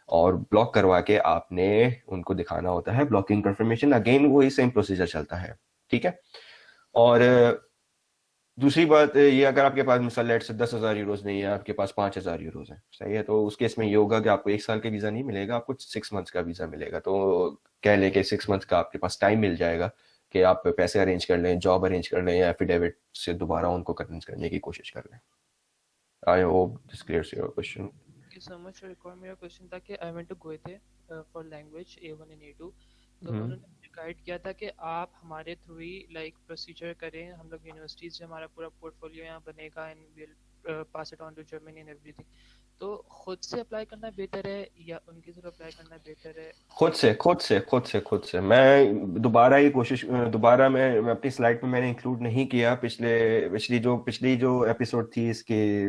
और ब्लॉक करवा के आपने उनको दिखाना होता है ब्लॉकिंग कंफर्मेशन। अगेन वही सेम प्रोसीजर चलता है, ठीक है। और दूसरी बात ये, अगर आपके पास मिसाल लेट से 10,000 यूरोज नहीं है, आपके पास 5,000 यूरोज है, सही है, तो उस केस में ये होगा कि आपको 1 साल का वीजा नहीं मिलेगा, आपको 6 मंथ्स का वीजा मिलेगा। तो कह लें कि 6 मंथ्स का आपके पास टाइम मिल जाएगा कि आप पैसे अरेंज कर लें, जॉब अरेंज कर लें, या एफिडेविट से दोबारा उनको कन्विंस करने की कोशिश कर लें। I hope this clears your question. Thank you so much. एक और मेरा क्वेश्चन था कि I went to Goethe for language A1 and A2, तो उन्होंने मुझे गाइड किया था कि आप हमारे थ्रू ही लाइक प्रोसीजर करें, हम लोग यूनिवर्सिटीज से हमारा पूरा पोर्टफोलियो यहाँ बनेगा and will pass it on to Germany and everything. तो खुद से अप्लाई करना बेहतर है या उनके थ्रू अप्लाई करना बेहतर है? खुद से मैं दोबारा मैं अपनी स्लाइड में मैंने इंक्लूड नहीं किया पिछली जो एपिसोड थी इसके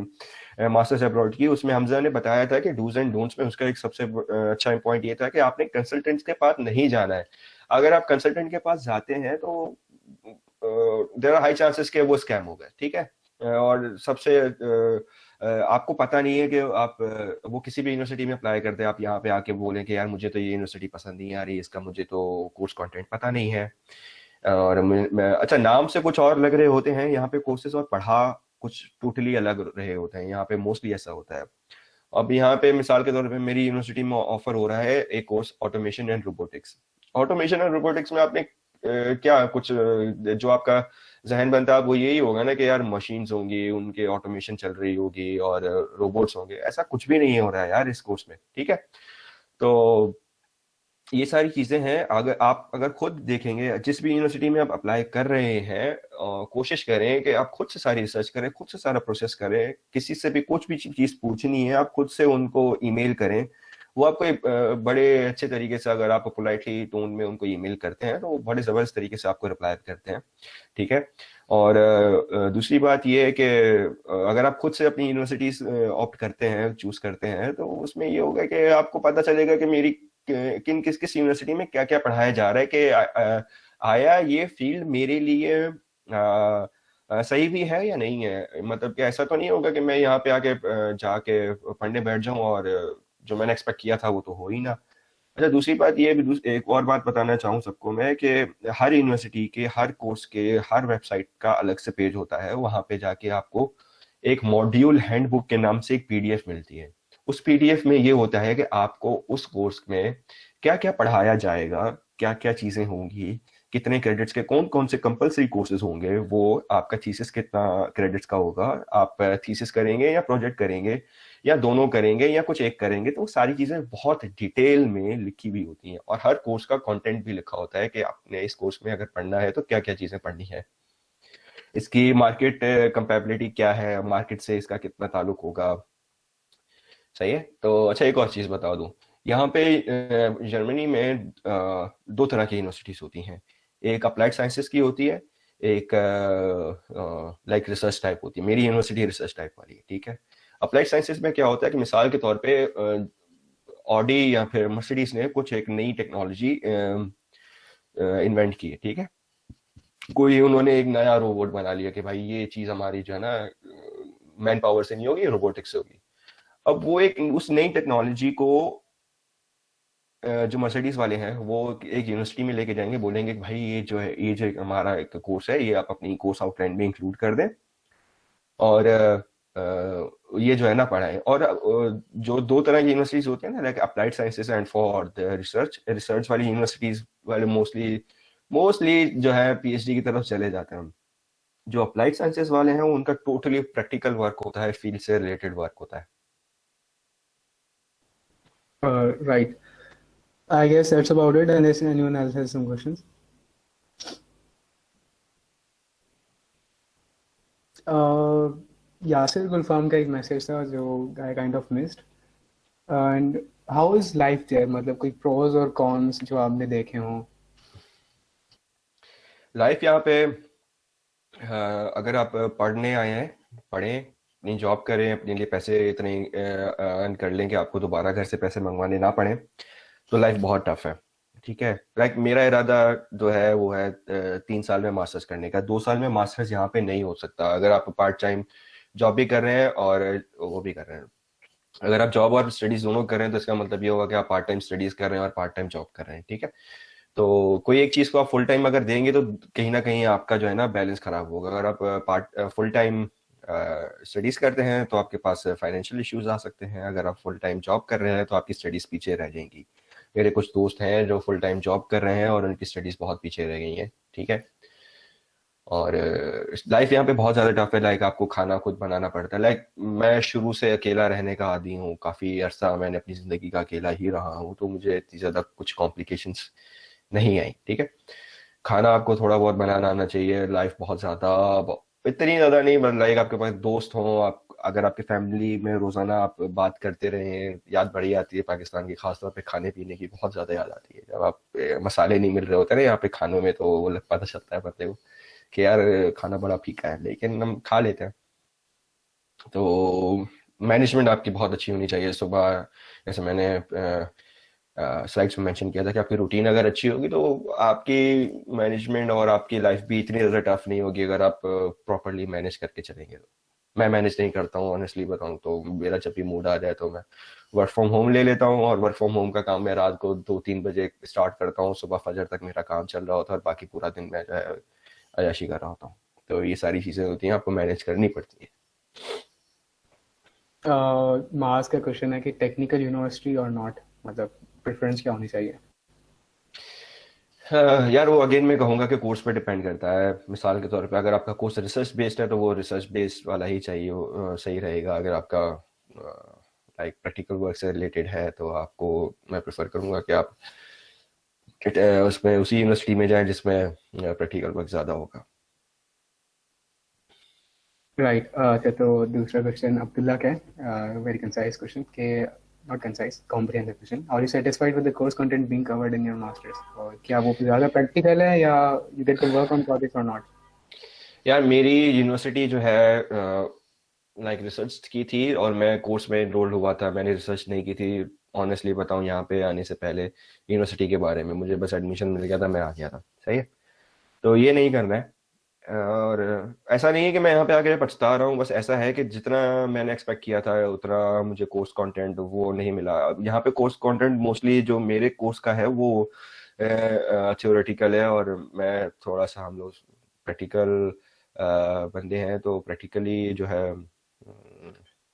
मास्टर्स अब्रॉड की, उसमें हमजा ने बताया था कि डूज एंड डोंट्स में उसका एक सबसे अच्छा पॉइंट ये था कि आपने कंसल्टेंट्स के पास नहीं जाना है। अगर आप कंसल्टेंट के पास जाते हैं तो देयर आर हाई चांसेस कि वो स्कैम हो गए, ठीक है। और सबसे आपको पता नहीं है कि आप वो किसी भी यूनिवर्सिटी में अप्लाई करते हैं, आप यहाँ पे आके बोलें कि यार मुझे तो ये यूनिवर्सिटी पसंद नहीं आ रही, इसका मुझे तो कोर्स कंटेंट पता नहीं है, और अच्छा नाम से कुछ और लग रहे होते हैं यहाँ पे कोर्सेज, और पढ़ा कुछ टोटली अलग रहे होते हैं। यहाँ पे मोस्टली ऐसा होता है। अब यहाँ पे मिसाल के तौर पे मेरी यूनिवर्सिटी में ऑफर हो रहा है एक course automation and robotics. Automation and robotics में आपने क्या कुछ जो आपका जहन बनता है वो यही होगा ना कि यार मशीन्स होंगी, उनके ऑटोमेशन चल रही होगी और रोबोट्स होंगे। ऐसा कुछ भी नहीं हो रहा है यार इस कोर्स में, ठीक है। तो ये सारी चीजें हैं। अगर खुद देखेंगे जिस भी यूनिवर्सिटी में आप अप्लाई कर रहे हैं, कोशिश करें कि आप खुद से सारी रिसर्च करें, खुद से सारा प्रोसेस करें। किसी से भी कुछ भी चीज पूछनी है आप खुद से उनको ईमेल करें। वो आपको बड़े अच्छे तरीके से, अगर आप पोलाइटली टोन में उनको ईमेल करते हैं तो वो बड़े जबरदस्त तरीके से आपको रिप्लाई करते हैं, ठीक है। और दूसरी बात ये है कि अगर आप खुद से अपनी यूनिवर्सिटीज ऑप्ट करते हैं, चूज करते हैं, तो उसमें ये होगा कि आपको पता चलेगा कि मेरी किस यूनिवर्सिटी में क्या क्या पढ़ाया जा रहा है, कि आया ये फील्ड मेरे लिए सही भी है या नहीं है। मतलब कि ऐसा तो नहीं होगा कि मैं यहाँ पे आके जाके पढ़ने बैठ जाऊं और जो मैंने एक्सपेक्ट किया था वो तो हो ही ना। अच्छा, दूसरी बात ये भी, एक और बात बताना चाहूँ सबको मैं, कि हर यूनिवर्सिटी के हर कोर्स के हर वेबसाइट का अलग से पेज होता है। वहां पे जाके आपको एक मॉड्यूल हैंडबुक के नाम से एक पीडीएफ मिलती है। उस पीडीएफ में ये होता है कि आपको उस कोर्स में क्या क्या पढ़ाया जाएगा, क्या क्या चीजें होंगी, कितने क्रेडिट्स के, कौन कौन से कंपलसरी कोर्सेज होंगे, वो आपका थीसिस कितना क्रेडिट्स का होगा, आप थीसिस करेंगे या प्रोजेक्ट करेंगे या दोनों करेंगे या कुछ एक करेंगे, तो सारी चीजें बहुत डिटेल में लिखी हुई होती हैं। और हर कोर्स का कंटेंट भी लिखा होता है कि आपने इस कोर्स में अगर पढ़ना है तो क्या क्या चीजें पढ़नी है, इसकी मार्केट कंपेबिलिटी क्या है, मार्केट से इसका कितना ताल्लुक होगा, सही है। तो अच्छा, एक और चीज बता दूं, यहाँ पे जर्मनी में 2 तरह की यूनिवर्सिटीज होती हैं। एक अप्लाइड साइंसेस की होती है, एक लाइक रिसर्च टाइप होती है। मेरी यूनिवर्सिटी रिसर्च टाइप वाली है, ठीक है। अप्लाइड साइंसेस में क्या होता है कि मिसाल के तौर पे ऑडी या फिर मर्सिडीज ने कुछ एक नई टेक्नोलॉजी इन्वेंट की है, ठीक है। कोई उन्होंने एक नया रोबोट बना लिया कि भाई ये चीज हमारी जो है ना मैन पावर से नहीं होगी, रोबोटिक्स से होगी। अब वो एक उस नई टेक्नोलॉजी को जो मर्सिडीज वाले हैं वो एक यूनिवर्सिटी में लेके जाएंगे, बोलेंगे कि भाई ये जो है, ये जो हमारा एक कोर्स है, ये आप अपनी कोर्स आउटलाइन में इंक्लूड कर दें और ये जो है ना पढ़ाएं। और जो 2 तरह की यूनिवर्सिटीज होती हैं ना, like applied sciences and for the research वाली यूनिवर्सिटीज वाले मोस्टली जो है पीएचडी की तरफ चले जाते हैं। जो अप्लाइड साइंसेस वाले हैं उनका टोटली प्रैक्टिकल वर्क होता है, फील्ड से रिलेटेड वर्क होता है। Right. I guess that's about it, unless anyone else has some questions. Yasir Gulfam का एक मैसेज था जो I kind of missed. And how is life there? मतलब कोई pros और cons जो आपने देखे हों? लाइफ यहाँ पे अगर आप पढ़ने आए हैं, पढ़ें, अपनी जॉब करें, अपने लिए पैसे इतने अर्न कर लें कि आपको दोबारा घर से पैसे मंगवाने ना पड़े, तो लाइफ बहुत टफ है, ठीक है। लाइक मेरा इरादा जो है वो है 3 साल में मास्टर्स करने का। 2 साल में मास्टर्स यहाँ पे नहीं हो सकता अगर आप पार्ट टाइम जॉब भी कर रहे हैं और वो भी कर रहे हैं। अगर आप जॉब और स्टडीज दोनों कर रहे हैं तो इसका मतलब ये होगा कि आप पार्ट टाइम स्टडीज कर रहे हैं और पार्ट टाइम जॉब कर रहे हैं, ठीक है। तो कोई एक चीज को आप फुल टाइम अगर देंगे तो कहीं ना कहीं आपका जो है ना बैलेंस खराब होगा। अगर आप फुल टाइम स्टडीज करते हैं तो आपके पास फाइनेंशियल इश्यूज आ सकते हैं। अगर आप फुल टाइम जॉब कर रहे हैं तो आपकी स्टडीज पीछे रह जाएंगी। मेरे कुछ दोस्त हैं जो फुल टाइम जॉब कर रहे हैं और उनकी स्टडीज बहुत पीछे रह गई हैं, ठीक है। और लाइफ यहाँ पे बहुत ज्यादा टफ है। लाइक आपको खाना खुद बनाना पड़ता है। लाइक मैं शुरू से अकेला रहने का आदी हूँ, काफी अरसा मैंने अपनी जिंदगी का अकेला ही रहा हूँ, तो मुझे इतनी ज्यादा कुछ कॉम्प्लिकेशंस नहीं आई, ठीक है। खाना आपको थोड़ा बहुत बनाना आना चाहिए। लाइफ बहुत ज्यादा इतनी ज्यादा नहीं, मतलब लाइक आपके पास दोस्त हों, आप अगर आपकी फैमिली में रोजाना आप बात करते रहे, याद बड़ी आती है पाकिस्तान की, खासतौर पे खाने पीने की बहुत ज्यादा याद आती है। जब आप मसाले नहीं मिल रहे होते ना यहाँ पे खानों में, तो वो पता चलता है बंदे को कि यार खाना बड़ा फीका है, लेकिन हम खा लेते हैं। तो मैनेजमेंट आपकी बहुत अच्छी होनी चाहिए। सुबह जैसे मैंने स्लाइड्स में मेंशन किया था कि आपकी रूटीन अगर अच्छी होगी तो आपकी मैनेजमेंट और आपकी लाइफ भी इतनी ज़्यादा टफ नहीं होगी अगर आप प्रॉपरली मैनेज करके चलेंगे तो। मैं मैनेज नहीं करता हूँ ऑनेस्टली बताऊँ तो। मेरा जब भी मूड आ जाए तो मैं वर्क फ्रॉम होम ले लेता हूँ, और वर्क फ्रॉम होम का काम मैं रात को 2-3 बजे स्टार्ट करता हूँ, सुबह फजर तक मेरा काम चल रहा होता है और बाकी पूरा दिन मैं जो है अय्याशी कर रहा होता हूँ। तो ये सारी चीज़ें होती हैं, आपको मैनेज करनी पड़ती है। मास का क्वेश्चन है कि टेक्निकल यूनिवर्सिटी और नॉट, मतलब प्रेफरेंस क्या होनी चाहिए? यार वो अगेन मैं कहूँगा कि कोर्स पे डिपेंड करता है। मिसाल के तौर पे अगर आपका कोर्स रिसर्च बेस्ड है तो वो रिसर्च बेस्ड वाला ही चाहिए, सही रहेगा। अगर आपका लाइक प्रैक्टिकल वर्क से रिलेटेड है तो आपको मैं प्रेफर करूँगा कि आप उसमें उसी यूनिवर्सिटी में जाएं जिसमें प्रैक्टिकल वर्क ज़्यादा होगा। राइट। अच्छा, तो दूसरा क्वेश्चन अब्दुल्ला का है, वेरी कंसाइज क्वेश्चन के, not concise, comprehensive question. Are you satisfied with the course content being covered in your masters? और क्या वो ज़्यादा प्रैक्टिकल है या you get to work on projects और नॉट? यार मेरी यूनिवर्सिटी जो है लाइक रिसर्च की थी और मैं कोर्स में एनरोल्ड हुआ था, मैंने रिसर्च नहीं की थी। ऑनेस्टली बताऊं, यहाँ पे आने से पहले यूनिवर्सिटी के बारे में मुझे बस एडमिशन मिल गया था, मैं आ गया था, सही है। तो ये नहीं करना है। और ऐसा नहीं है कि मैं यहाँ पे आके पछता रहा हूँ, बस ऐसा है कि जितना मैंने एक्सपेक्ट किया था उतना मुझे कोर्स कंटेंट वो नहीं मिला। यहाँ पे कोर्स कंटेंट मोस्टली जो मेरे कोर्स का है वो थ्योरेटिकल है, और मैं थोड़ा सा, हम लोग प्रैक्टिकल बंदे हैं, तो प्रैक्टिकली जो है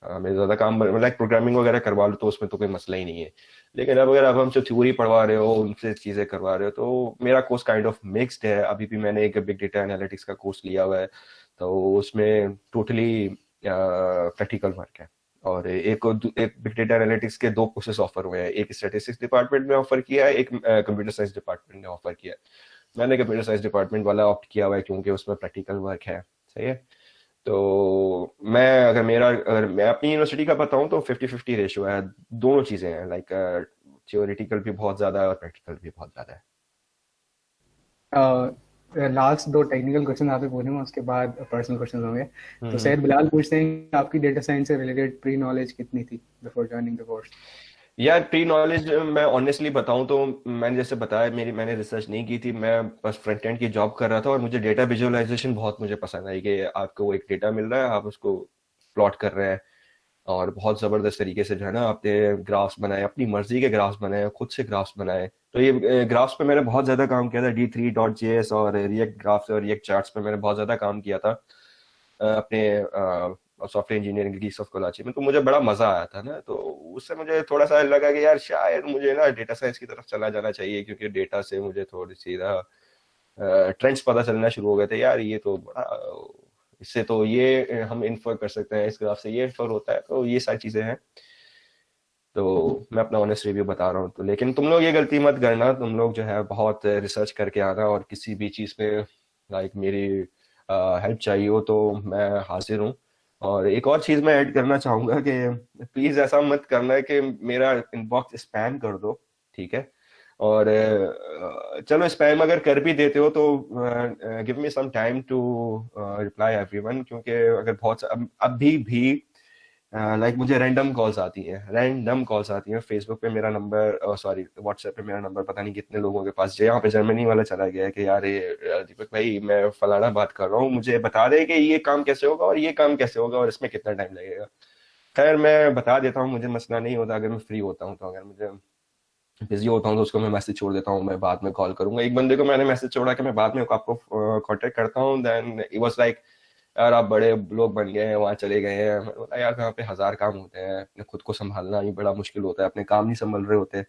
मेरे ज़्यादा काम लाइक प्रोग्रामिंग वगैरह करवा लो तो उसमें तो कोई मसला ही नहीं है। लेकिन अब अगर आप हमसे थ्योरी पढ़वा रहे हो, उनसे चीज़ें करवा रहे हो, तो मेरा कोर्स काइंड ऑफ मिक्स्ड है। अभी भी मैंने एक बिग डेटा एनालिटिक्स का कोर्स लिया हुआ है, तो उसमें टोटली प्रैक्टिकल वर्क है। और एक बिग डेटा एनालिटिक्स के 2 कोर्सेज ऑफर हुए हैं, एक स्टैटिस्टिक्स डिपार्टमेंट में ऑफर किया है, एक कंप्यूटर साइंस डिपार्टमेंट ने ऑफर किया है। मैंने कंप्यूटर साइंस डिपार्टमेंट वाला ऑप्ट किया हुआ है क्योंकि उसमें प्रैक्टिकल वर्क है, सही है। तो अगर मैं अपनी यूनिवर्सिटी का बताऊं तो 50-50 रेशियो है। दोनों चीजें हैं, लाइक थियोरेटिकल भी बहुत ज्यादा है और प्रैक्टिकल भी बहुत ज्यादा है। लास्ट 2 टेक्निकल क्वेश्चन आपसे पूछूंगा, उसके बाद पर्सनल क्वेश्चन होंगे। तो सैयद बिलाल पूछते हैं कि आपकी डेटा साइंस से रिलेटेड प्री नॉलेज कितनी थी बिफोर जॉइनिंग द कोर्स? यार प्री नॉलेज मैं ऑनेस्टली बताऊं तो मैंने जैसे बताया, मैंने रिसर्च नहीं की थी, मैं बस फ्रंट एंड की जॉब कर रहा था, और मुझे डेटा विजुअलाइजेशन बहुत मुझे पसंद आई कि आपको एक डेटा मिल रहा है, आप उसको प्लॉट कर रहे हैं, और बहुत जबरदस्त तरीके से जो है ना आपने ग्राफ्स बनाए, अपनी मर्जी के ग्राफ्स बनाए, खुद से ग्राफ्स बनाए। तो ये ग्राफ्स पे मैंने बहुत ज्यादा काम किया था, D3.js और रिएक्ट ग्राफ्स और रिएक्ट चार्ट्स पे मैंने बहुत ज्यादा काम किया था अपने software engineering gigs of Karachi में। तो मुझे बड़ा मजा आया था ना, तो उससे मुझे थोड़ा सा लगा कि यार शायद मुझे ना डेटा साइंस की तरफ चला जाना चाहिए, क्योंकि डेटा से मुझे थोड़ी सी ट्रेंड्स पता चलना शुरू हो गए थे। यार ये तो बड़ा, इससे तो ये हम इन्फर कर सकते हैं, इस ग्राफ से ये इन्फर होता है, तो ये सारी चीजें हैं। तो मैं अपना ऑनेस्ट रिव्यू बता रहा हूँ। तो लेकिन तुम लोग ये गलती मत करना, तुम लोग जो है बहुत रिसर्च करके आना, और किसी भी चीज़ पे लाइक मेरी हेल्प चाहिए हो तो मैं हाजिर हूँ। और एक और चीज़ मैं ऐड करना चाहूँगा कि प्लीज़ ऐसा मत करना कि मेरा इनबॉक्स स्पैम कर दो, ठीक है। और चलो स्पैम अगर कर भी देते हो तो give me some time to reply everyone, क्योंकि अगर बहुत अभी भी लाइक मुझे रैंडम कॉल्स आती हैं फेसबुक पे मेरा नंबर, सॉरी व्हाट्सएप पे मेरा नंबर पता नहीं कितने लोगों के पास, यहाँ पे जर्मनी वाला चला गया है कि यार ये दीपक भाई मैं फलाना बात कर रहा हूँ, मुझे बता दे कि ये काम कैसे होगा और ये काम कैसे होगा और इसमें कितना टाइम लगेगा। खैर मैं बता देता हूँ, मुझे मसला नहीं होता अगर मैं फ्री होता हूँ, तो अगर मुझे बिजी होता हूँ तो उसको मैं मैसेज छोड़ देता हूँ, मैं बाद में कॉल करूंगा। एक बंदे को मैंने मैसेज छोड़ा कि मैं बाद में आपको कांटेक्ट करता हूँ, देन ही वाज लाइक यार आप बड़े लोग बन गए हैं, वहां चले गए हैं। मैंने बोला यार वहाँ पे 1000 काम होते हैं, अपने खुद को संभालना ही बड़ा मुश्किल होता है, अपने काम नहीं संभल रहे होते।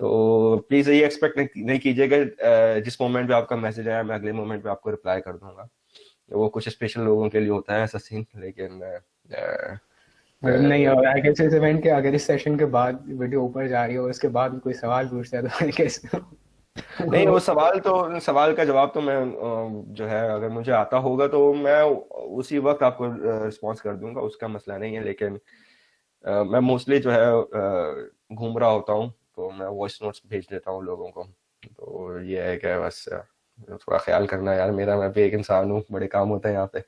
तो प्लीज ये एक्सपेक्ट नहीं कीजिएगा जिस मोमेंट पे आपका मैसेज आया मैं अगले मोमेंट पे आपको रिप्लाई कर दूंगा। वो कुछ स्पेशल लोगों के लिए होता है ऐसा सीन, लेकिन नहीं, और आई गेस इस इवेंट के अगर इस सेशन के बाद वीडियो ऊपर जा रही है और उसके बाद कोई सवाल पूछता है तो आई गेस नहीं, वो सवाल का जवाब तो मैं जो है अगर मुझे आता होगा तो मैं उसी वक्त आपको रिस्पॉन्स कर दूंगा, उसका मसला नहीं है। लेकिन मैं मोस्टली जो है घूम रहा होता हूँ तो मैं वॉइस नोट्स भेज देता हूँ लोगों को। तो ये है कि बस थोड़ा ख्याल करना यार मेरा, मैं भी एक इंसान हूँ, बड़े काम होते हैं यहाँ पे,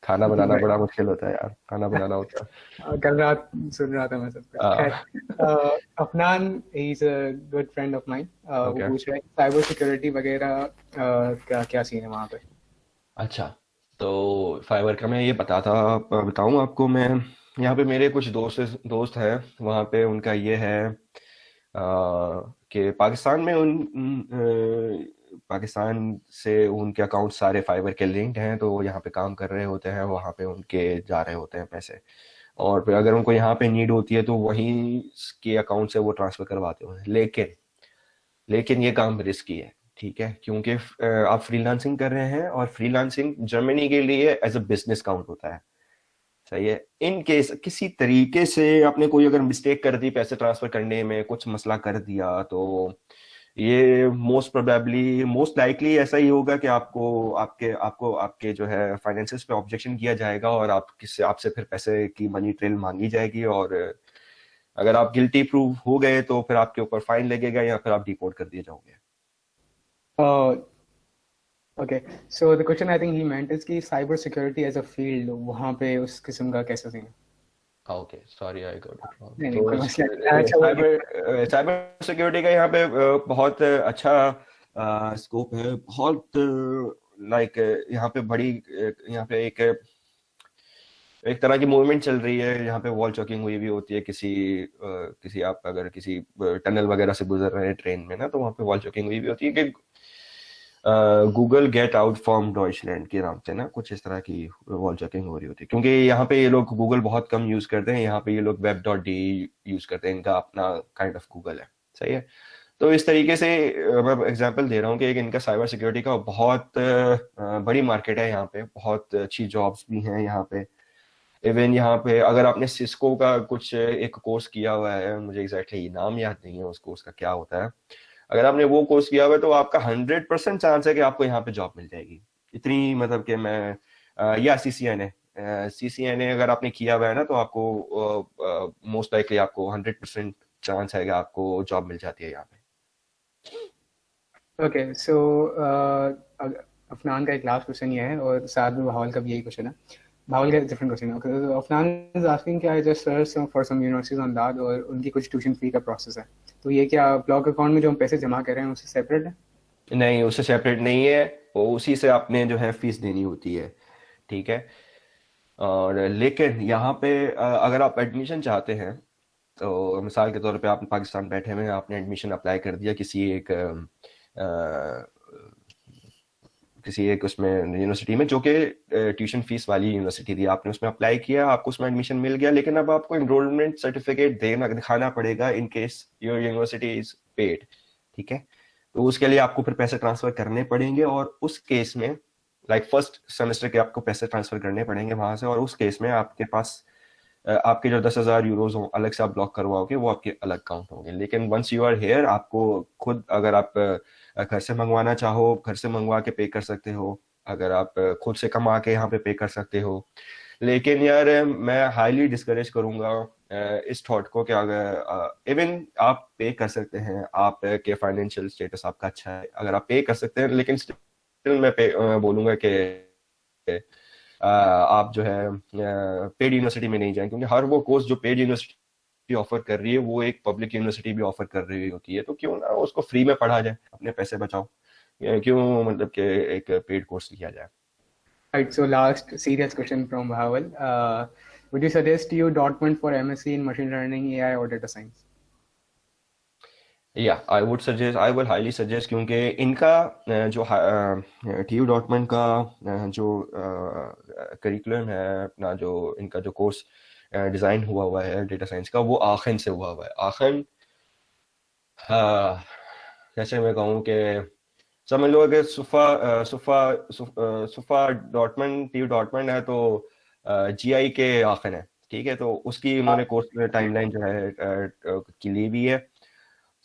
खाना बनाना बड़ा मुश्किल होता है यार, खाना बनाना होता है। कल रात सुन रहा था मैं सब कुछ। खैर, Afnan is a good friend of mine, वो Okay. पूछ रहा है साइबर सिक्योरिटी वगैरह क्या क्या सीन है वहाँ पे। अच्छा, तो फाइवर का मैं ये बताऊं आपको, मैं यहाँ पे मेरे कुछ दोस्त हैं वहाँ पे, उनका ये है कि पाकिस्तान में पाकिस्तान से उनके अकाउंट सारे फाइबर के लिंक्ड हैं, तो वो यहाँ पे काम कर रहे होते हैं, वहाँ पे उनके जा रहे होते हैं पैसे, और फिर अगर उनको यहाँ पे नीड होती है तो वहीं के अकाउंट से वो ट्रांसफर करवाते हैं। लेकिन ये काम रिस्की है, ठीक है, क्योंकि आप फ्रीलांसिंग कर रहे हैं और फ्रीलांसिंग जर्मनी के लिए एज अ बिजनेस काउंट होता है, सही है। इन केस किसी तरीके से आपने कोई अगर मिस्टेक कर दी पैसे ट्रांसफर करने में, कुछ मसला कर दिया, तो ये मोस्ट लाइकली ऐसा ही होगा कि आपके जो है फाइनेंसेस पे ऑब्जेक्शन किया जाएगा और आपसे फिर पैसे की मनी ट्रेल मांगी जाएगी, और अगर आप गिल्टी प्रूव हो गए तो फिर आपके ऊपर फाइन लगेगा या फिर आप डिपोर्ट कर दिए जाओगे। Okay, so the question I think he meant is कि cyber security as a field वहाँ पे उस किस्म का कैसा सीन है। Okay, sorry I got it wrong. नहीं, कोई मसला नहीं। तो अच्छा, साइबर सिक्योरिटी का यहाँ पे बहुत अच्छा स्कोप है, बहुत लाइक यहाँ पे यहाँ पे एक तरह की मूवमेंट चल रही है। यहाँ पे वॉल चॉकिंग हुई भी होती है, किसी आप अगर किसी टनल वगैरह से गुजर रहे हैं ट्रेन में ना, तो वहाँ पे वॉल चॉकिंग हुई भी होती है कि Google get out from Deutschland के नाम से ना, कुछ इस तरह की वॉल चेकिंग हो रही होती है, क्योंकि यहाँ पे ये लोग गूगल बहुत कम यूज करते हैं, यहाँ पे ये लोग web.de यूज करते हैं, इनका अपना काइंड ऑफ गूगल है, सही है। तो इस तरीके से मैं एग्जांपल दे रहा हूँ कि एक इनका साइबर सिक्योरिटी का बहुत बड़ी मार्केट है, यहाँ पे बहुत अच्छी जॉब्स भी हैं यहाँ पे। इवन यहाँ पे अगर आपने सिस्को का कुछ एक कोर्स किया हुआ है, मुझे एग्जैक्टली नाम याद नहीं है उस कोर्स का क्या होता है, अगर आपने वो कोर्स किया हुआ है तो आपका 100% चांस है कि आपको यहाँ पे जॉब मिल जाएगी। इतनी मतलब कि मैं या CCNA अगर आपने किया हुआ है ना, तो आपको मोस्ट लाइकली आपको 100% चांस है कि आपको जॉब मिल जाती है यहाँ पे। ओके, सो अफनान का एक लास्ट क्वेश्चन ये है और साथ में भावल का भी यही क्वेश्चन है। भावल का डिफरेंट क्वेश्चन है। ओके, तो अफनान इज आस्किंग कि I just search for some universities on that, और उनकी कुछ ट्यूशन फी का प्रोसेस है, तो ये क्या ब्लॉक अकाउंट में जो हम पैसे जमा कर रहे हैं उससे सेपरेट है? नहीं, उससे सेपरेट नहीं है, वो उसी से आपने जो है फीस देनी होती है, ठीक है। और लेकिन यहाँ पे अगर आप एडमिशन चाहते हैं, तो मिसाल के तौर पे आप पाकिस्तान बैठे हुए हैं, आपने एडमिशन अप्लाई कर दिया किसी एक उसमें यूनिवर्सिटी में, जो कि ट्यूशन फीस वाली यूनिवर्सिटी थी, आपने उसमें अप्लाई किया, आपको उसमें एडमिशन मिल गया, लेकिन अब आपको एनरोलमेंट सर्टिफिकेट दिखाना पड़ेगा in case your university is paid, ठीक है। तो उसके लिए आपको फिर पैसे ट्रांसफर करने पड़ेंगे, और उस केस में लाइक फर्स्ट सेमेस्टर के आपको पैसे ट्रांसफर करने पड़ेंगे वहां से, और उस केस में आपके पास आपके जो 10,000 यूरोज हो अलग से आप ब्लॉक करवाओगे, वो आपके अलग काउंट होंगे। लेकिन वंस यू आर हेयर, आपको खुद अगर आप घर से मंगवाना चाहो, घर से मंगवा के पे कर सकते हो, अगर आप खुद से कमा के यहाँ पे पे कर सकते हो। लेकिन यार मैं हाईली डिस्करेज करूंगा इस थॉट को कि अगर इवन आप पे कर सकते हैं, आप के फाइनेंशियल स्टेटस आपका अच्छा है, अगर आप पे कर सकते हैं, लेकिन स्टिल मैं बोलूंगा कि आप जो है पेड यूनिवर्सिटी में नहीं जाएं, क्योंकि हर वो कोर्स जो पेड यूनिवर्सिटी ऑफर कर रही है वो एक पब्लिक यूनिवर्सिटी भी ऑफर कर रही होती है, तो क्यों ना उसको फ्री में पढ़ा जाए, अपने पैसे बचाओ, क्यों मतलब कि एक पेड कोर्स लिया जाए। Right, so last serious question from Bhaval. Would you suggest you Dortmund for MSc in machine learning, AI or data science? या I would suggest, I will highly suggest, क्योंकि इनका जो TU डॉटमंड का जो करिकुलम है, अपना जो इनका जो कोर्स डिज़ाइन हुआ है डेटा साइंस का, वो आखन से हुआ है। आखन कैसे मैं कहूँ कि समझ लो कि सुफा डॉटमंड TU डॉटमंड है तो GI के आखन है, ठीक है। तो उसकी उन्होंने कोर्स टाइमलाइन जो है की ली भी है,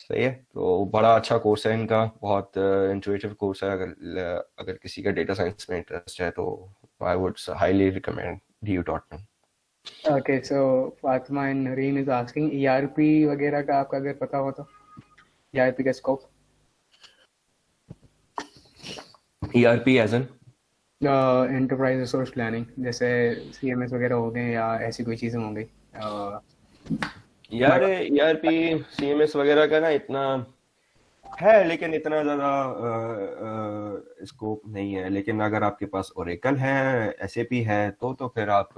सही है। तो बड़ा अच्छा कोर्स है इनका, बहुत इंट्यूटिव कोर्स है। अगर किसी का डेटा साइंस में इंटरेस्ट है तो I would highly recommend TU Dortmund. Okay, so Fatima and Noreen is asking ERP वगैरह का आपका अगर पता हो तो, ERP का स्कोप। ERP as an enterprise resource planning, जैसे CMS वगैरह हो गए या ऐसी कोई चीज़ें हो गई। यार ERP CMS वगैरह का ना इतना है, लेकिन इतना ज़्यादा स्कोप नहीं है। लेकिन अगर आपके पास ओरेकल है, SAP है, तो फिर आप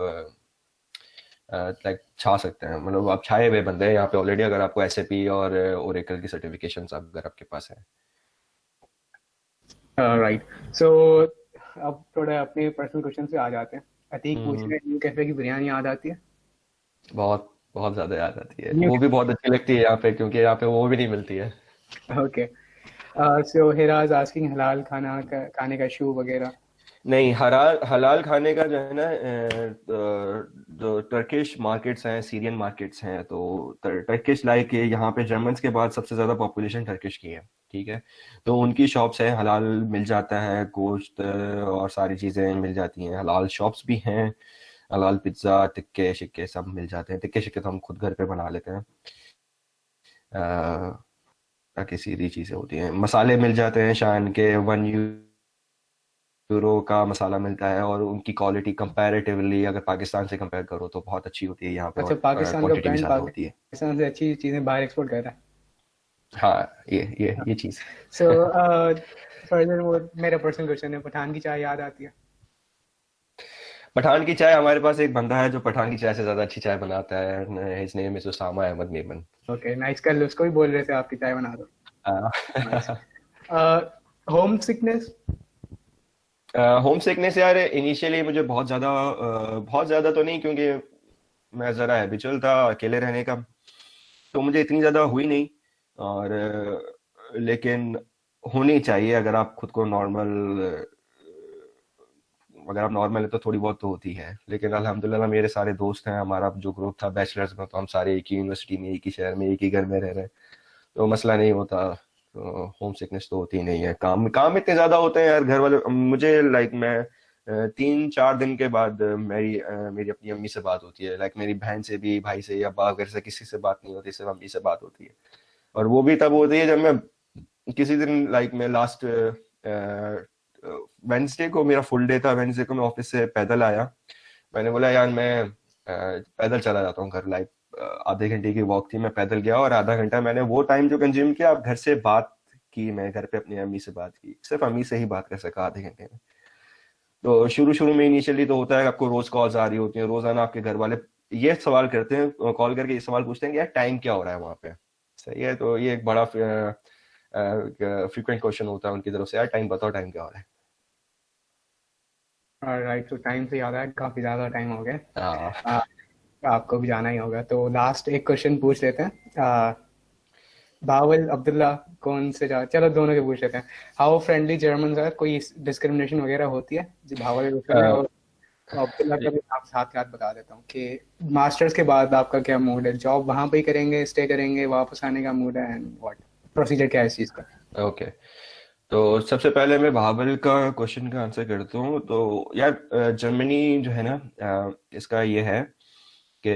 लाइक छा सकते हैं। मतलब आप छाए हुए बंदे हैं यहाँ पे ऑलरेडी, अगर आपको SAP और ओरेकल की सर्टिफिकेशंस अगर आपके पास है। राइट, सो अब थोड़ा अपने पर्सनल क्वेश्चन से आ जाते हैं। अतीक पूछ रहे हैं, न्यू कैफे की बिरयानी याद आती है? बहुत बहुत ज़्यादा याद आती है, वो भी बहुत अच्छी लगती है यहाँ पे, क्योंकि यहाँ पे वो भी नहीं मिलती है। ओके, सो हिराज आस्किंग हलाल खाने का इशू वगैरह। नहीं, हलाल खाने का जो है ना, जो टर्किश मार्केट्स हैं, सीरियन मार्केट्स हैं, तो टर्किश लाइक यहाँ पे जर्मन्स के बाद सबसे ज़्यादा पॉपुलेशन टर्किश की है, ठीक है। तो उनकी शॉप्स है, हलाल मिल जाता है, गोश्त और सारी चीज़ें मिल जाती हैं। हलाल शॉप्स भी हैं, हलाल पिज्ज़ा, टिक्के शिक्के सब मिल जाते हैं। टिक्के शिक्के तो हम खुद घर पे बना लेते हैं, बाकी सीधी चीज़ें होती हैं। मसाले मिल जाते हैं, शान के 1 यूरो का मसाला मिलता है, और उनकी क्वालिटी कंपैरेटिवली अगर पाकिस्तान से कंपेयर करो तो बहुत अच्छी होती है यहाँ पे। अच्छा, और पाकिस्तान का क्वांटिटी भी ब्रांड ज़्यादा होती है। पाकिस्तान से अच्छी चीज़ें बाहर एक्सपोर्ट कर रहा है। हाँ, ये चीज़। सो फर्दर वो मेरा पर्सनल क्वेश्चन है, पठान की चाय याद आती है? पठान की चाय, हमारे पास एक बंदा है जो पठान की चाय से ज़्यादा अच्छी चाय बनाता है। His name is Usama Ahmed Memon. Okay, nice. कल उसको भी बोल रहे थे आपकी चाय बना दो। Home sickness? होम सिकनेस यार, इनिशियली मुझे बहुत ज़्यादा तो नहीं, क्योंकि मैं ज़रा हैबिचुअल था अकेले रहने का, तो मुझे इतनी ज़्यादा हुई नहीं। और लेकिन होनी चाहिए, अगर आप खुद को अगर आप नॉर्मल है तो थोड़ी बहुत तो होती है। लेकिन अल्हम्दुलिल्लाह मेरे सारे दोस्त हैं, हमारा जो ग्रुप था बैचलर्स में, तो हम सारे एक ही यूनिवर्सिटी में, एक ही शहर में, एक ही घर में रह रहे हैं, तो मसला नहीं होता। तो होम सिकनेस तो होती नहीं है। काम इतने ज़्यादा होते हैं यार, घर वाले मुझे लाइक मैं 3-4 दिन के बाद मेरी अपनी अम्मी से बात होती है। लाइक मेरी बहन से भी, भाई से या बाप घर से किसी से बात नहीं होती, सिर्फ अम्मी से बात होती है। और वो भी तब होती है जब मैं किसी दिन, लाइक मैं लास्ट वेंसडे को मेरा फुल डे था, वेंसडे को मैं ऑफिस से पैदल आया। मैंने बोला यार मैं पैदल चला जाता हूँ घर। लाइक आधे घंटे की वॉक थी, मैं पैदल गया और आधा घंटा मैंने वो टाइम जो कंज्यूम किया, अब घर से बात की, मैं घर पे अपनी अम्मी से बात की, सिर्फ अम्मी से ही बात कर सका आधे घंटे में। तो शुरू में इनिशियली तो होता है, आपको रोज कॉल्स आ रही होती हैं, रोजाना आपके घर वाले ये सवाल करते हैं, कॉल करके ये सवाल पूछते हैं कि यार टाइम क्या हो रहा है वहाँ पे, सही है। तो ये एक बड़ा फ्रीक्वेंट क्वेश्चन होता है उनकी तरफ से, यार टाइम बताओ, टाइम क्या हो रहा है। राइट, तो टाइम से याद है, काफी ज्यादा टाइम हो गया, आपको भी जाना ही होगा। तो लास्ट एक क्वेश्चन पूछ लेते हैं, भावल अब्दुल्ला कौन से चलो दोनों के पूछ लेते हैं। How friendly German are? कोई डिस्क्रिमिनेशन वगैरह होती है? जो भावल और अब्दुल्ला का भी आप साथ बता देता हूँ कि मास्टर्स के बाद आपका क्या मूड है? जॉब वहाँ पे ही करेंगे, स्टे करेंगे, वापस आने का मूड है, एंड व्हाट प्रोसीजर क्या है इस चीज का? ओके, तो सबसे पहले मैं भावल का क्वेश्चन का आंसर करता हूँ। तो यार जर्मनी जो है ना, इसका ये है कि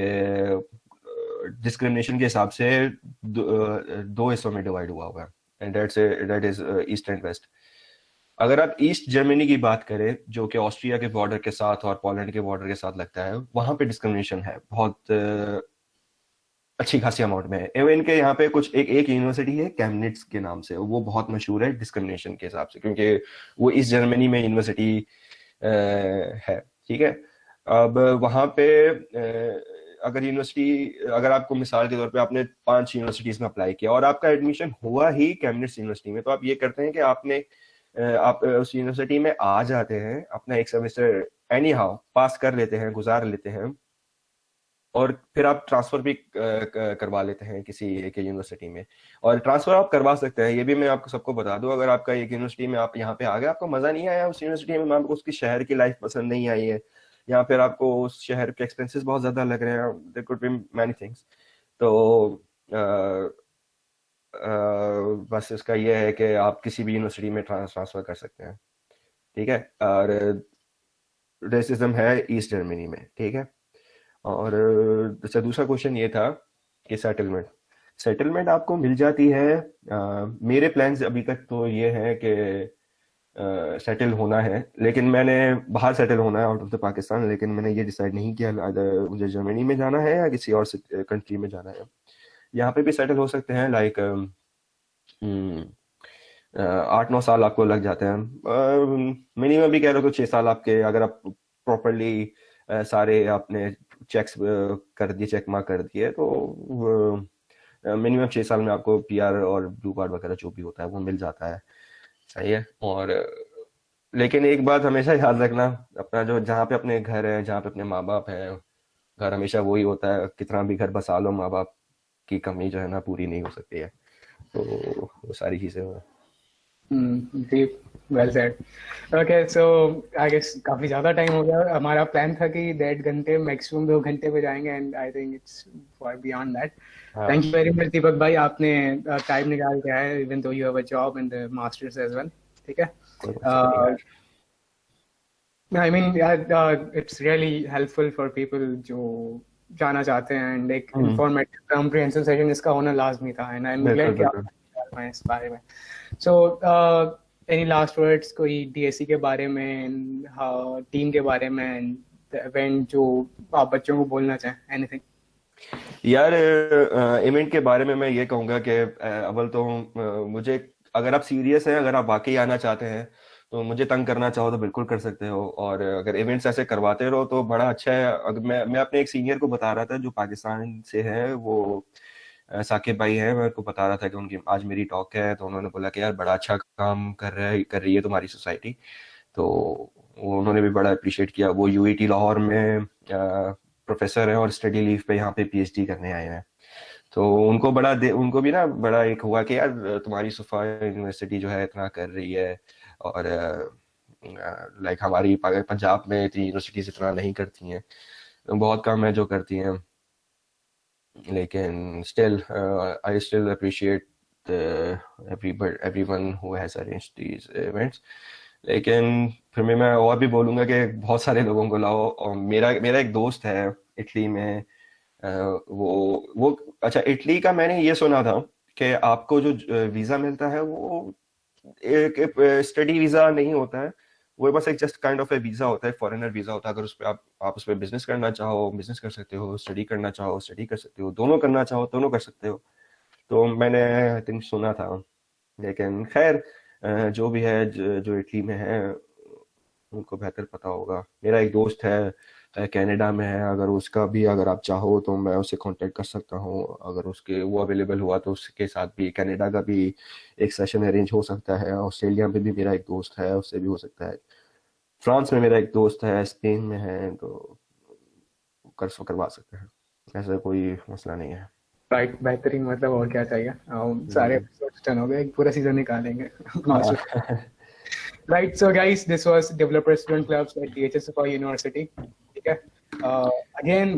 डिस्क्रिमिनेशन के हिसाब से दो हिस्सों में डिवाइड हुआ है, and that is east and west. अगर आप ईस्ट जर्मनी की बात करें, जो कि ऑस्ट्रिया के बॉर्डर के साथ और पोलैंड के बॉर्डर के साथ लगता है, वहां पे डिस्क्रिमिनेशन है बहुत अच्छी खासी अमाउंट में। इवन के यहाँ पे कुछ एक यूनिवर्सिटी है कैमनिट्स के नाम से, वो बहुत मशहूर है डिस्क्रिमिनेशन के हिसाब से, क्योंकि वो ईस्ट जर्मनी में यूनिवर्सिटी है, ठीक है। अब वहाँ पे अगर आपको मिसाल के तौर पे आपने 5 यूनिवर्सिटीज में अप्लाई किया और आपका एडमिशन हुआ ही कैम्ब्रिज यूनिवर्सिटी में, तो आप ये करते हैं कि आप उस यूनिवर्सिटी में आ जाते हैं, अपना एक सेमेस्टर एनी हाउ पास कर लेते हैं, गुजार लेते हैं, और फिर आप ट्रांसफर भी करवा लेते हैं किसी एक यूनिवर्सिटी में। और ट्रांसफर आप करवा सकते हैं, ये भी मैं आपको सबको बता दूं, अगर आपका एक यूनिवर्सिटी में आप यहाँ पे आ गए, आपको मजा नहीं आया उस यूनिवर्सिटी में, आपको उसकी शहर की लाइफ पसंद नहीं आई है, या फिर आपको उस शहर के एक्सपेंसेस बहुत ज्यादा लग रहे हैं, there could be many things, तो बस इसका ये है कि आप किसी भी यूनिवर्सिटी में ट्रांसफर कर सकते हैं, ठीक है। और रेसिज्म है ईस्ट जर्मनी में, ठीक है। और अच्छा, दूसरा क्वेश्चन ये था कि सेटलमेंट आपको मिल जाती है। मेरे प्लान्स अभी तक तो ये है कि सेटल होना है, लेकिन मैंने बाहर सेटल होना है आउट ऑफ द पाकिस्तान, लेकिन मैंने ये डिसाइड नहीं किया मुझे जर्मनी में जाना है या किसी और कंट्री में जाना है। यहाँ पे भी सेटल हो सकते हैं, लाइक 8-9 साल आपको लग जाते हैं, मिनिमम भी कह रहे हो तो 6 साल आपके, अगर आप प्रॉपरली सारे आपने चेक्स कर दिए, चेक मार्क कर दिए, तो मिनिमम 6 साल में आपको पीआर और ब्लू कार्ड वगैरह जो भी होता है वो मिल जाता है, सही है। और लेकिन एक बात हमेशा याद रखना, अपना जो जहाँ पे अपने घर है, जहाँ पे अपने माँ बाप है, घर हमेशा वही होता है, कितना भी घर बसा लो, माँ बाप की कमी जो है ना पूरी नहीं हो सकती है, तो वो सारी चीजें deep, well said. Okay, so I guess काफी ज़्यादा टाइम हो गया। हमारा प्लान था कि 1.5 घंटे मैक्सिमम 2 घंटे पे जाएंगे, and I think it's far beyond that. Thank you very much Deepak भाई, आपने टाइम निकाल के आए, even though you have a job and the masters as well, ठीक है। I mean it's really helpful for people जो जाना चाहते हैं, एंड एक इंफॉर्मेटिव कॉम्प्रिहेंसिव सेशन इसका होना लाजमी था, एंड आई एम ग्लैड कि आप इस बारे में। So, any last words कोई DSC के बारे में, टीम के बारे में, इवेंट जो आप बच्चों को बोलना चाहें, anything? यार, इवेंट के बारे में मैं ये कहूँगा कि अव्वल तो मुझे, अगर आप सीरियस हैं, अगर आप वाकई आना चाहते हैं, तो मुझे तंग करना चाहो तो बिल्कुल कर सकते हो, और अगर इवेंट्स ऐसे करवाते रहो तो बड़ा अच्छा है। अगर मैं अपने एक सीनियर को बता रहा था जो पाकिस्तान से है, वो साकिब भाई है, मैं उनको बता रहा था कि उनकी आज मेरी टॉक है, तो उन्होंने बोला कि यार बड़ा अच्छा काम कर रही है तुम्हारी सोसाइटी, तो उन्होंने भी बड़ा अप्रिशिएट किया। वो यूईटी लाहौर में प्रोफेसर है और स्टडी लीव पे यहाँ पे पीएचडी करने आए हैं, तो उनको भी ना बड़ा एक हुआ कि यार तुम्हारी सुफा यूनिवर्सिटी जो है इतना कर रही है, और लाइक हमारी पंजाब में इतनी यूनिवर्सिटीज इतना नहीं करती हैं, बहुत कम है जो करती हैं, लेकिन still I still appreciate everyone who has arranged these events। लेकिन फिर मैं और भी बोलूँगा कि बहुत सारे लोगों को लाओ। और मेरा एक दोस्त है इटली में, वो अच्छा, इटली का मैंने ये सुना था कि आपको जो वीज़ा मिलता है वो एक स्टडी वीज़ा नहीं होता है, वो बस एक just kind of A visa होता है, फॉरेनर वीज़ा होता है। अगर उस पर आप उस पर बिजनेस करना चाहो बिजनेस कर सकते हो, स्टडी करना चाहो स्टडी कर सकते हो, दोनों करना चाहो दोनों कर सकते हो, तो मैंने आई थिंक सुना था। लेकिन खैर जो भी है, जो इटली में है उनको बेहतर पता होगा। मेरा एक दोस्त है कनाडा में है, अगर आप चाहो तो मैं उससे कांटेक्ट कर सकता हूँ, अगर वो अवेलेबल हुआ तो उसके साथ भी कनाडा का भी एक सेशन अरेंज हो सकता है। ऑस्ट्रेलिया में भी मेरा एक दोस्त है, उससे भी हो सकता है। फ्रांस में मेरा एक दोस्त है, स्पेन में है, तो करवा सकते हैं, ऐसा कोई मसला नहीं है। राइट, बेहतरीन, मतलब और क्या चाहिए। सारे एपिसोड्स डन हो गए, एक पूरा सीजन निकालेंगे। Right, so guys, this was Developer Student Clubs at DHSFI University, ठीक है। Again,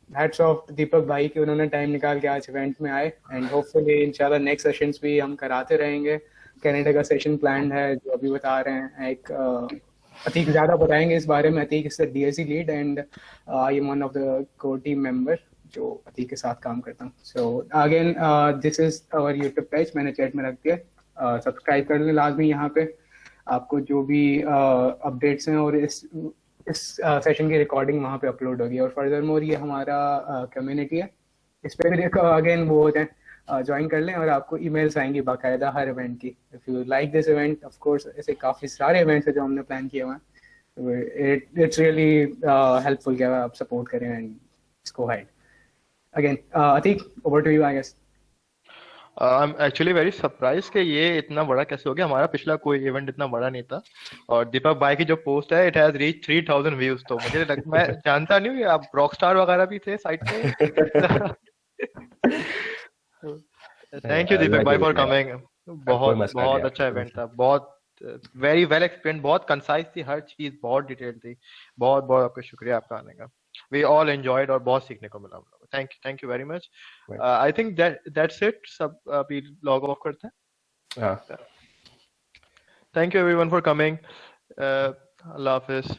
hats off to दीपक भाई कि उन्होंने टाइम निकाल के आज इवेंट में आए, एंड होपफुली इंशाल्लाह नेक्स्ट सेशंस भी हम कराते रहेंगे। कनाडा का सेशन प्लान है जो अभी बता रहे हैं, एक अतीक ज़्यादा बताएंगे इस बारे में। Atiq is the DSC lead and I am one of the core team member जो अतीक के साथ काम करता हूँ। So again this is our YouTube page, मैंने चैट में रख दिया, सब्सक्राइब कर लें लाजमी। यहाँ पे आपको जो भी अपडेट्स हैं और इस सेशन की रिकॉर्डिंग वहाँ पे अपलोड होगी। और फर्दर मोर ये हमारा कम्युनिटी है, इस पर भी अगेन वो होते हैं, ज्वाइन कर लें और आपको ईमेल्स आएंगी बाकायदा हर इवेंट की। If you like this event, of course ऐसे काफ़ी सारे इवेंट्स हैं जो हमने प्लान किए हुए हैं, It's really helpful कि आप support करें and just go ahead. Again, Atik, over to you, I guess. I'm actually very surprised कि ये इतना बड़ा कैसे हो गया. हमारा पिछला कोई इवेंट इतना बड़ा नहीं था और दीपक भाई की जो पोस्ट है, it has reached 3000 व्यूज. तो मुझे मैं जानता नहीं हूँ कि आप रॉकस्टार वगैरह भी थे साइट पे. थैंक यू दीपक भाई फॉर कमिंग. बहुत अच्छा इवेंट था. बहुत वेरी वेल एक्सप्लेन. बहुत कंसाइज थी हर चीज. बहुत डिटेल थी. बहुत बहुत आपका शुक्रिया आपका आने का. We all enjoyed और बहुत सीखने को मिला. Thank you very much. I think that's it. सब अभी log off करते हैं. Thank you everyone for coming. Allah Hafiz.